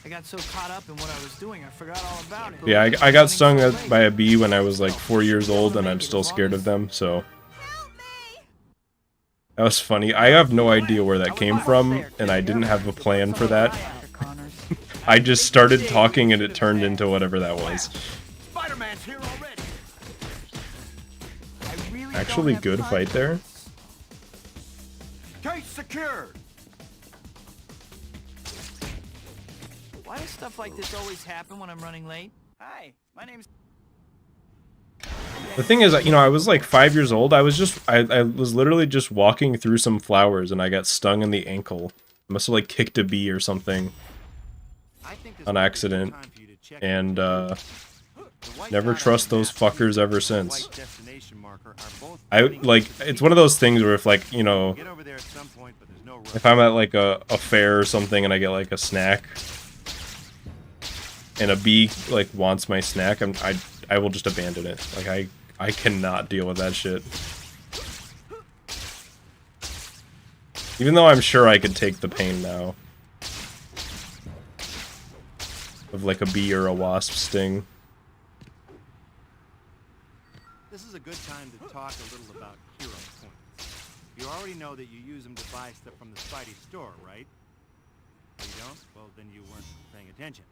I got so caught up in what I was doing, I forgot all about it. Yeah, I got stung by a bee when I was like 4 years old, and I'm still scared of them, so... That was funny. I have no idea where that came from, and I didn't have a plan for that. I just started talking, and it turned into whatever that was. Spider-Man's here already. Actually good fight there. Case secured. Why does stuff like this always happen when I'm running late? Hi, my name's... The thing is, you know, I was like 5 years old. I was literally just walking through some flowers, and I got stung in the ankle. I must have like kicked a bee or something on accident, and never trust those fuckers ever since. It's one of those things where if like, you know, if I'm at like a fair or something and I get like a snack, and a bee like wants my snack, I will just abandon it. Like I cannot deal with that shit. Even though I'm sure I could take the pain now of like a bee or a wasp sting. This is a good time to talk a little about hero points. You already know that you use them to buy stuff from the Spidey store, right? Oh, you don't? Well, then you weren't paying attention.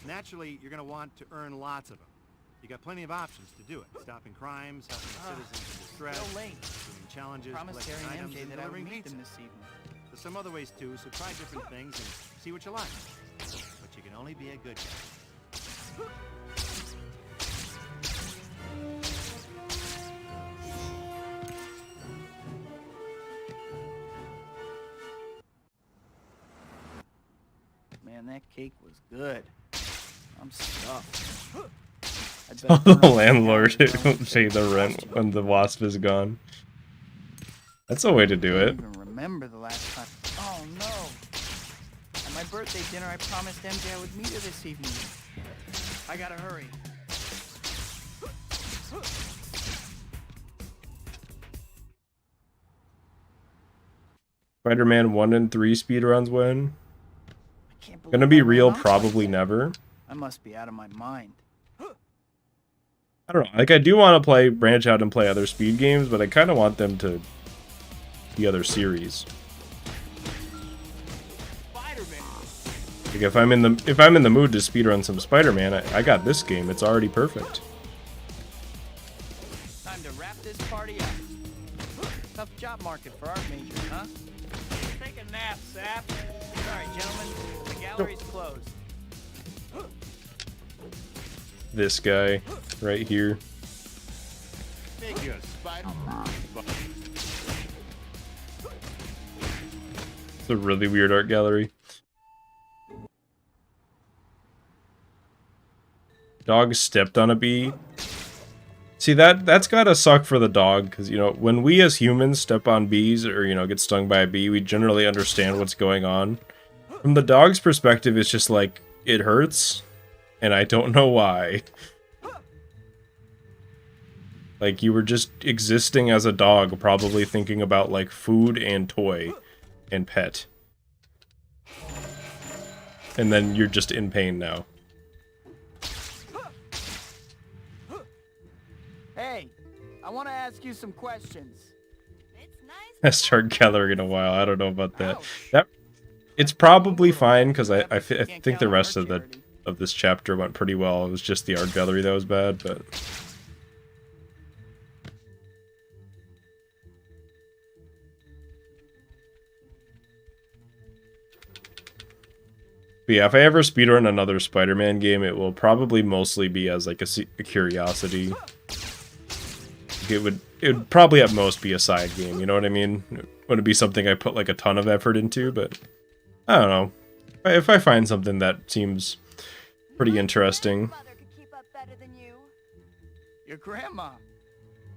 Naturally, you're going to want to earn lots of them. You got plenty of options to do it. Stopping crimes, helping citizens in distress, so late. doing challenges, Promised collecting Harry and items, MJ and that I would delivering meet pizza. them this evening. There's some other ways too, so try different things and see what you like. But you can only be a good guy. Man, that cake was good. I'm stuffed. I'd Oh, better the turn off landlord camera won't pay the rent when the wasp is gone. That's a way to do I it. don't even remember the last time. Oh no! At my birthday dinner, I promised MJ I would meet her this evening. I gotta hurry. Spider-Man 1 and 3 speedruns win. I can't believe Gonna be I ran real, off probably like that. never. I must be out of my mind. I don't know. Like, I do want to branch out and play other speed games, but I kind of want them to be other series. Spider-Man. Like, if I'm in the mood to speedrun some Spider-Man, I got this game. It's already perfect. Time to wrap this party up. Tough job market for art majors, huh? Take a nap, sap. Sorry, gentlemen. The gallery's closed. This guy right here. Figure, Spider-Man. It's a really weird art gallery. Dog stepped on a bee. See, that's gotta suck for the dog, because, you know, when we as humans step on bees or, you know, get stung by a bee, we generally understand what's going on. From the dog's perspective, it's just like, it hurts, and I don't know why. Like, you were just existing as a dog, probably thinking about, like, food and toy and pet. And then you're just in pain now. Hey, I want to ask you some questions. It's nice. Best art gallery in a while. I don't know about that. It's probably fine, because I think the rest of this chapter went pretty well. It was just the art gallery that was bad, but... But yeah, if I ever speedrun another Spider-Man game, it will probably mostly be as like a curiosity. It would probably at most be a side game, you know what I mean? It wouldn't be something I put like a ton of effort into, but I don't know. If I find something that seems pretty interesting. Mother could keep up better than you. Your grandma.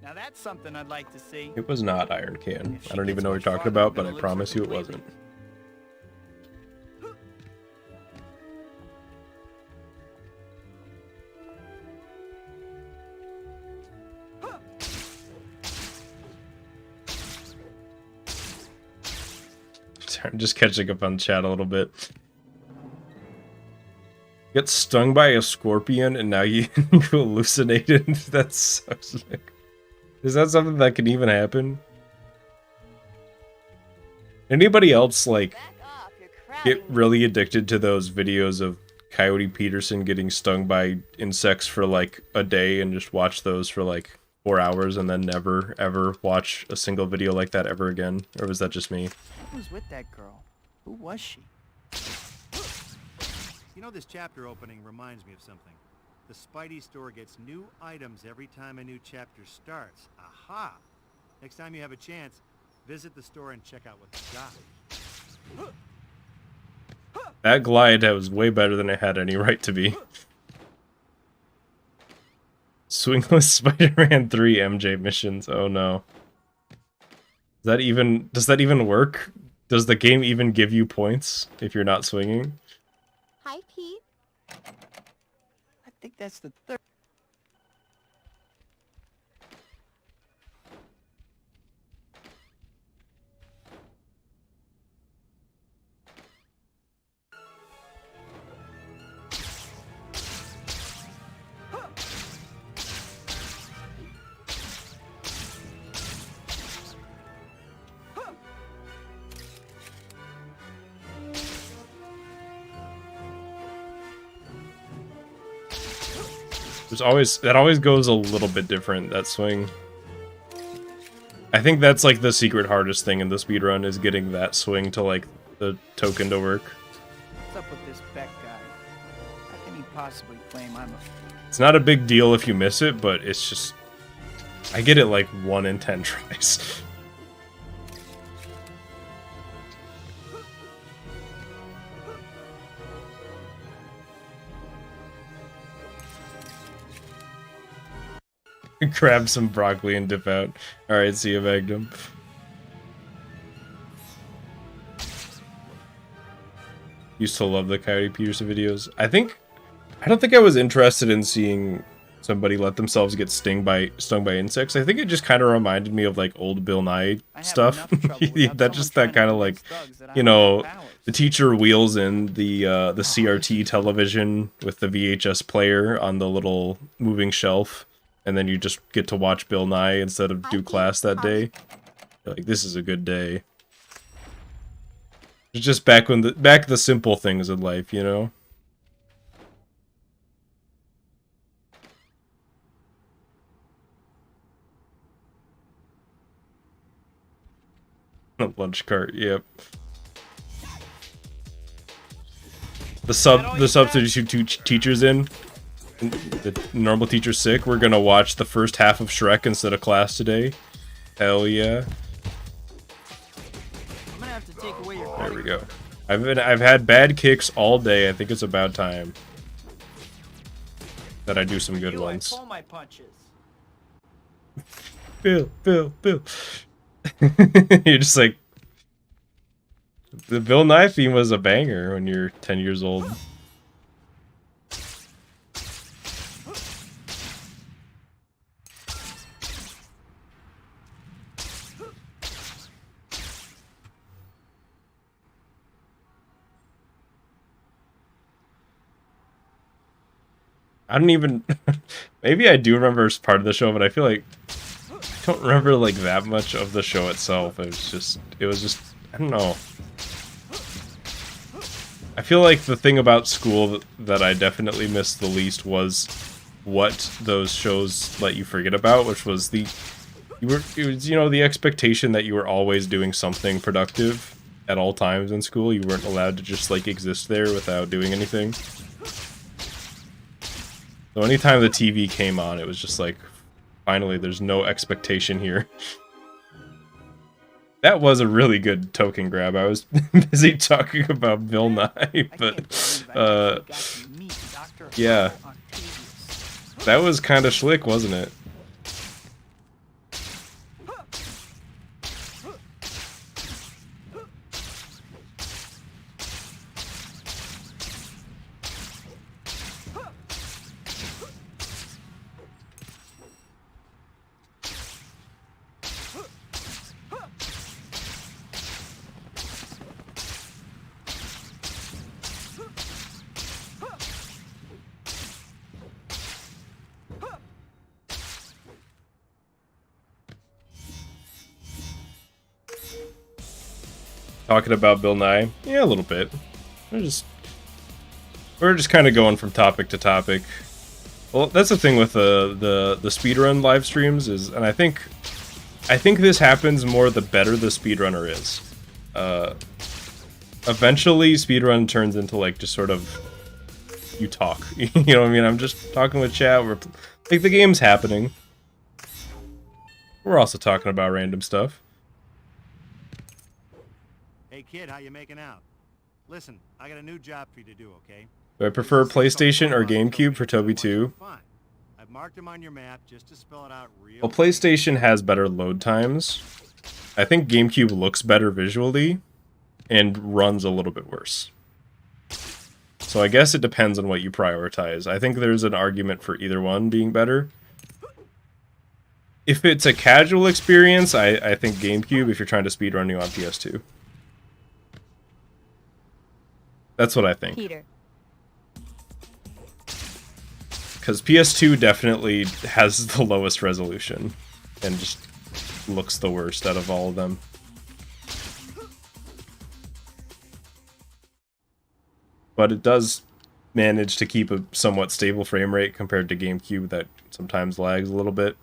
Now that's something I'd like to see. It was not Iron Can. If I she don't even gets know what much you're talking farther, about, but we're I gonna lose promise her you it completely. wasn't. I'm just catching up on chat a little bit. Get stung by a scorpion and now you hallucinated. That's so sick. Is that something that can even happen? Anybody else like get really addicted to those videos of Coyote Peterson getting stung by insects for like a day and just watch those for like 4 hours and then never ever watch a single video like that ever again? Or was that just me? Who was with that girl? Who was she? You know, this chapter opening reminds me of something. The Spidey store gets new items every time a new chapter starts. Aha! Next time you have a chance, visit the store and check out what they got. That glide was way better than it had any right to be. Swingless Spider-Man 3 MJ missions. Oh no. Does that even work? Does the game even give you points if you're not swinging? Hi, Pete. I think that's the third. That always goes a little bit different, that swing. I think that's like the secret hardest thing in the speedrun is getting that swing to like the token to work. What's up with this Beck guy? How can he possibly claim I'm a... It's not a big deal if you miss it, but it's just... I get it like 1 in 10 tries. Grab some broccoli and dip out. Alright, see you, Magnum. Used to love the Coyote Peterson videos. I don't think I was interested in seeing somebody let themselves get stung by insects. I think it just kind of reminded me of like old Bill Nye stuff. that kind of like, you know, the teacher wheels in the CRT television with the VHS player on the little moving shelf. And then you just get to watch Bill Nye instead of do class that day. You're like, this is a good day. It's just back the simple things in life, you know? A lunch cart, yep. The substitute teacher's in. The normal teacher's sick. We're gonna watch the first half of Shrek instead of class today. Hell yeah. I'm gonna have to take away your There we go. I've had bad kicks all day. I think it's about time that I do some good ones. Pull my punches. Bill. You're just like, the Bill Nye theme was a banger when you're 10 years old. I don't even... Maybe I do remember as part of the show, but I feel like... I don't remember, like, that much of the show itself. It was just... I don't know. I feel like the thing about school that I definitely missed the least was what those shows let you forget about, which was it was, you know, the expectation that you were always doing something productive at all times in school. You weren't allowed to just, like, exist there without doing anything. So anytime the TV came on, it was just like, finally, there's no expectation here. That was a really good token grab. I was busy talking about Bill Nye, but, yeah. That was kind of slick, wasn't it? talking about Bill Nye? Yeah, a little bit. We're just kind of going from topic to topic. Well, that's the thing with the speedrun live streams is, and I think this happens more the better the speedrunner is. Eventually, speedrun turns into like just sort of you talk. You know what I mean? I'm just talking with chat. We're like the game's happening. We're also talking about random stuff. Hey kid, how you making out? Listen, I got a new job for you to do, okay? Do I prefer PlayStation or GameCube for Toby 2? I've marked them on your map just to spell it out real. Well, PlayStation has better load times. I think GameCube looks better visually and runs a little bit worse. So I guess it depends on what you prioritize. I think there's an argument for either one being better. If it's a casual experience, I think GameCube if you're trying to speedrun you on PS2. That's what I think. Peter. Because PS2 definitely has the lowest resolution and just looks the worst out of all of them. But it does manage to keep a somewhat stable frame rate compared to GameCube that sometimes lags a little bit.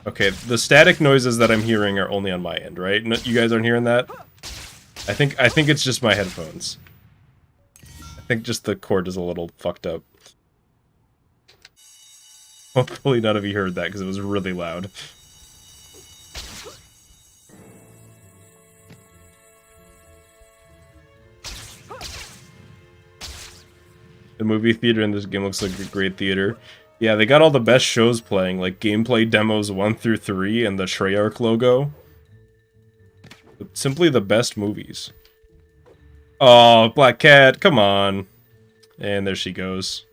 Okay, the static noises that I'm hearing are only on my end, right? You guys aren't hearing that? I think it's just my headphones. I think just the cord is a little fucked up. Hopefully none of you heard that because it was really loud. The movie theater in this game looks like a great theater. Yeah, they got all the best shows playing, like gameplay demos 1 through 3 and the Treyarch logo. Simply the best movies. Oh, Black Cat, come on. And there she goes.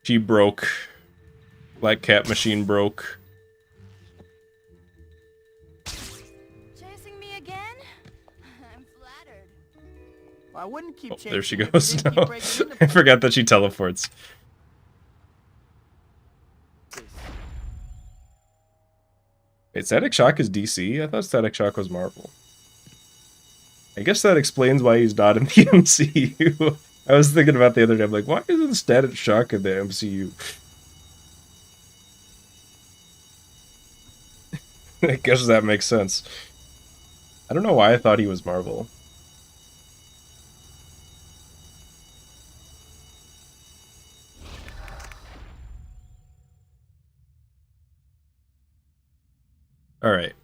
She broke. Black Cat machine broke. Chasing me again? I'm flattered. Well, I wouldn't keep chasing There she you if goes. you didn't No. keep breaking into I forgot that she teleports. places. Wait, Static Shock is DC? I thought Static Shock was Marvel. I guess that explains why he's not in the MCU. I was thinking about the other day, I'm like, why isn't Static Shock in the MCU? I guess that makes sense. I don't know why I thought he was Marvel. Alright.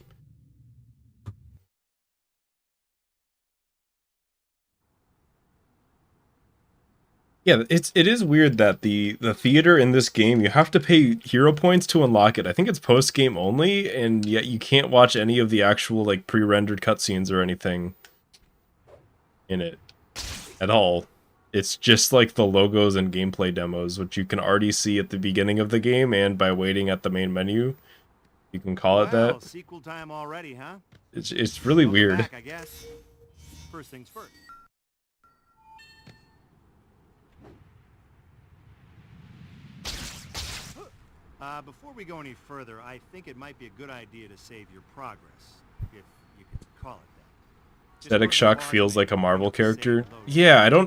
Yeah, it is weird that the theater in this game, you have to pay hero points to unlock it. I think it's post-game only, and yet you can't watch any of the actual like pre-rendered cutscenes or anything in it at all. It's just like the logos and gameplay demos, which you can already see at the beginning of the game, and by waiting at the main menu, you can call it Well, that. sequel time already, huh? It's really Welcome weird. back, I guess. First things first. Before we go any further, I think it might be a good idea to save your progress, if you could call it that. Just Static go to the Shock bar feels and like a make Marvel point to save character. those Yeah,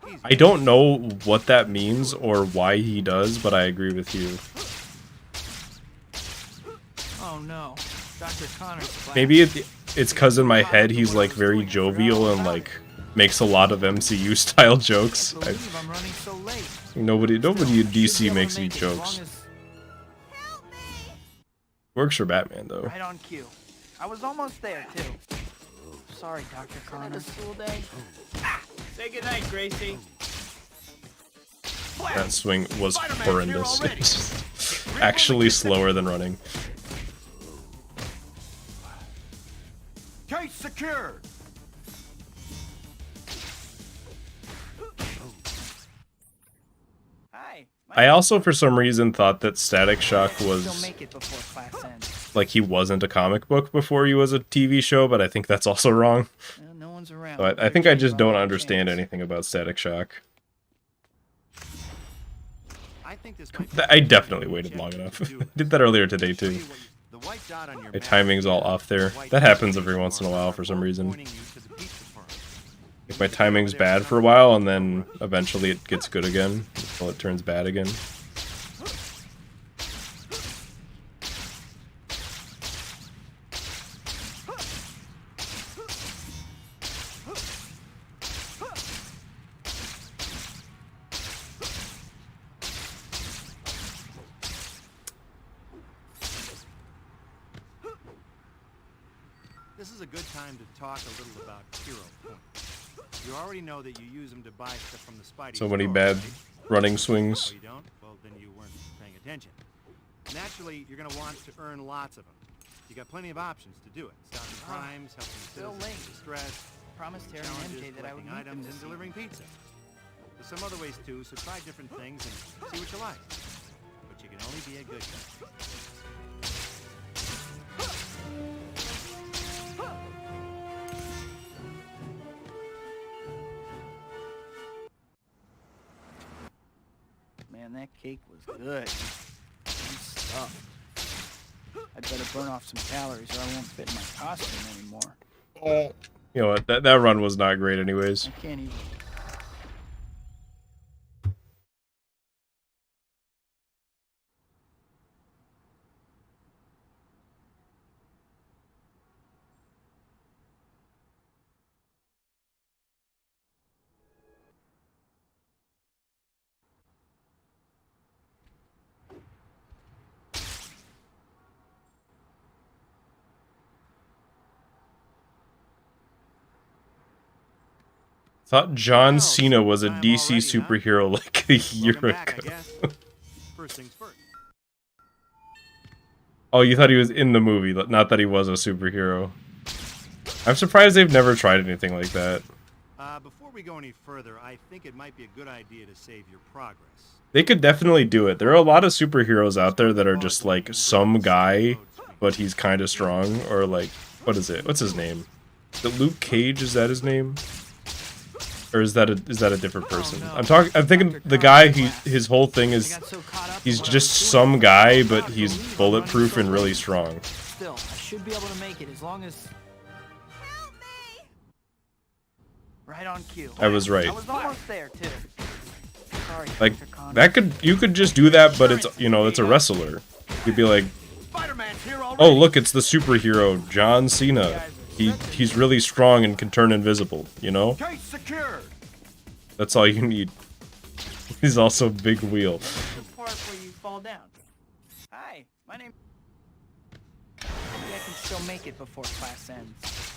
Easy. I don't know what that means or why he does, but I agree with you. Oh no, Dr. Connor's class. Maybe it's because in my head he's like very jovial and like makes a lot of MCU style jokes. I believe I'm running so late. Nobody in Still, DC should be able to makes make these it as jokes. long as- Works for Batman though. Right on cue. I was almost there too. Sorry, Dr. Connor. School day? Say goodnight, Gracie. That swing was Spider-Man's horrendous. here already. It's actually slower than running. Case secured. Hi. I also for some reason thought that Static Shock Still was make it before class ends. like he wasn't a comic book before he was a TV show, but I think that's also wrong. Well, no one's around. So I think I just don't understand anything about Static Shock. I think this might be I a definitely good waited check long to enough. do it. Did that earlier today Show too. you what the the white dot on your My map timing's all here, off there. the white That happens every destination once in a while marker for are some both reason. pointing you to the pizza parlor. Like my timing's bad for a while, and then eventually it gets good again until it turns bad again. This is a good time to talk a little about hero points. You already know that you use them to buy stuff from the Spidey So many store, bad right? running Oh, swings. you don't? Well, then you weren't paying attention. Naturally, you're gonna want to earn lots of them. You got plenty of options to do it. Stopping crimes, helping Still citizens late. in distress, Promised Terry and challenges, MJ that I would collecting meet them items, this and delivering pizza. There's some other ways too, so try different things and see what you like. But you can only be a good guy. Man, that cake was good. I'm stuffed. I'd better burn off some calories or I won't fit in my costume anymore. You know what? That run was not great anyways. I can't even... Thought John Well, Cena was a time DC already, huh? superhero like a year Welcome back, I ago. guess. First things first. Oh, you thought he was in the movie, not that he was a superhero. I'm surprised they've never tried anything like that. Before we go any further, I think it might be a good idea to save your progress. They could definitely do it. There are a lot of superheroes out there that are just like some guy, but he's kind of strong. Or like, what is it? What's his name? Is it Luke Cage? Is that his name? Or is that a different person? I'm thinking the guy. His whole thing is he's just some guy, but he's bulletproof and really strong. Still, I should be able to make it as long as... Right on cue. I was right. I was almost there, too. Sorry, Like Dr. Connor. that you could just do that, but it's it's a wrestler. You'd be like, oh look, it's the superhero John Cena. He's really strong and can turn invisible. You know, Case secured. that's all you need. He's also big wheel. The part where you fall down. Hi, my name... Maybe I can still make it before class ends.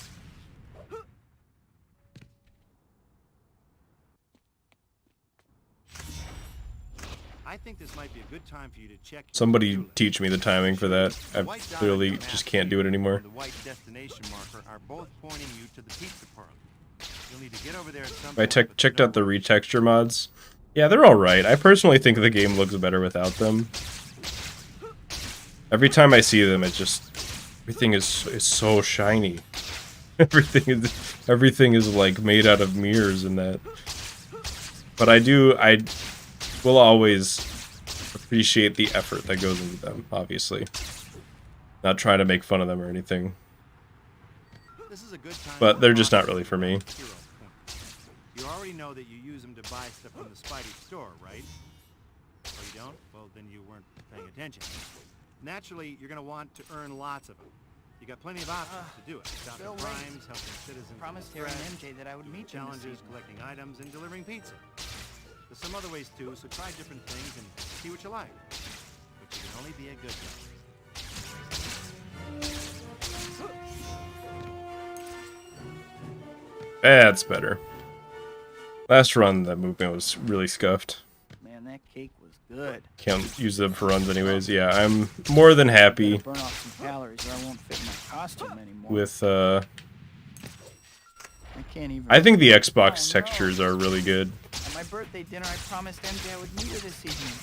I think this might be a good time for you to check. Somebody teach me the timing for that. I clearly just can't do it anymore. The white destination marker are both pointing you to the pizza parlor. You'll need to get over there at some I point, but checked don't out the worry. retexture mods. Yeah, they're all right. I personally think the game looks better without them. Every time I see them, it just everything is so shiny. Everything is like made out of mirrors and that. But I will always appreciate the effort that goes into them, obviously. Not trying to make fun of them or anything. This is a good time But to they're just talk not really for me. about hero points. You already know that you use them to buy stuff from the Spidey store, right? Oh, you don't? Well, then you weren't paying attention. Naturally, you're gonna want to earn lots of them. You got plenty of options to do it. Stopping still late. crimes, helping citizens Promised in Terry distress, and MJ that I would meet them this challenges, evening. collecting items, and delivering pizza. There's some other ways too, so try different things and see what you like. But you can only be a good guy. That's better. Last run, that movement was really scuffed. Man, that cake was good. Can't use them for runs anyways. Yeah, I'm more than happy Burn off some calories or I won't fit in my costume anymore. with, I can't even... I think the Xbox Oh, no. textures are really good. At my birthday dinner, I promised MJ I would meet her this evening.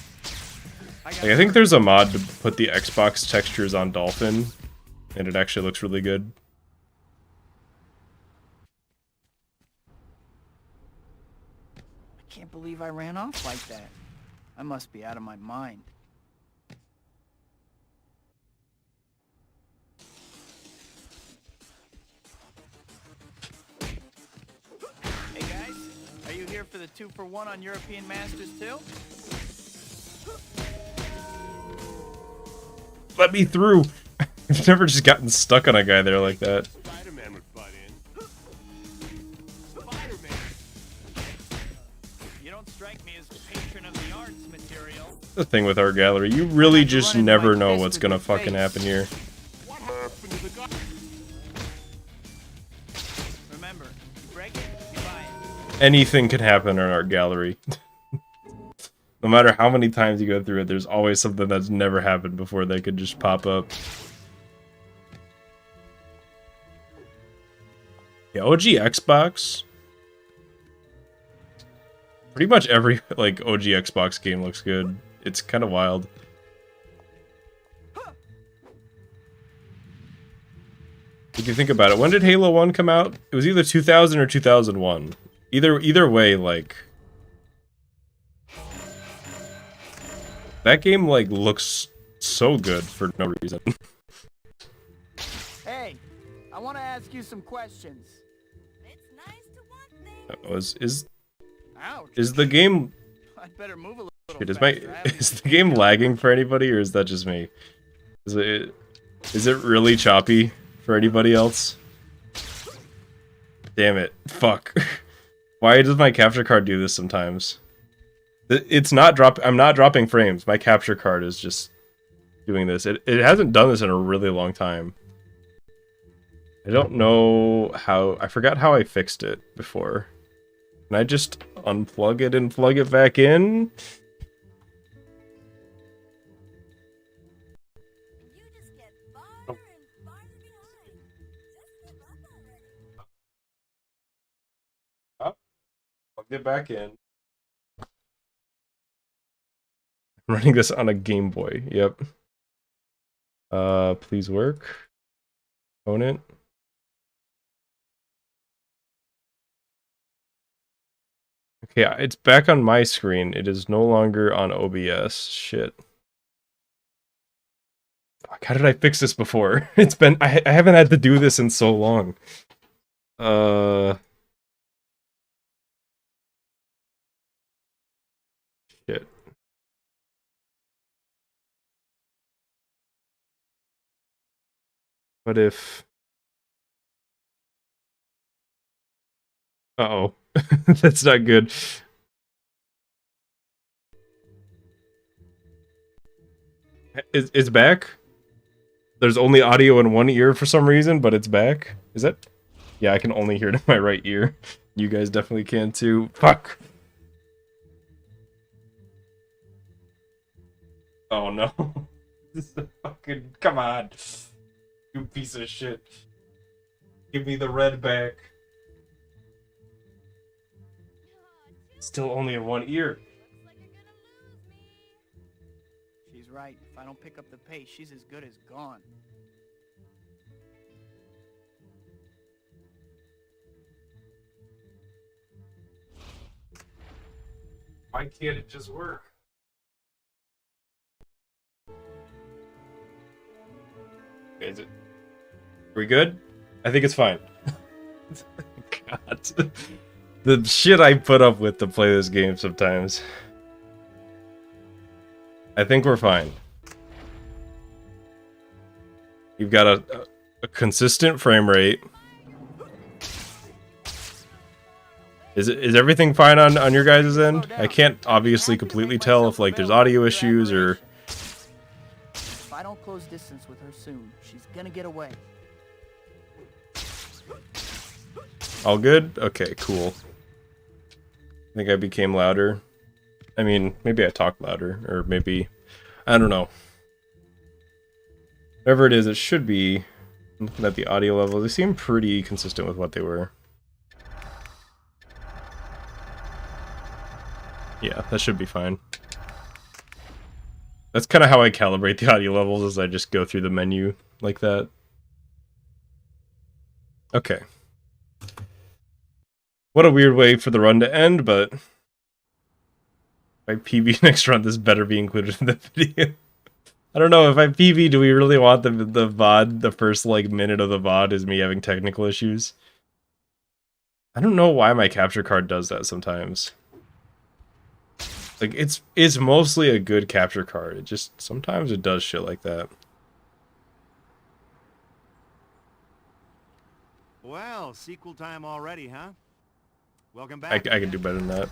Like, I think there's a mod to put the Xbox textures on Dolphin, and it actually looks really good. I can't believe I ran off like that. I must be out of my mind. here for the 2-for-1 on European Masters too? Let me through. I've never just gotten stuck on a guy there like that. Spider-Man would butt in. Spider-Man! You don't strike me as patron of the arts material. The thing with Art Gallery, you really just never know what's gonna fucking happen here. What happened to the guy? Remember, you break it, you buy it. Anything can happen in Art Gallery. No matter how many times you go through it, there's always something that's never happened before that could just pop up. Yeah, OG Xbox. Pretty much every like OG Xbox game looks good. It's kind of wild. If you think about it, when did Halo 1 come out? It was either 2000 or 2001. Either way, like that game like looks so good for no reason. Hey, I want to ask you some questions. It's nice to want things. Ouch. Is the game I'd better move a little Shit, faster. I haven't is the game lagging for anybody, or is that just me? Is it really choppy for anybody else? Damn it. Fuck. Why does my capture card do this sometimes? It's not I'm not dropping frames. My capture card is just doing this. It hasn't done this in a really long time. I don't know how... I forgot how I fixed it before. Can I just unplug it and plug it back in? You just get farther and farther behind. Just give up already. Plug it back in. I'm running this on a Game Boy. Yep. Please work. Opponent. Okay, it's back on my screen. It is no longer on OBS. Shit. Fuck, how did I fix this before? It's been... I haven't had to do this in so long. Shit. What if... Uh-oh. That's not good. It's back? There's only audio in one ear for some reason, but it's back? Is that... Yeah, I can only hear it in my right ear. You guys definitely can too. Fuck! Oh no. This is a fucking... Come on! You piece of shit. Give me the red back. Still only in one ear. Looks like you're gonna lose me. She's right. If I don't pick up the pace, she's as good as gone. Why can't it just work? Is it? Are we good? I think it's fine. God. The shit I put up with to play this game sometimes. I think we're fine. You've got a consistent frame rate. Is everything fine on your guys' end? I can't obviously completely tell if like there's audio issues or... If I don't close distance with her soon, she's gonna get away. All good? Okay, cool. I think I became louder. I mean, maybe I talked louder, or maybe... I don't know. Whatever it is, it should be... Looking at the audio levels, they seem pretty consistent with what they were. Yeah, that should be fine. That's kind of how I calibrate the audio levels, is I just go through the menu like that. Okay. What a weird way for the run to end, but... If I PB next run, this better be included in the video. I don't know, if I PB, do we really want the VOD, the first, like, minute of the VOD is me having technical issues? I don't know why my capture card does that sometimes. Like, it's mostly a good capture card. It just, sometimes it does shit like that. Well, sequel time already, huh? Welcome back. I can do better than that.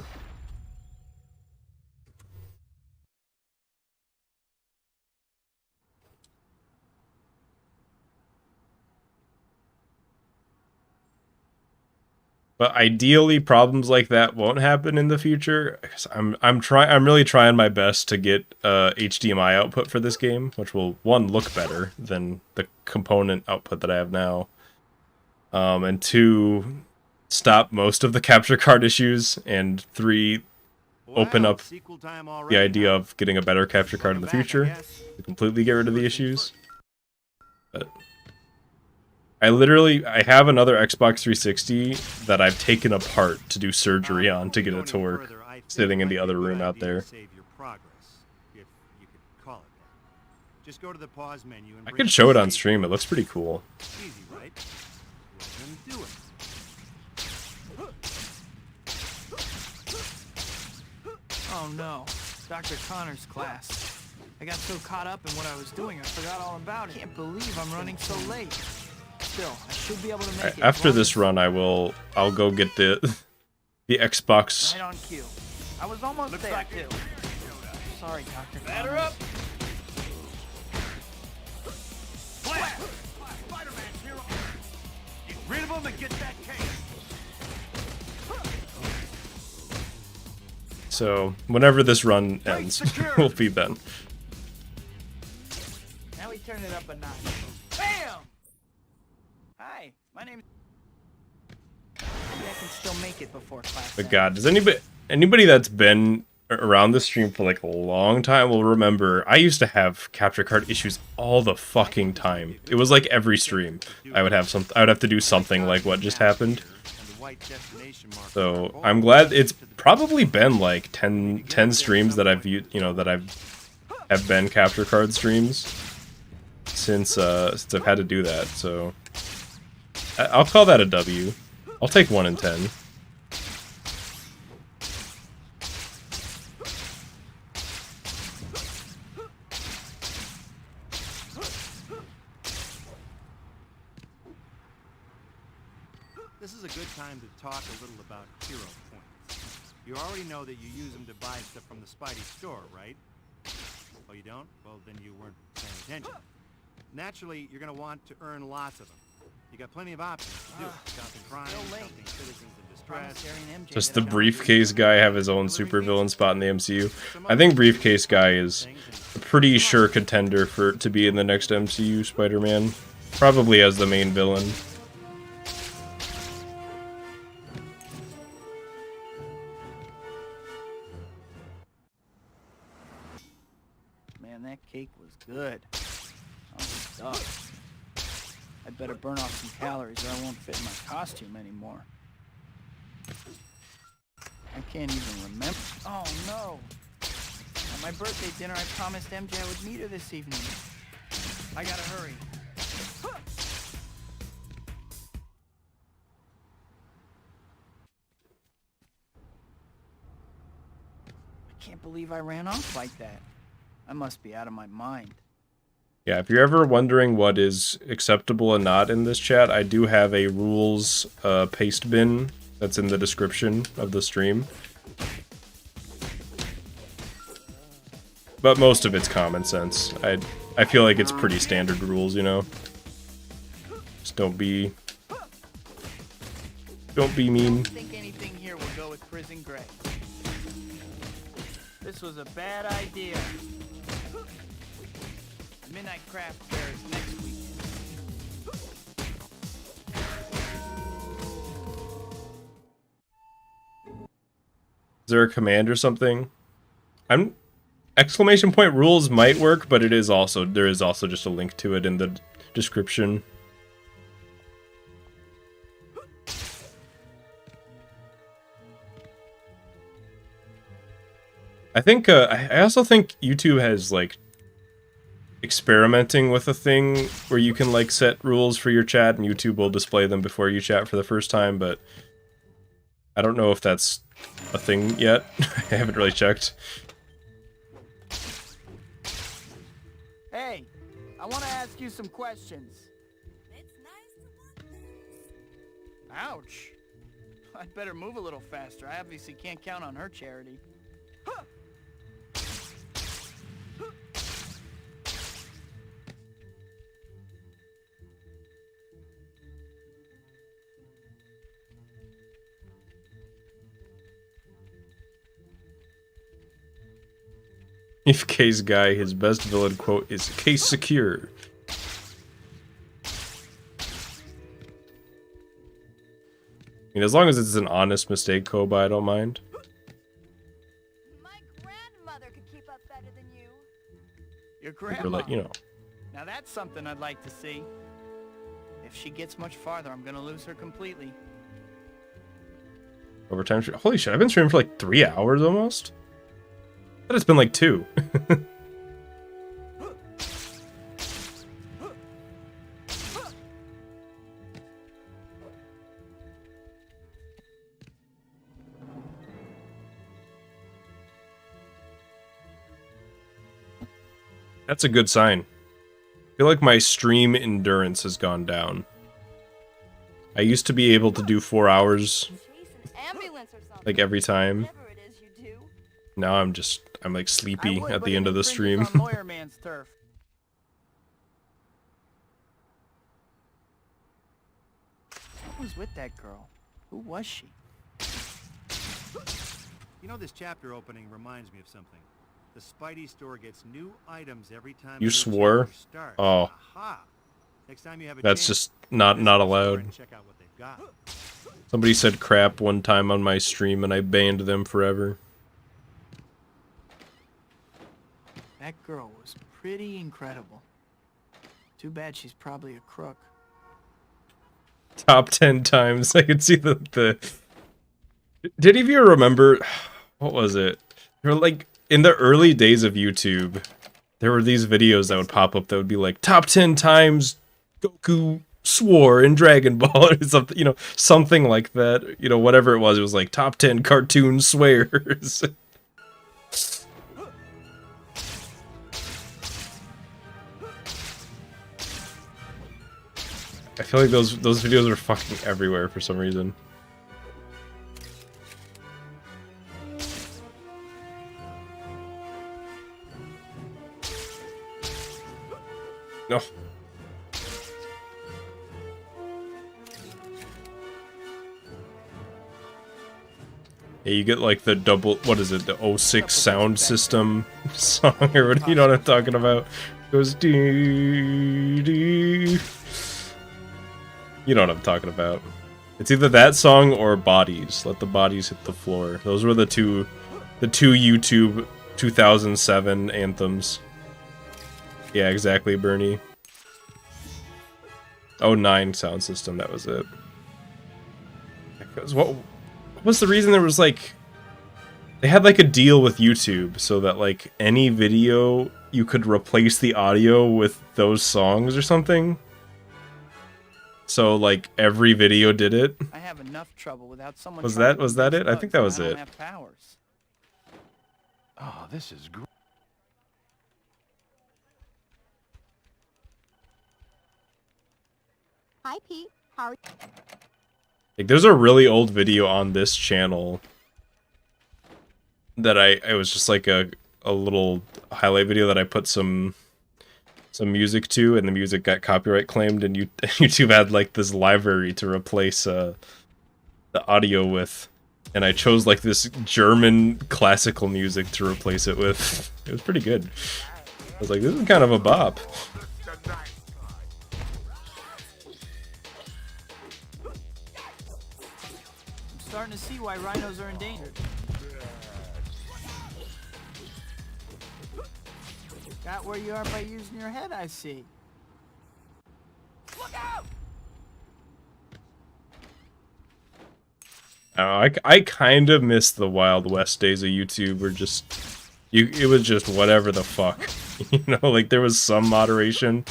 But ideally, problems like that won't happen in the future. I'm really trying my best to get HDMI output for this game, which will, one, look better than the component output that I have now, and two, stop most of the capture card issues, and three, open up the idea of getting a better capture card in the future to completely get rid of the issues. But I have another Xbox 360 that I've taken apart to do surgery on to get it to work, sitting in the other room out there. Just go to the pause menu and I could show it on stream. It looks pretty cool. Easy, right? Well, then do it. Oh no, Dr. Connor's class. I got so caught up in what I was doing, I forgot all about it. Can't believe I'm running so late. Still, I should be able to make it. After this run, I'll go get the Xbox. Right on cue. I was almost there like too. Sorry, Dr. Batter Connor. up! Blast! Spider-Man's here! Get rid of him and get that case! So whenever this run ends, we'll be done. Now we turn it up a notch. Bam! Hi, my name's... Maybe I can still make it before class. But God, does anybody that's been around the stream for like a long time will remember I used to have capture card issues all the fucking time. It was like every stream I would have to do something like what just happened. So I'm glad it's probably been like 10 streams that I've have been capture card streams since I've had to do that. So I'll call that a W. I'll take 1 in 10. This is a good time to talk a little about hero points. You already know that you use them to buy stuff from the Spidey store, right? Oh, you don't? Well, then you weren't paying attention. Naturally, you're going to want to earn lots of them. You got plenty of options to do it. Stopping crime, helping citizens in distress. Does the briefcase guy have his own supervillain spot in the MCU? I think briefcase guy is a pretty sure contender to be in the next MCU Spider-Man. Probably as the main villain. Man, that cake was good. I'm stuffed. I better burn off some calories or I won't fit in my costume anymore. I can't even remember. Oh no! At my birthday dinner, I promised MJ I would meet her this evening. I gotta hurry. I can't believe I ran off like that. I must be out of my mind. Yeah, if you're ever wondering what is acceptable and not in this chat, I do have a rules paste bin that's in the description of the stream. But most of it's common sense. I feel like it's pretty standard rules, you know? Just don't be mean. I don't think anything here will go with Prison Grey. This was a bad idea. Midnight Craft Fair is next weekend. Is there a command or something? Exclamation point rules might work, but there is also just a link to it in the description. I think I also think YouTube has like experimenting with a thing where you can like set rules for your chat and YouTube will display them before you chat for the first time, but I don't know if that's a thing yet. I haven't really checked. Hey, I want to ask you some questions. Ouch. I'd better move a little faster. I obviously can't count on her charity. Huh. If K's guy, his best villain quote is "Case secure." I mean, as long as it's an honest mistake, Koba, I don't mind. My grandmother could keep up better than you. Your Or grandma. like, you know. Now that's something I'd like to see. If she gets much farther, I'm gonna lose her completely. Overtime. Holy shit! I've been streaming for like 3 hours almost. I thought it's been like 2. That's a good sign. I feel like my stream endurance has gone down. I used to be able to do 4 hours Ambulance or something. like every time. Whatever it is you do. Now I'm like sleepy I would, at but the it end of the infringes stream. on Lawyer Man's turf. What was with that girl? Who was she? You know, this chapter opening reminds me of something. The Spidey store gets new items every time You a new swore? chapter starts. Oh. Aha. Next time you have a That's chance, just not visit the store allowed. and check out what they've got. Somebody said crap one time on my stream and I banned them forever. That girl was pretty incredible. Too bad she's probably a crook. Top 10 times. I could see the... Did any of you remember... What was it? They were like... In the early days of YouTube, there were these videos that would pop up that would be like, top 10 times Goku swore in Dragon Ball, or something, you know, something like that. You know, whatever it was like top 10 cartoon swears. I feel like those videos are fucking everywhere for some reason. No. Yeah, you get like the double, what is it, the '06 sound system song, or what, you know what I'm talking about? It goes dee dee. You know what I'm talking about. It's either that song or Bodies. Let the Bodies Hit the Floor. Those were the two YouTube 2007 anthems. Yeah, exactly, Bernie. Oh, 09 sound system, that was it. Because what was the reason there was like... They had like a deal with YouTube so that like any video you could replace the audio with those songs or something. So like every video did it. I have enough trouble without someone. Was trying that to it? I think that was I don't it. have powers. Oh, this is great. Hi, Pete. How are you? Like, there's a really old video on this channel that I was just like a little highlight video that I put some music to, and the music got copyright claimed, and YouTube had like this library to replace the audio with, and I chose like this German classical music to replace it with. It was pretty good. I was like, this is kind of a bop. I'm starting to see why rhinos are endangered. Got where you are by using your head, I see. Look out! I kind of miss the Wild West days of YouTube, where just it was just whatever the fuck, you know, like there was some moderation,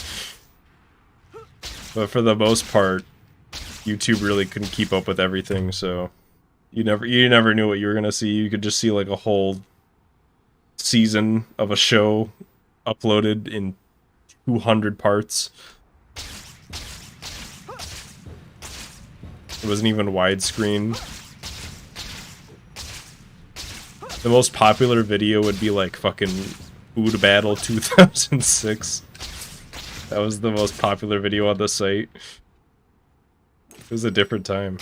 but for the most part, YouTube really couldn't keep up with everything. So You never knew what you were gonna see. You could just see like a whole season of a show uploaded in 200 parts. It wasn't even widescreen. The most popular video would be like fucking Food Battle 2006. That was the most popular video on the site. It was a different time.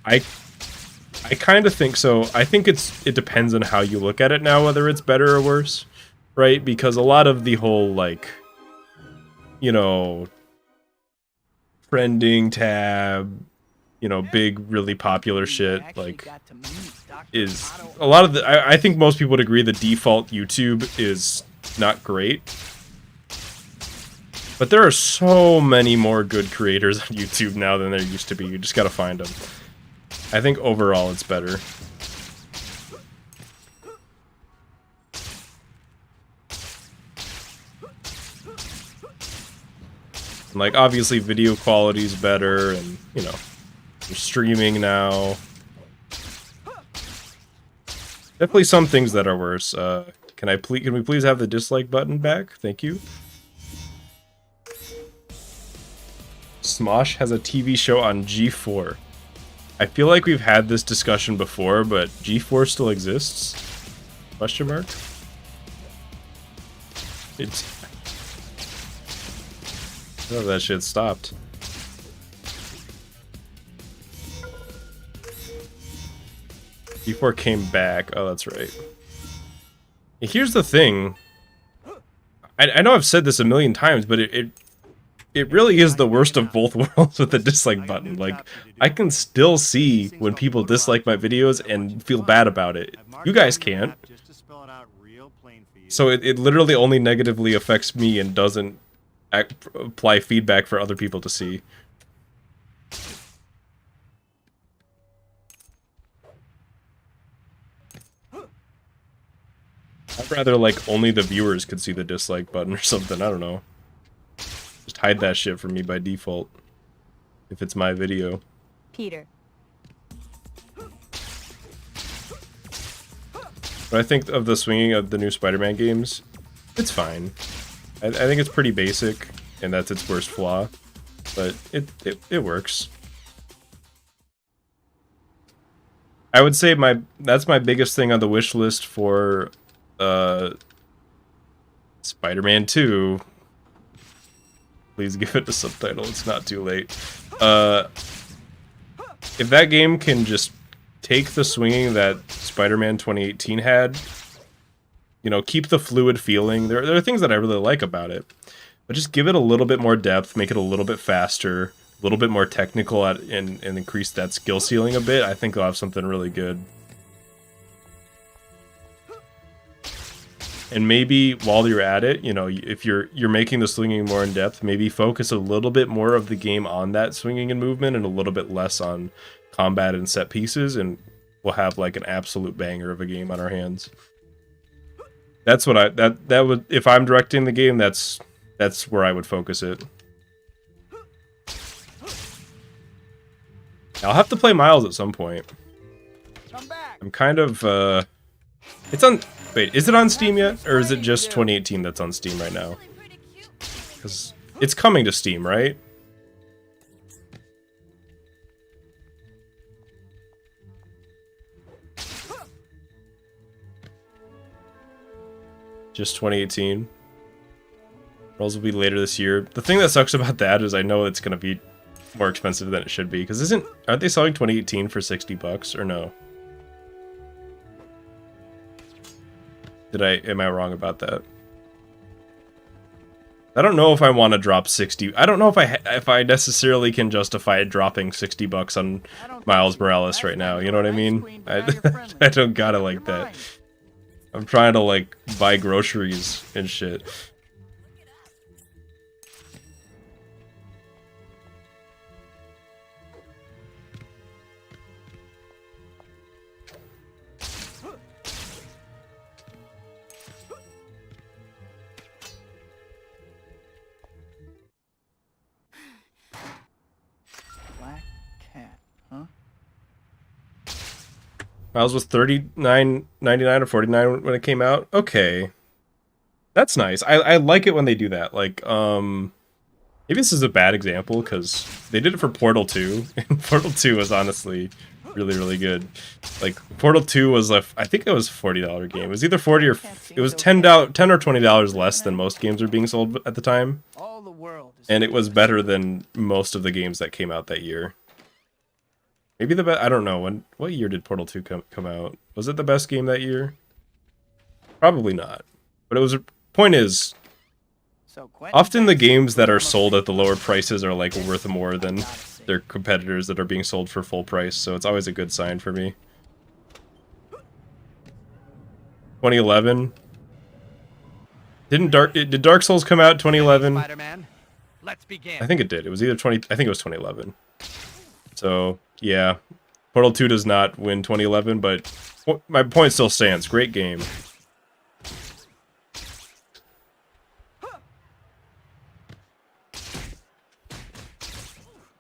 I kind of think so. I think it depends on how you look at it now, whether it's better or worse, right? Because a lot of the whole, like, you know, trending tab, you know, big, really popular shit, like, is a lot of the. I think most people would agree the default YouTube is not great. But there are so many more good creators on YouTube now than there used to be. You just gotta find them. I think overall it's better. And like, obviously video quality is better, and, you know, you're streaming now. Definitely some things that are worse. Can we please have the dislike button back? Thank you. Smosh has a TV show on G4. I feel like we've had this discussion before, but G4 still exists? Question mark? It's... Oh, that shit stopped. G4 came back. Oh, that's right. Here's the thing. I know I've said this a million times, but it really is the worst of both worlds with the dislike button. Like, I can still see when people dislike my videos and feel bad about it. You guys can't. So it literally only negatively affects me and doesn't apply feedback for other people to see. I'd rather, like, only the viewers could see the dislike button or something. I don't know. Just hide that shit from me by default. If it's my video. Peter. But I think of the swinging of the new Spider-Man games, it's fine. I think it's pretty basic, and that's its worst flaw. But it works. I would say that's my biggest thing on the wish list for Spider-Man 2. Please give it a subtitle, it's not too late. If that game can just take the swinging that Spider-Man 2018 had, you know, keep the fluid feeling. There are things that I really like about it. But just give it a little bit more depth, make it a little bit faster, a little bit more technical and increase that skill ceiling a bit. I think they'll have something really good. And maybe while you're at it, you know, if you're making the swinging more in depth, maybe focus a little bit more of the game on that swinging and movement and a little bit less on combat and set pieces, and we'll have like an absolute banger of a game on our hands. That's what that would, if I'm directing the game, that's where I would focus it. I'll have to play Miles at some point. I'm kind of it's on. Wait, is it on Steam yet? Or is it just 2018 that's on Steam right now? Because it's coming to Steam, right? Just 2018. Rolls will be later this year. The thing that sucks about that is I know it's going to be more expensive than it should be. Because aren't they selling 2018 for $60 or no? Am I wrong about that? I don't know if I want to drop 60. I don't know if I necessarily can justify dropping $60 on Miles Morales right now. You know what I mean? I don't got it like that. I'm trying to like buy groceries and shit. Miles was $39.99 or $49 when it came out. Okay. That's nice. I like it when they do that. Like, maybe this is a bad example because they did it for Portal 2, and Portal 2 was honestly really, really good. Like, Portal 2 was I think it was a $40 game. It was either 40 or it was $10 or $20 less than most games were being sold at the time. All the world is And it was better than most of the games that came out that year. Maybe the best. I don't know what year did Portal 2 come out? Was it the best game that year? Probably not. But it was. Point is, So Quentin often the Beck's games that are almost sold at the lower thinking prices are like worth more than gotta say. their competitors that are being sold for full price. So it's always a good sign for me. 2011. Did Dark Souls come out 2011? Spider-Man, let's begin. I think it did. It was either I think it was 2011. So, yeah. Portal 2 does not win 2011, but my point still stands. Great game.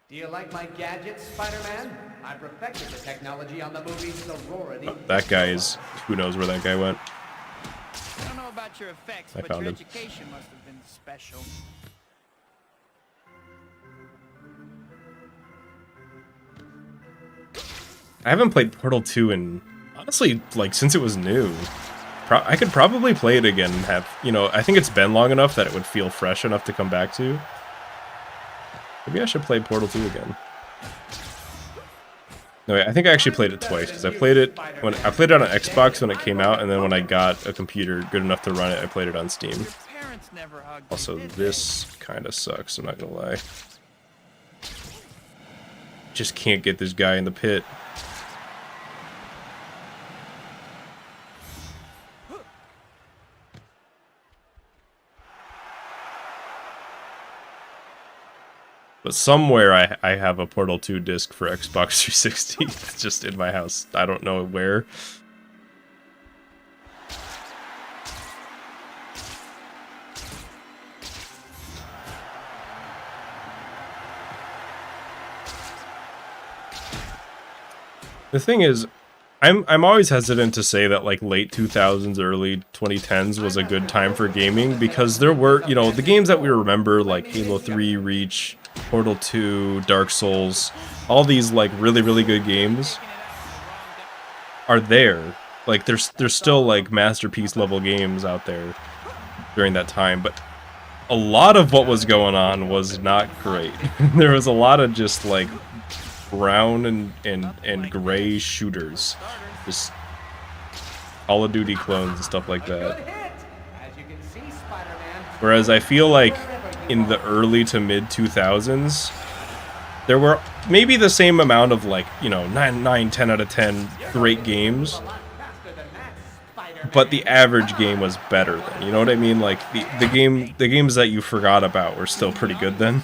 Do you like my gadgets, Spider-Man? I perfected the technology on the movie's sorority. That guy is... Who knows where that guy went? I don't know about your effects, I but found your him. education must have been special. I haven't played Portal 2 in... Honestly, like, since it was new. I could probably play it again and have... You know, I think it's been long enough that it would feel fresh enough to come back to. Maybe I should play Portal 2 again. No, wait, I think I actually played it twice, because I played it on Xbox when it came out, and then when I got a computer good enough to run it, I played it on Steam. Your parents never hugged you, Also, did this kind of sucks, I'm not gonna lie. Just can't get this guy in the pit. But somewhere I have a Portal 2 disc for Xbox 360. It's just in my house. I don't know where. The thing is, I'm always hesitant to say that like late 2000s, early 2010s was a good time for gaming because there were, you know, the games that we remember like Halo 3, Reach, Portal 2, Dark Souls, all these like really, really good games are there. Like there's still like masterpiece level games out there during that time, but a lot of what was going on was not great. There was a lot of just like brown and gray shooters, just Call of Duty clones and stuff like that. Good hit. As you can see, Spider-Man. Whereas I feel like in the early to mid 2000s, there were maybe the same amount of like, you know, 10 out of 10 great games, A lot faster than that, Spider-Man. but the average game was better then. You know what I mean? Like the games that you forgot about were still pretty good then.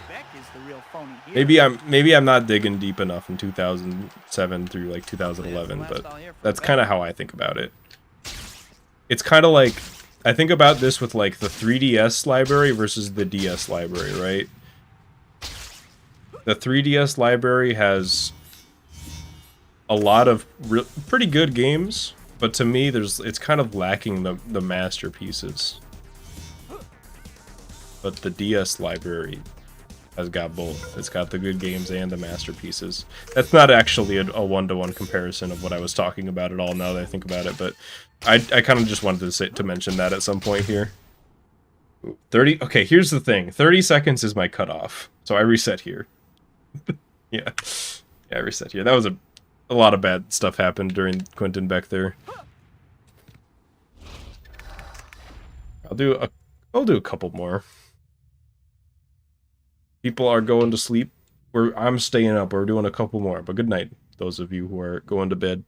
Beck is the real phony hero. Maybe I'm not digging deep enough in 2007 through like 2011, but that's kind of how I think about it. It's kind of like I think about this with like the 3DS library versus the DS library, right? The 3DS library has a lot of pretty good games, but to me it's kind of lacking the masterpieces. But the DS library has got both. It's got the good games and the masterpieces. That's not actually a one-to-one comparison of what I was talking about at all now that I think about it, but I kind of just wanted to mention that at some point here. 30. Okay, here's the thing. 30 seconds is my cutoff, so I reset here. Yeah, I reset here. That was a lot of bad stuff happened during Quentin Beck there. I'll do a couple more. People are going to sleep. I'm staying up. We're doing a couple more, but good night, those of you who are going to bed.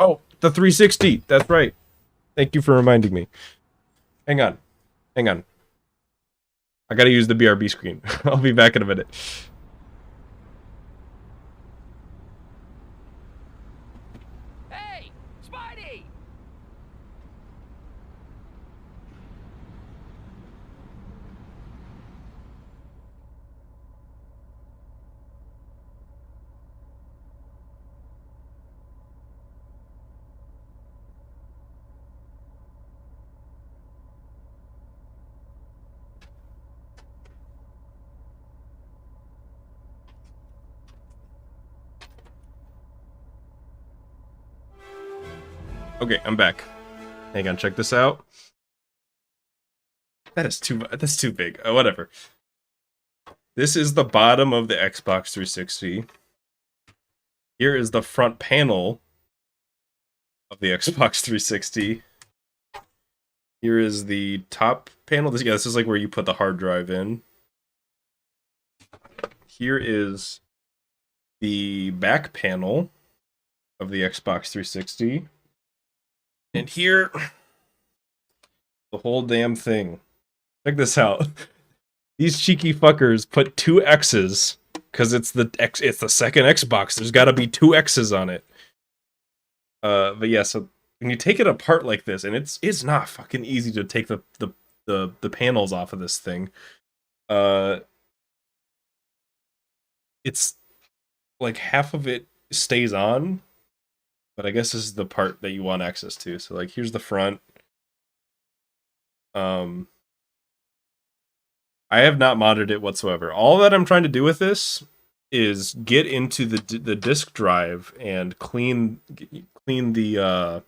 Oh, the 360. That's right. Thank you for reminding me. Hang on. I gotta use the BRB screen. I'll be back in a minute. Hey, Spidey! Okay, I'm back. Hang on, check this out. That's too big. Whatever. This is the bottom of the Xbox 360. Here is the front panel of the Xbox 360. Here is the top panel. This is like where you put the hard drive in. Here is the back panel of the Xbox 360. And here, the whole damn thing. Check this out. These cheeky fuckers put 2 X's because it's the second Xbox. There's got to be 2 X's on it. But yeah, so when you take it apart like this, and it's not fucking easy to take the panels off of this thing. It's like half of it stays on, but I guess this is the part that you want access to. So like here's the front. I have not modded it whatsoever. All that I'm trying to do with this is get into the disk drive and clean the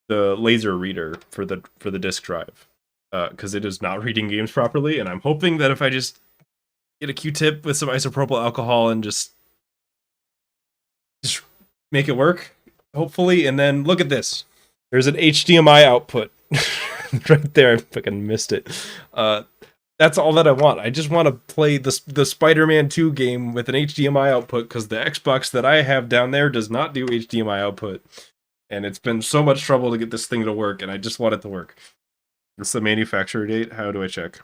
laser reader for the disk drive, because it is not reading games properly. And I'm hoping that if I just get a Q-tip with some isopropyl alcohol and just make it work, hopefully. And then look at this. There's an HDMI output right there. I fucking missed it. That's all that I want. I just want to play the Spider-Man 2 game with an HDMI output, because the Xbox that I have down there does not do HDMI output. And it's been so much trouble to get this thing to work, and I just want it to work. It's the manufacturer date. How do I check?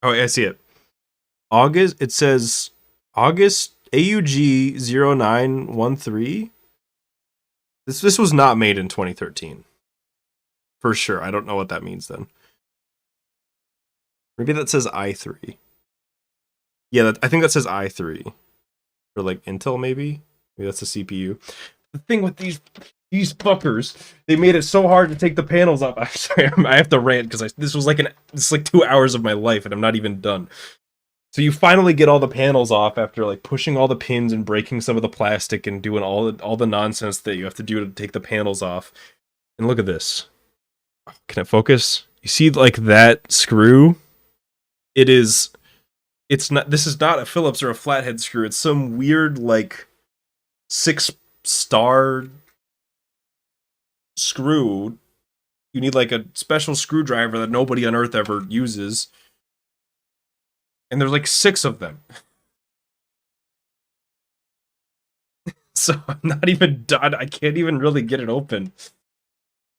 Oh, I see it. August. It says August AUG 0913. This was not made in 2013. For sure. I don't know what that means then. Maybe that says i3. Yeah, I think that says i3. Or like Intel, maybe? Maybe that's a CPU. The thing with these fuckers, they made it so hard to take the panels off. I'm sorry, I have to rant because this was like 2 hours of my life and I'm not even done. So you finally get all the panels off after like pushing all the pins and breaking some of the plastic and doing all the nonsense that you have to do to take the panels off. And look at this. Can it focus? You see like that screw? This is not a Phillips or a flathead screw. It's some weird like 6-star screw. You need like a special screwdriver that nobody on Earth ever uses. And there's like 6 of them. So I'm not even done. I can't even really get it open.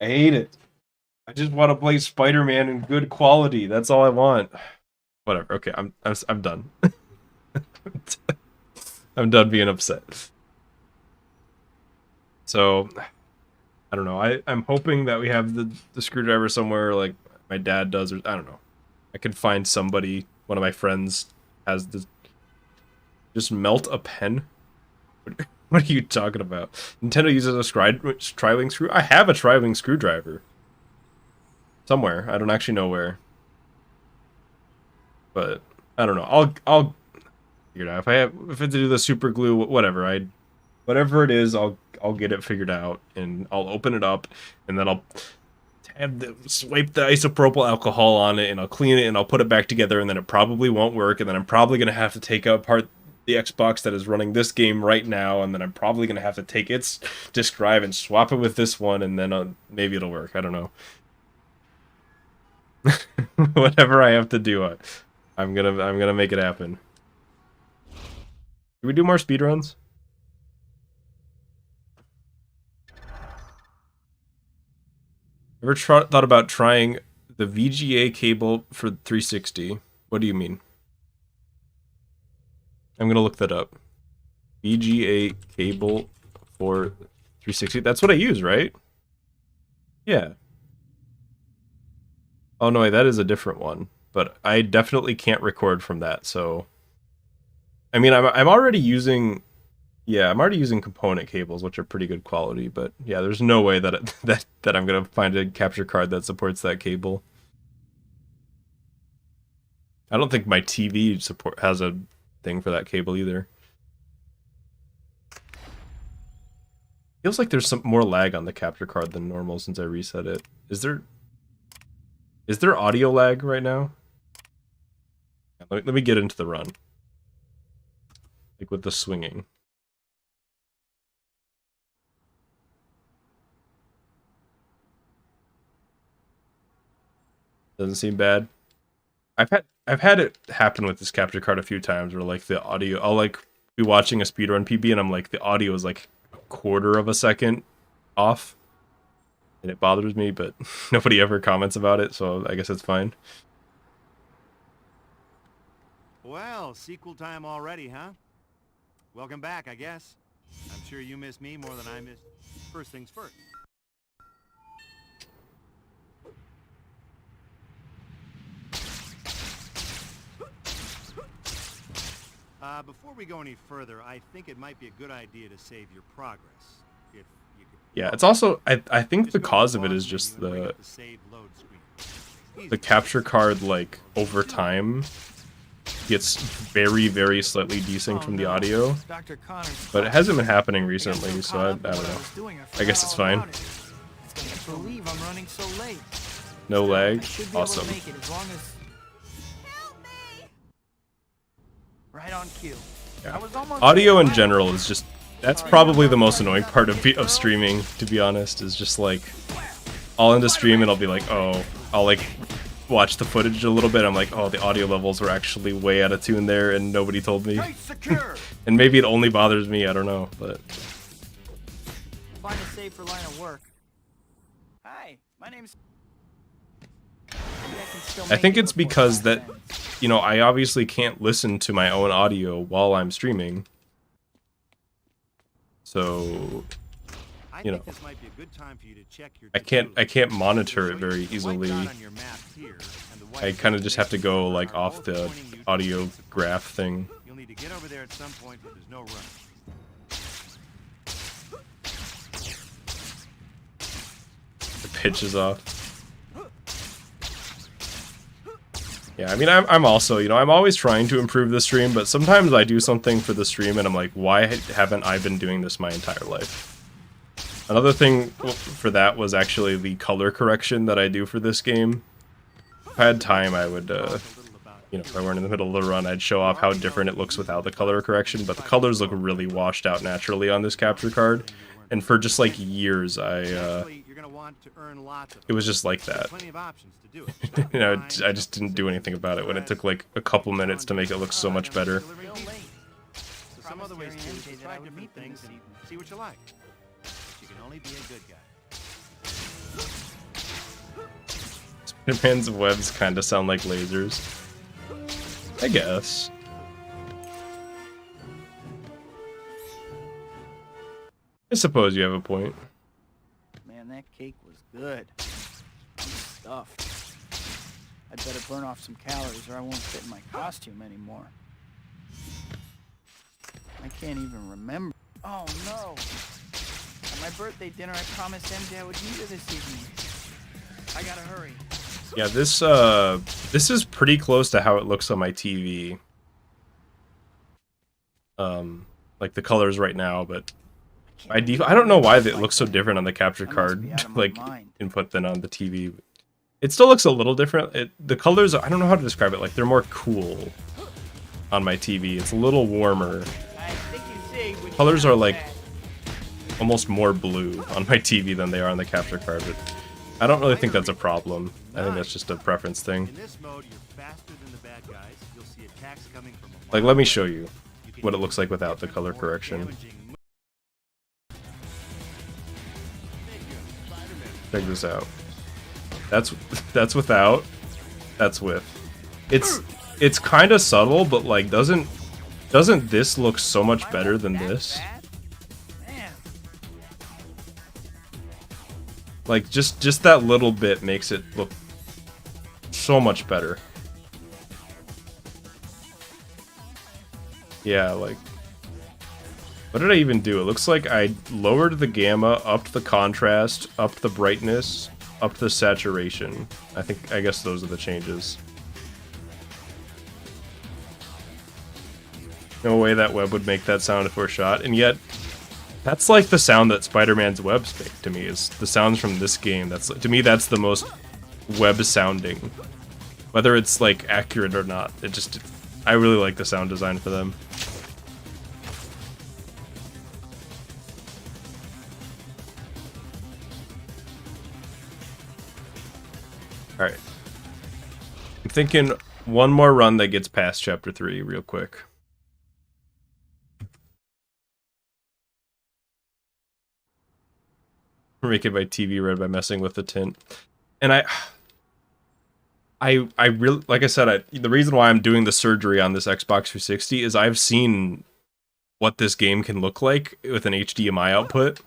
I hate it. I just want to play Spider-Man in good quality. That's all I want. Whatever. Okay, I'm done. I'm done being upset. So I don't know. I'm hoping that we have the screwdriver somewhere, like my dad does, or I don't know. I could find somebody. One of my friends has this. Just melt a pen. What are you talking about? Nintendo uses a tri-link screw. I have a tri-link screwdriver somewhere. I don't actually know where. But I don't know. I'll figure it out. If I have to do the super glue, whatever. Whatever it is, I'll get it figured out, and I'll open it up, and then I'll swipe the isopropyl alcohol on it, and I'll clean it, and I'll put it back together, and then it probably won't work, and then I'm probably gonna have to take apart the Xbox that is running this game right now, and then I'm probably gonna have to take its disk drive and swap it with this one, and then maybe it'll work. I don't know. Whatever I have to do, I'm gonna make it happen. Do we do more speedruns? Ever thought about trying the VGA cable for 360? What do you mean? I'm gonna look that up. VGA cable for 360. That's what I use, right? Yeah. Oh no, wait, that is a different one. But I definitely can't record from that. So, I mean, I'm already using. Yeah, I'm already using component cables, which are pretty good quality. But yeah, there's no way that that I'm gonna find a capture card that supports that cable. I don't think my TV has a thing for that cable either. Feels like there's some more lag on the capture card than normal since I reset it. Is there audio lag right now? Let me get into the run. Like with the swinging. Doesn't seem bad. I've had it happen with this capture card a few times where like the audio, I'll like be watching a speedrun PB and I'm like the audio is like a quarter of a second off. And it bothers me, but nobody ever comments about it, so I guess it's fine. Well, sequel time already, huh? Welcome back, I guess. I'm sure you miss me more than I miss... First things first. Before we go any further, I think it might be a good idea to save your progress. If you could... Yeah, it's also I think the cause of it is just the capture card, like over time gets very, very slightly desynced from the audio. But it hasn't been happening recently, so I don't know. I guess it's fine. I can't believe I'm running so late. No lag. I should be able to Awesome. make it as long as... Right on cue. Yeah. I was almost Audio there. in general is just, that's probably the most annoying part of streaming, to be honest, is just like, I'll end a stream and I'll be like, oh, I'll like watch the footage a little bit, I'm like, oh, the audio levels were actually way out of tune there and nobody told me. And maybe it only bothers me, I don't know, but... Find a safer line of work. Hi, my name's... I think it's because that, you know, I obviously can't listen to my own audio while I'm streaming. So, you know, I can't monitor it very easily. I kind of just have to go like off the audio graph thing. You'll need to get over there at some point, but there's no rush. The pitch is off. Yeah, I mean, I'm also, you know, I'm always trying to improve the stream, but sometimes I do something for the stream and I'm like, why haven't I been doing this my entire life? Another thing for that was actually the color correction that I do for this game. If I had time, I would, you know, if I weren't in the middle of the run, I'd show off how different it looks without the color correction, but the colors look really washed out naturally on this capture card. And for just like years, it was just like that. You know, I just didn't do anything about it when it took like a couple minutes to make it look so much better. Some other ways to try different things and see what you like. You can only be a good guy. Spider-Man's webs kind of sound like lasers. I guess. I suppose you have a point. Man, that cake was good. I'm stuffed. I'd better burn off some calories or I won't fit in my costume anymore. I can't even remember. Oh no! At my birthday dinner, I promised MJ I would meet her this evening. I gotta hurry. Yeah, this is pretty close to how it looks on my TV. Like the colors right now, but I don't know why it looks so different on the capture card, like input than on the TV. It still looks a little different. The colors, I don't know how to describe it. Like they're more cool on my TV. It's a little warmer. Colors are like almost more blue on my TV than they are on the capture card. But I don't really think that's a problem. I think that's just a preference thing. Like, let me show you what it looks like without the color correction. Check this out. That's without. That's with. It's kind of subtle, but like doesn't this look so much better than this? Like just that little bit makes it look so much better. Yeah, like what did I even do? It looks like I lowered the gamma, upped the contrast, upped the brightness, upped the saturation. I guess those are the changes. No way that web would make that sound if we're shot, and yet That's like the sound that Spider-Man's webs make to me, is the sounds from this game. That's, to me, that's the most web sounding. Whether it's like accurate or not, it just, I really like the sound design for them. Alright. I'm thinking one more run that gets past chapter 3 real quick. Making my TV red by messing with the tint. And I really, like I said, the reason why I'm doing the surgery on this Xbox 360 is I've seen what this game can look like with an HDMI output.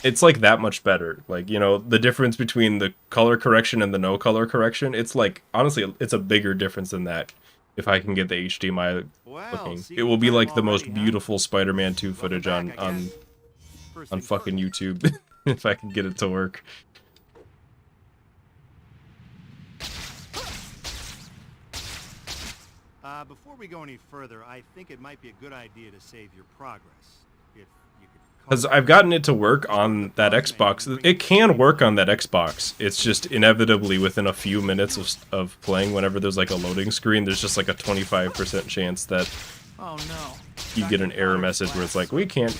It's like that much better. Like, you know, the difference between the color correction and the no color correction, it's like, honestly, it's a bigger difference than that if I can get the HDMI looking. It will be like the most beautiful Spider-Man 2 footage on fucking YouTube if I can get it to work. Before we go any further, I think it might be a good idea to save your progress. If you could, because I've gotten it to work on that Xbox. It can work on that Xbox. It's just inevitably within a few minutes of playing, whenever there's like a loading screen, there's just like a 25% chance that you get an error message where it's like, we can't,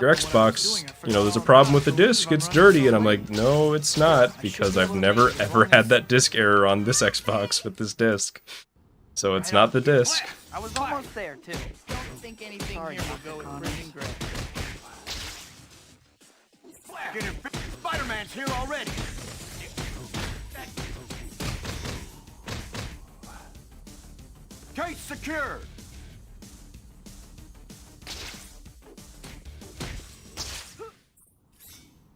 your Xbox, you know, there's a problem with the disc, it's dirty. And I'm like, no, it's not, because I've never ever had that disc error on this Xbox with this disc. So it's not the disc. I was almost there too. Don't think anything here will go with printing gray. Spider-Man's here already. Case secured.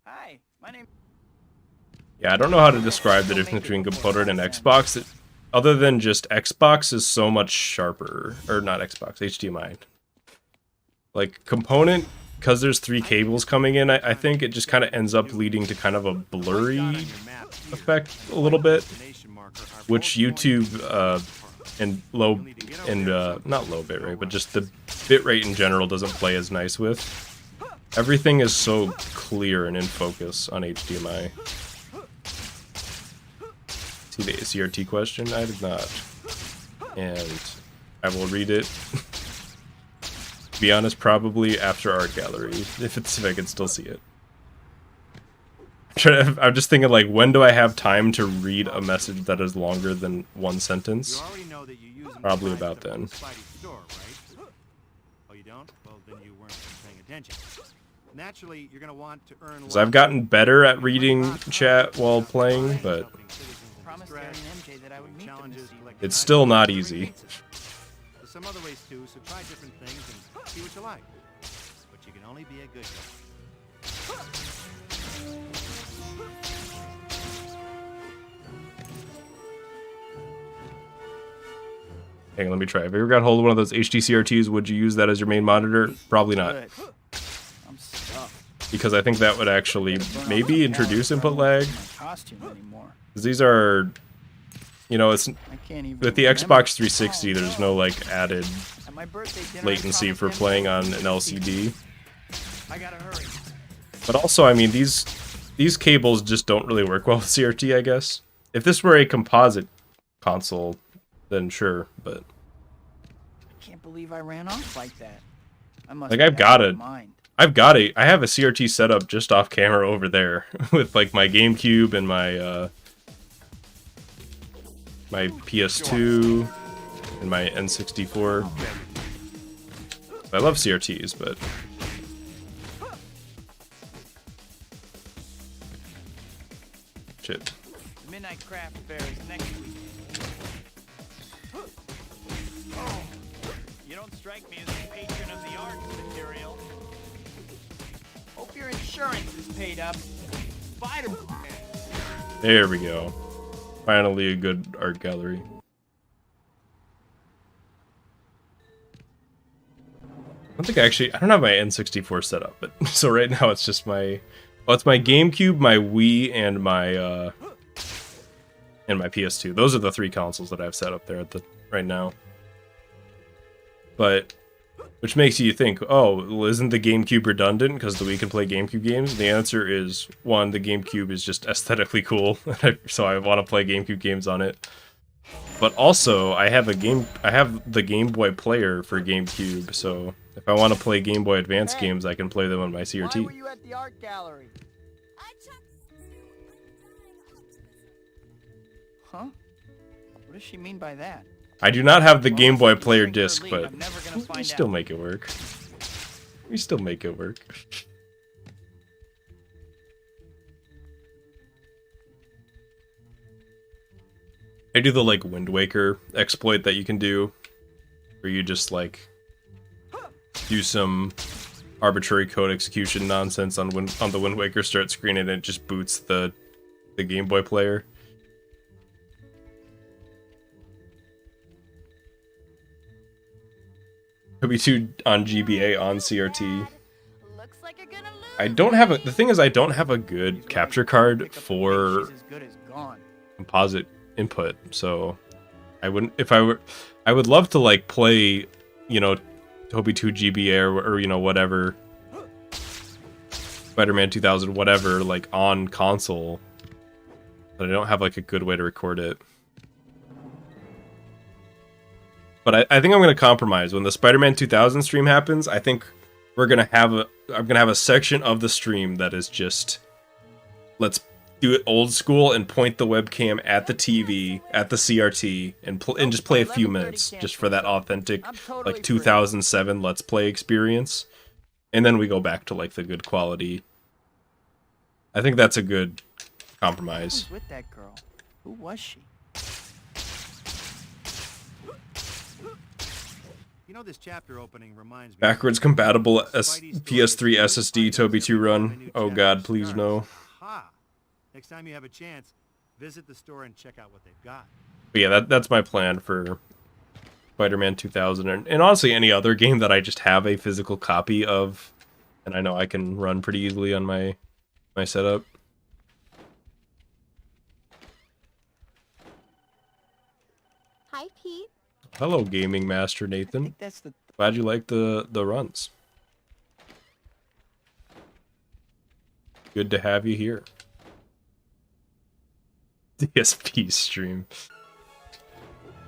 Hi, my name. Yeah, I don't know how to describe the difference between Component and Xbox. Other than just Xbox is so much sharper. Or not Xbox, HDMI. Like, Component, because there's 3 cables coming in, I think it just kind of ends up leading to kind of a blurry effect a little bit. Which YouTube, not low bitrate, but just the bitrate in general doesn't play as nice with. Everything is so clear and in focus on HDMI. See the CRT question? I did not. And I will read it. To be honest, probably after art gallery, if I can still see it. I'm just thinking, like, when do I have time to read a message that is longer than one sentence? Probably about then. Oh, you don't? Well, then you weren't paying attention. Naturally, you're going to want to earn. Because I've gotten better at reading chat while playing, but it's still not easy. There's some other ways too, so try different things and see what you like. But you can only be a good guy. Hang on, let me try. Have you ever got hold of one of those HD CRTs? Would you use that as your main monitor? Probably not. Because I think that would actually maybe introduce input lag. Because these are, you know, it's with the Xbox 360, there's no like added latency for playing on an LCD. But also, I mean, these cables just don't really work well with CRT, I guess. If this were a composite console, then sure, but I can't believe I ran off like that. I must like I have a CRT set up just off camera over there with like my GameCube and my my PS2 and my N64. I love CRTs, but shit. The Midnight Craft Fair is next week. You don't strike me as a patron of the arts material. Hope your insurance is paid up. Spider-Man. There we go. Finally a good art gallery. I don't have my N64 set up, but so right now it's just my, well, it's my GameCube, my Wii, and my PS2. Those are the 3 consoles that I have set up there right now. But Which makes you think, oh, well, isn't the GameCube redundant because the Wii can play GameCube games? The answer is, one, the GameCube is just aesthetically cool, so I want to play GameCube games on it. But also, I have the Game Boy player for GameCube, so if I want to play Game Boy Advance games, I can play them on my CRT. Why were you at the art gallery? Huh? What does she mean by that? I do not have the Game Boy player disc, but we still make it work. We still make it work. I do the, like, Wind Waker exploit that you can do, where you just, like, do some arbitrary code execution nonsense on the Wind Waker start screen, and it just boots the Game Boy player. Could be 2 on GBA on CRT. Looks like you're gonna lose. I don't have a. The thing is, I don't have a good capture card for She's as good as gone. composite input, so I wouldn't. If I were, I would love to like play, you know, Toby 2 GBA or you know whatever, Spider-Man 2000 whatever, like on console, but I don't have like a good way to record it. But I think I'm gonna compromise. When the Spider-Man 2000 stream happens, I think I'm gonna have a section of the stream that is just, let's do it old school and point the webcam at the TV, at the CRT, and just play a few minutes, just for that authentic, like 2007 Let's Play experience. And then we go back to like the good quality. I think that's a good compromise. Who was with that girl? Who was she? You know, this chapter opening reminds me. Backwards compatible PS3 SSD Toby 2 run. Oh god, please no. Ha! Next time you have a chance, visit the store and check out what they've got. But yeah, that's my plan for Spider-Man 2000, and honestly any other game that I just have a physical copy of, and I know I can run pretty easily on my setup. Hi, Pete. Hello, Gaming Master I Nathan. think that's the Glad you like the runs. Good to have you here. DSP stream.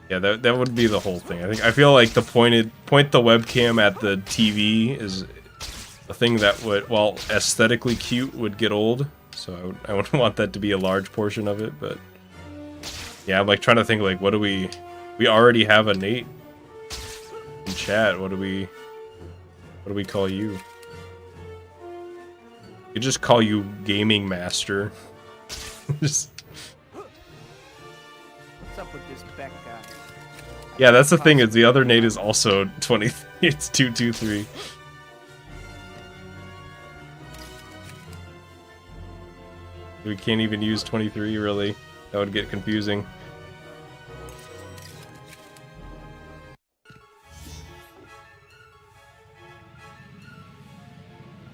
Yeah, that would be the whole thing. I feel like the point the webcam at the TV is a thing that would, while aesthetically cute, would get old. So I would want that to be a large portion of it. But yeah, I'm like trying to think like, what do we already have a Nate in chat. What do we call you? We just call you Gaming Master. Just. what's up with this Beck guy? Yeah, that's the thing, is the other Nate is also 23. It's 223. We can't even use 23, really. That would get confusing.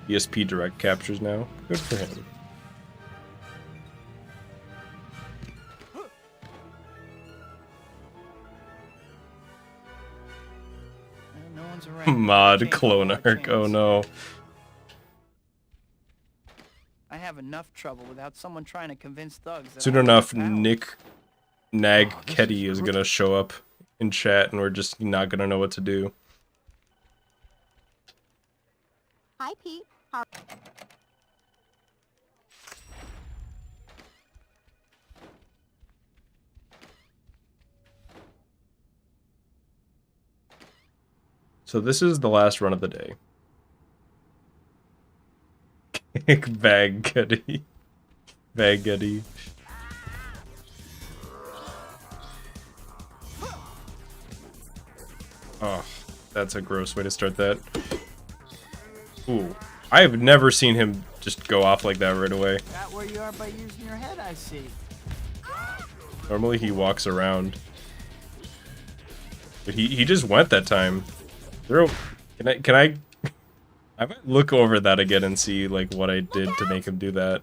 ESP direct captures now. Good for him. No one's around. Mod clone arc. Oh no. I have enough trouble without someone trying to convince thugs that Soon I'm enough, foul. Nick Nag-Ketty is gonna show up in chat, and we're just not gonna know what to do. Hi, Pete. So this is the last run of the day. Baggeddy. Baggeddy. Oh, that's a gross way to start that. Ooh. I have never seen him just go off like that right away. Got where you are by using your head, I see. Normally he walks around. But he just went that time. Can I might look over that again and see like what I did to make him do that.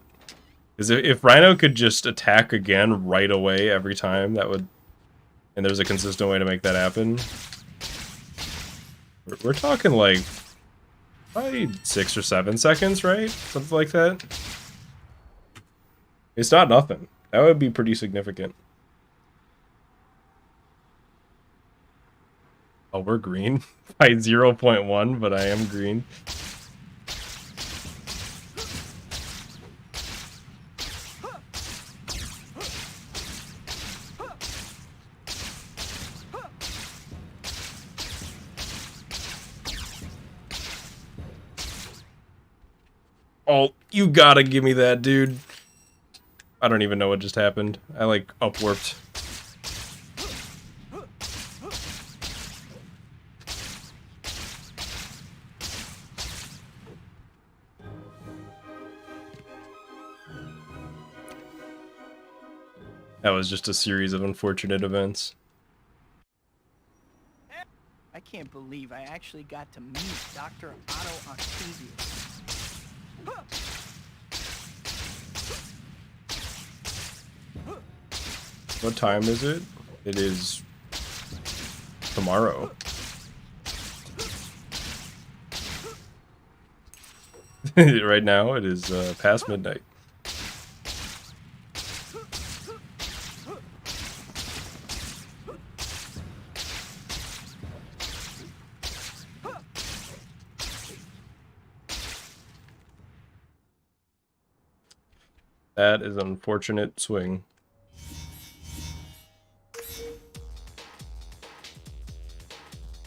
Because if Rhino could just attack again right away every time, that would, and there's a consistent way to make that happen. We're talking like probably 6 or 7 seconds, right? Something like that. It's not nothing. That would be pretty significant. Oh, we're green by 0.1, but I am green. Oh, you gotta give me that, dude. I don't even know what just happened. I, like, upwarped. That was just a series of unfortunate events. I can't believe I actually got to meet Dr. Otto Octavius. What time is it? It is tomorrow. Right now, it is past midnight. That is an unfortunate swing.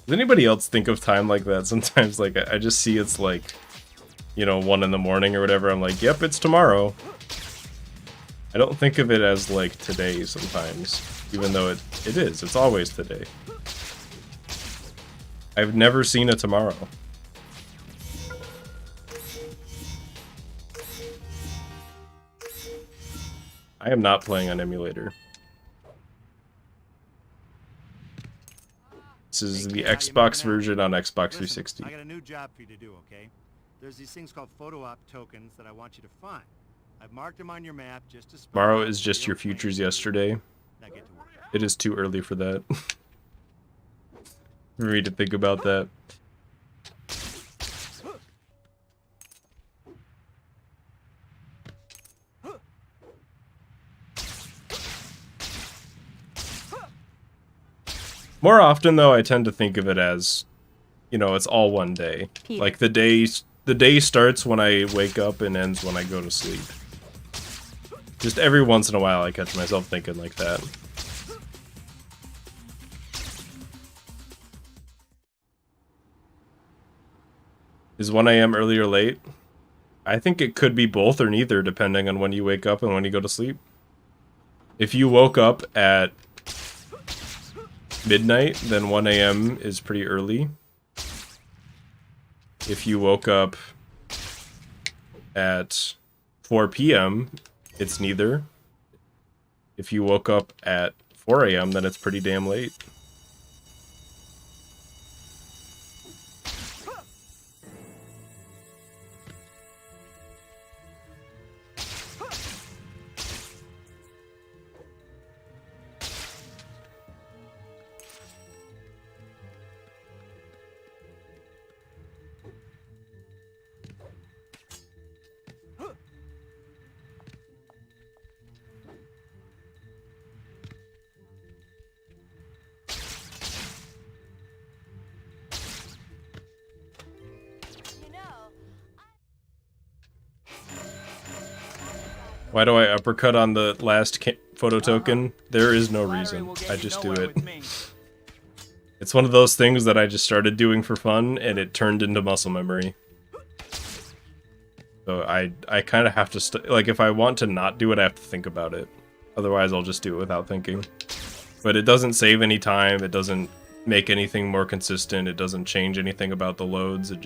Does anybody else think of time like that? Sometimes, like, I just see it's like, you know, 1 in the morning or whatever. I'm like, yep, it's tomorrow. I don't think of it as, like, today sometimes. Even though it is. It's always today. I've never seen a tomorrow. I am not playing on emulator. This is the Xbox version on Xbox 360. I got a new job for you to do, okay? There's these things called photo op tokens that I want you to find. I've marked them on your map just to spell Tomorrow out is just real your plain futures for you. yesterday. Now get to work. It is too early for that. For me to think about that. More often, though, I tend to think of it as, you know, it's all one day. Peter. Like, the day starts when I wake up and ends when I go to sleep. Just every once in a while, I catch myself thinking like that. Is 1 AM early or late? I think it could be both or neither, depending on when you wake up and when you go to sleep. If you woke up at midnight, then 1 AM is pretty early. If you woke up at 4 PM, it's neither. If you woke up at 4 AM, then it's pretty damn late. You know, Why do I uppercut on the last photo token? There is no reason. I just do it. It's one of those things that I just started doing for fun, and it turned into muscle memory. So I kind of have to, like, if I want to not do it, I have to think about it. Otherwise, I'll just do it without thinking. But it doesn't save any time, it doesn't make anything more consistent, it doesn't change anything about the loads, it's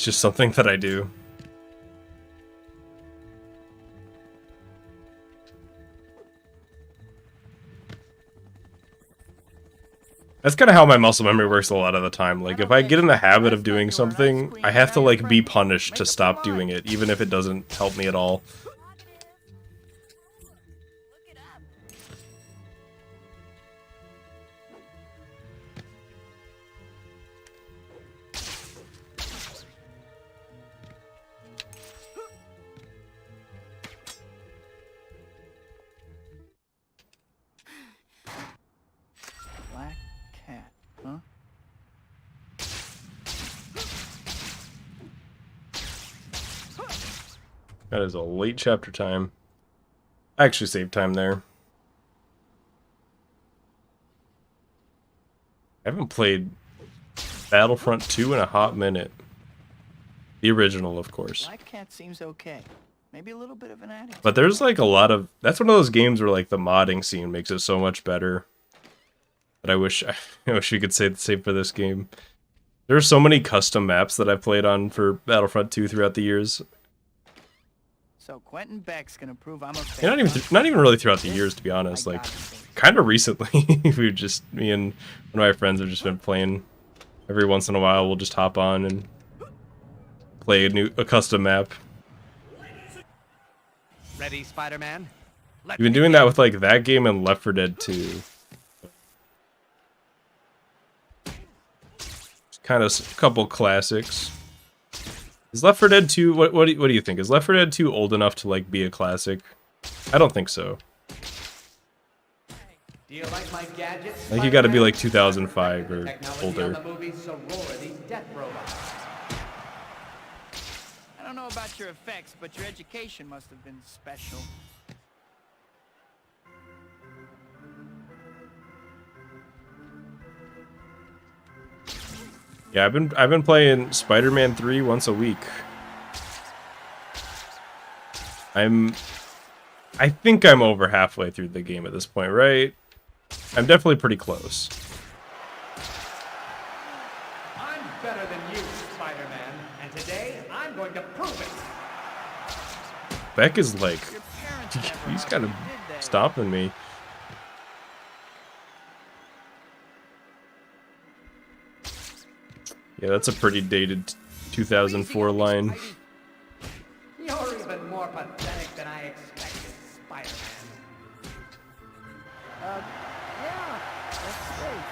just something that I do. That's kind of how my muscle memory works a lot of the time. Like, if I get in the habit of doing something, I have to, like, be punished to stop doing it, even if it doesn't help me at all. look it up. That is a late chapter time. I actually saved time there. I haven't played Battlefront 2 in a hot minute. The original, of course. Black Cat seems okay. Maybe a little bit of an addict. But there's like a lot of... That's one of those games where like the modding scene makes it so much better. But I wish we could say the same for this game. There are so many custom maps that I've played on for Battlefront 2 throughout the years. So Quentin Beck's gonna prove I'm a fake. Yeah, not even really throughout the years, to be honest. Like, kind of recently, me and one of my friends have just been playing. Every once in a while, we'll just hop on and play a custom map. Ready, Spider-Man? We've been doing that with like that game and Left 4 Dead 2. Kind of a couple classics. Is Left 4 Dead 2, what do you think? Is Left 4 Dead 2 old enough to like be a classic? I don't think so. Do you like my gadgets, I think you gotta be like Spider-Man? 2005 or Technology older. on the movies, so roar these death robots. I don't know about your effects, but your education must have been special. Yeah, I've been playing Spider-Man 3 once a week. I think I'm over halfway through the game at this point, right? I'm definitely pretty close. I'm better than you, Spider-Man, and today I'm going to prove it. Beck is like, Your parents never he's helped kind of you, did they? stopping me. Yeah, that's a pretty dated 2004 line. You're even more pathetic than I expected, Spider-Man. Yeah, that's great.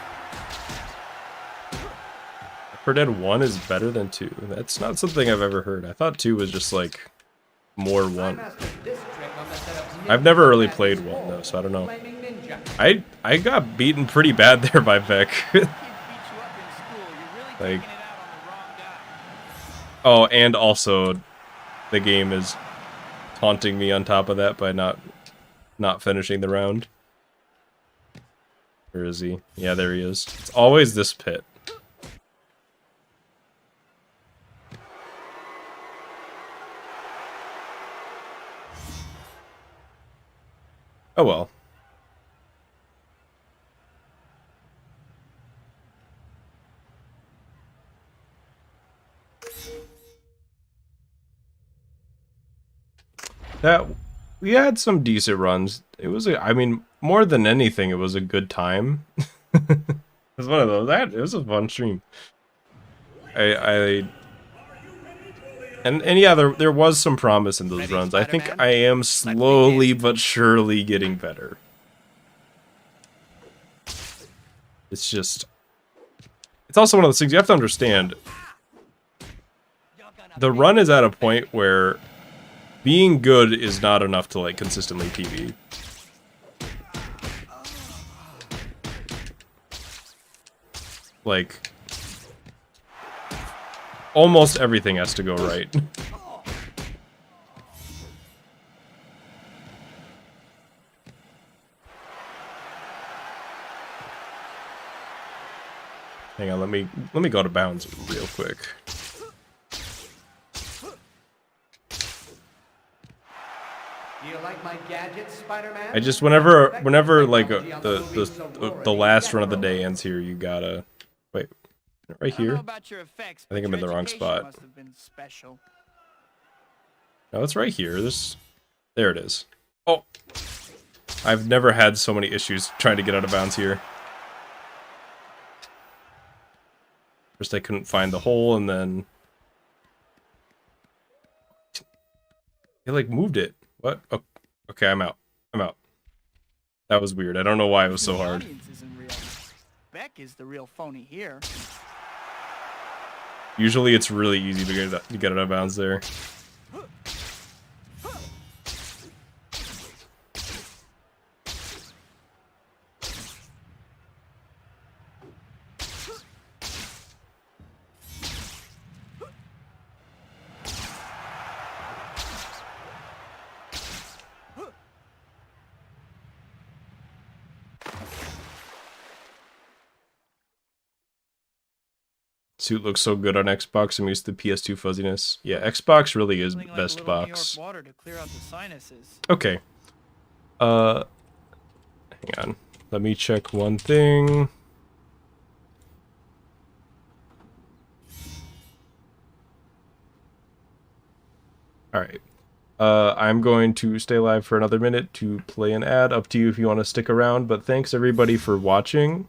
Left 4 Dead 1 is better than 2. That's not something I've ever heard. I thought 2 was just like more I 1. mastered this trick on the set of I've Ninja never really Madness played 1 4, though, so I don't know. Flaming Ninja. I got beaten pretty bad there by Beck. Kid beat you up in school. You're really Like- taking it out on the wrong guy. Oh, and also the game is taunting me on top of that by not finishing the round. Where is he? Yeah, there he is. It's always this pit. Oh well. That we had some decent runs. It was I mean, more than anything, it was a good time. It was one of those. It was a fun stream. And yeah, there was some promise in those Ready, runs. I think Spider-Man? I am slowly but surely getting better. It's also one of those things you have to understand. The run is at a point where being good is not enough to like consistently PB. Like almost everything has to go right. Hang on, let me go to bounds real quick. Do you like my gadgets, Spider-Man? I just whenever like the last run of the day ends here, you gotta wait right I don't know here. about your effects, I think but I'm in your the wrong education spot. Must have been special. No, it's right here. There it is. Oh, I've never had so many issues trying to get out of bounds here. First I couldn't find the hole, and then it like moved it. What? Oh, okay, I'm out. That was weird. I don't know why it was so The hard. audience isn't real. Beck is the real phony here. Usually it's really easy to get out of bounds there. Suit looks so good on Xbox. I'm used to PS2 fuzziness. Yeah, Xbox really is Something like best a little New York box. water to clear out the sinuses. Okay. Hang on. Let me check one thing. Alright. I'm going to stay live for another minute to play an ad. Up to you if you want to stick around, but thanks everybody for watching.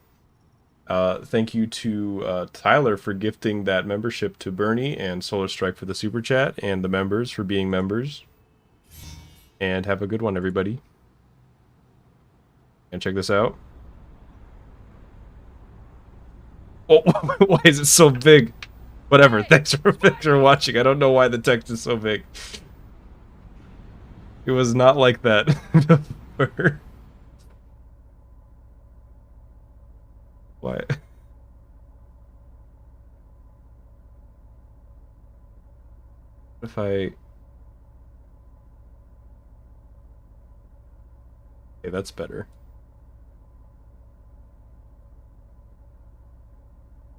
Thank you to Tyler for gifting that membership to Bernie, and Solar Strike for the super chat, and the members for being members. And have a good one, everybody. And check this out. Oh, why is it so big? Whatever. Thanks for watching. I don't know why the text is so big. It was not like that before. Why? If I... Okay, that's better.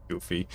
Goofy.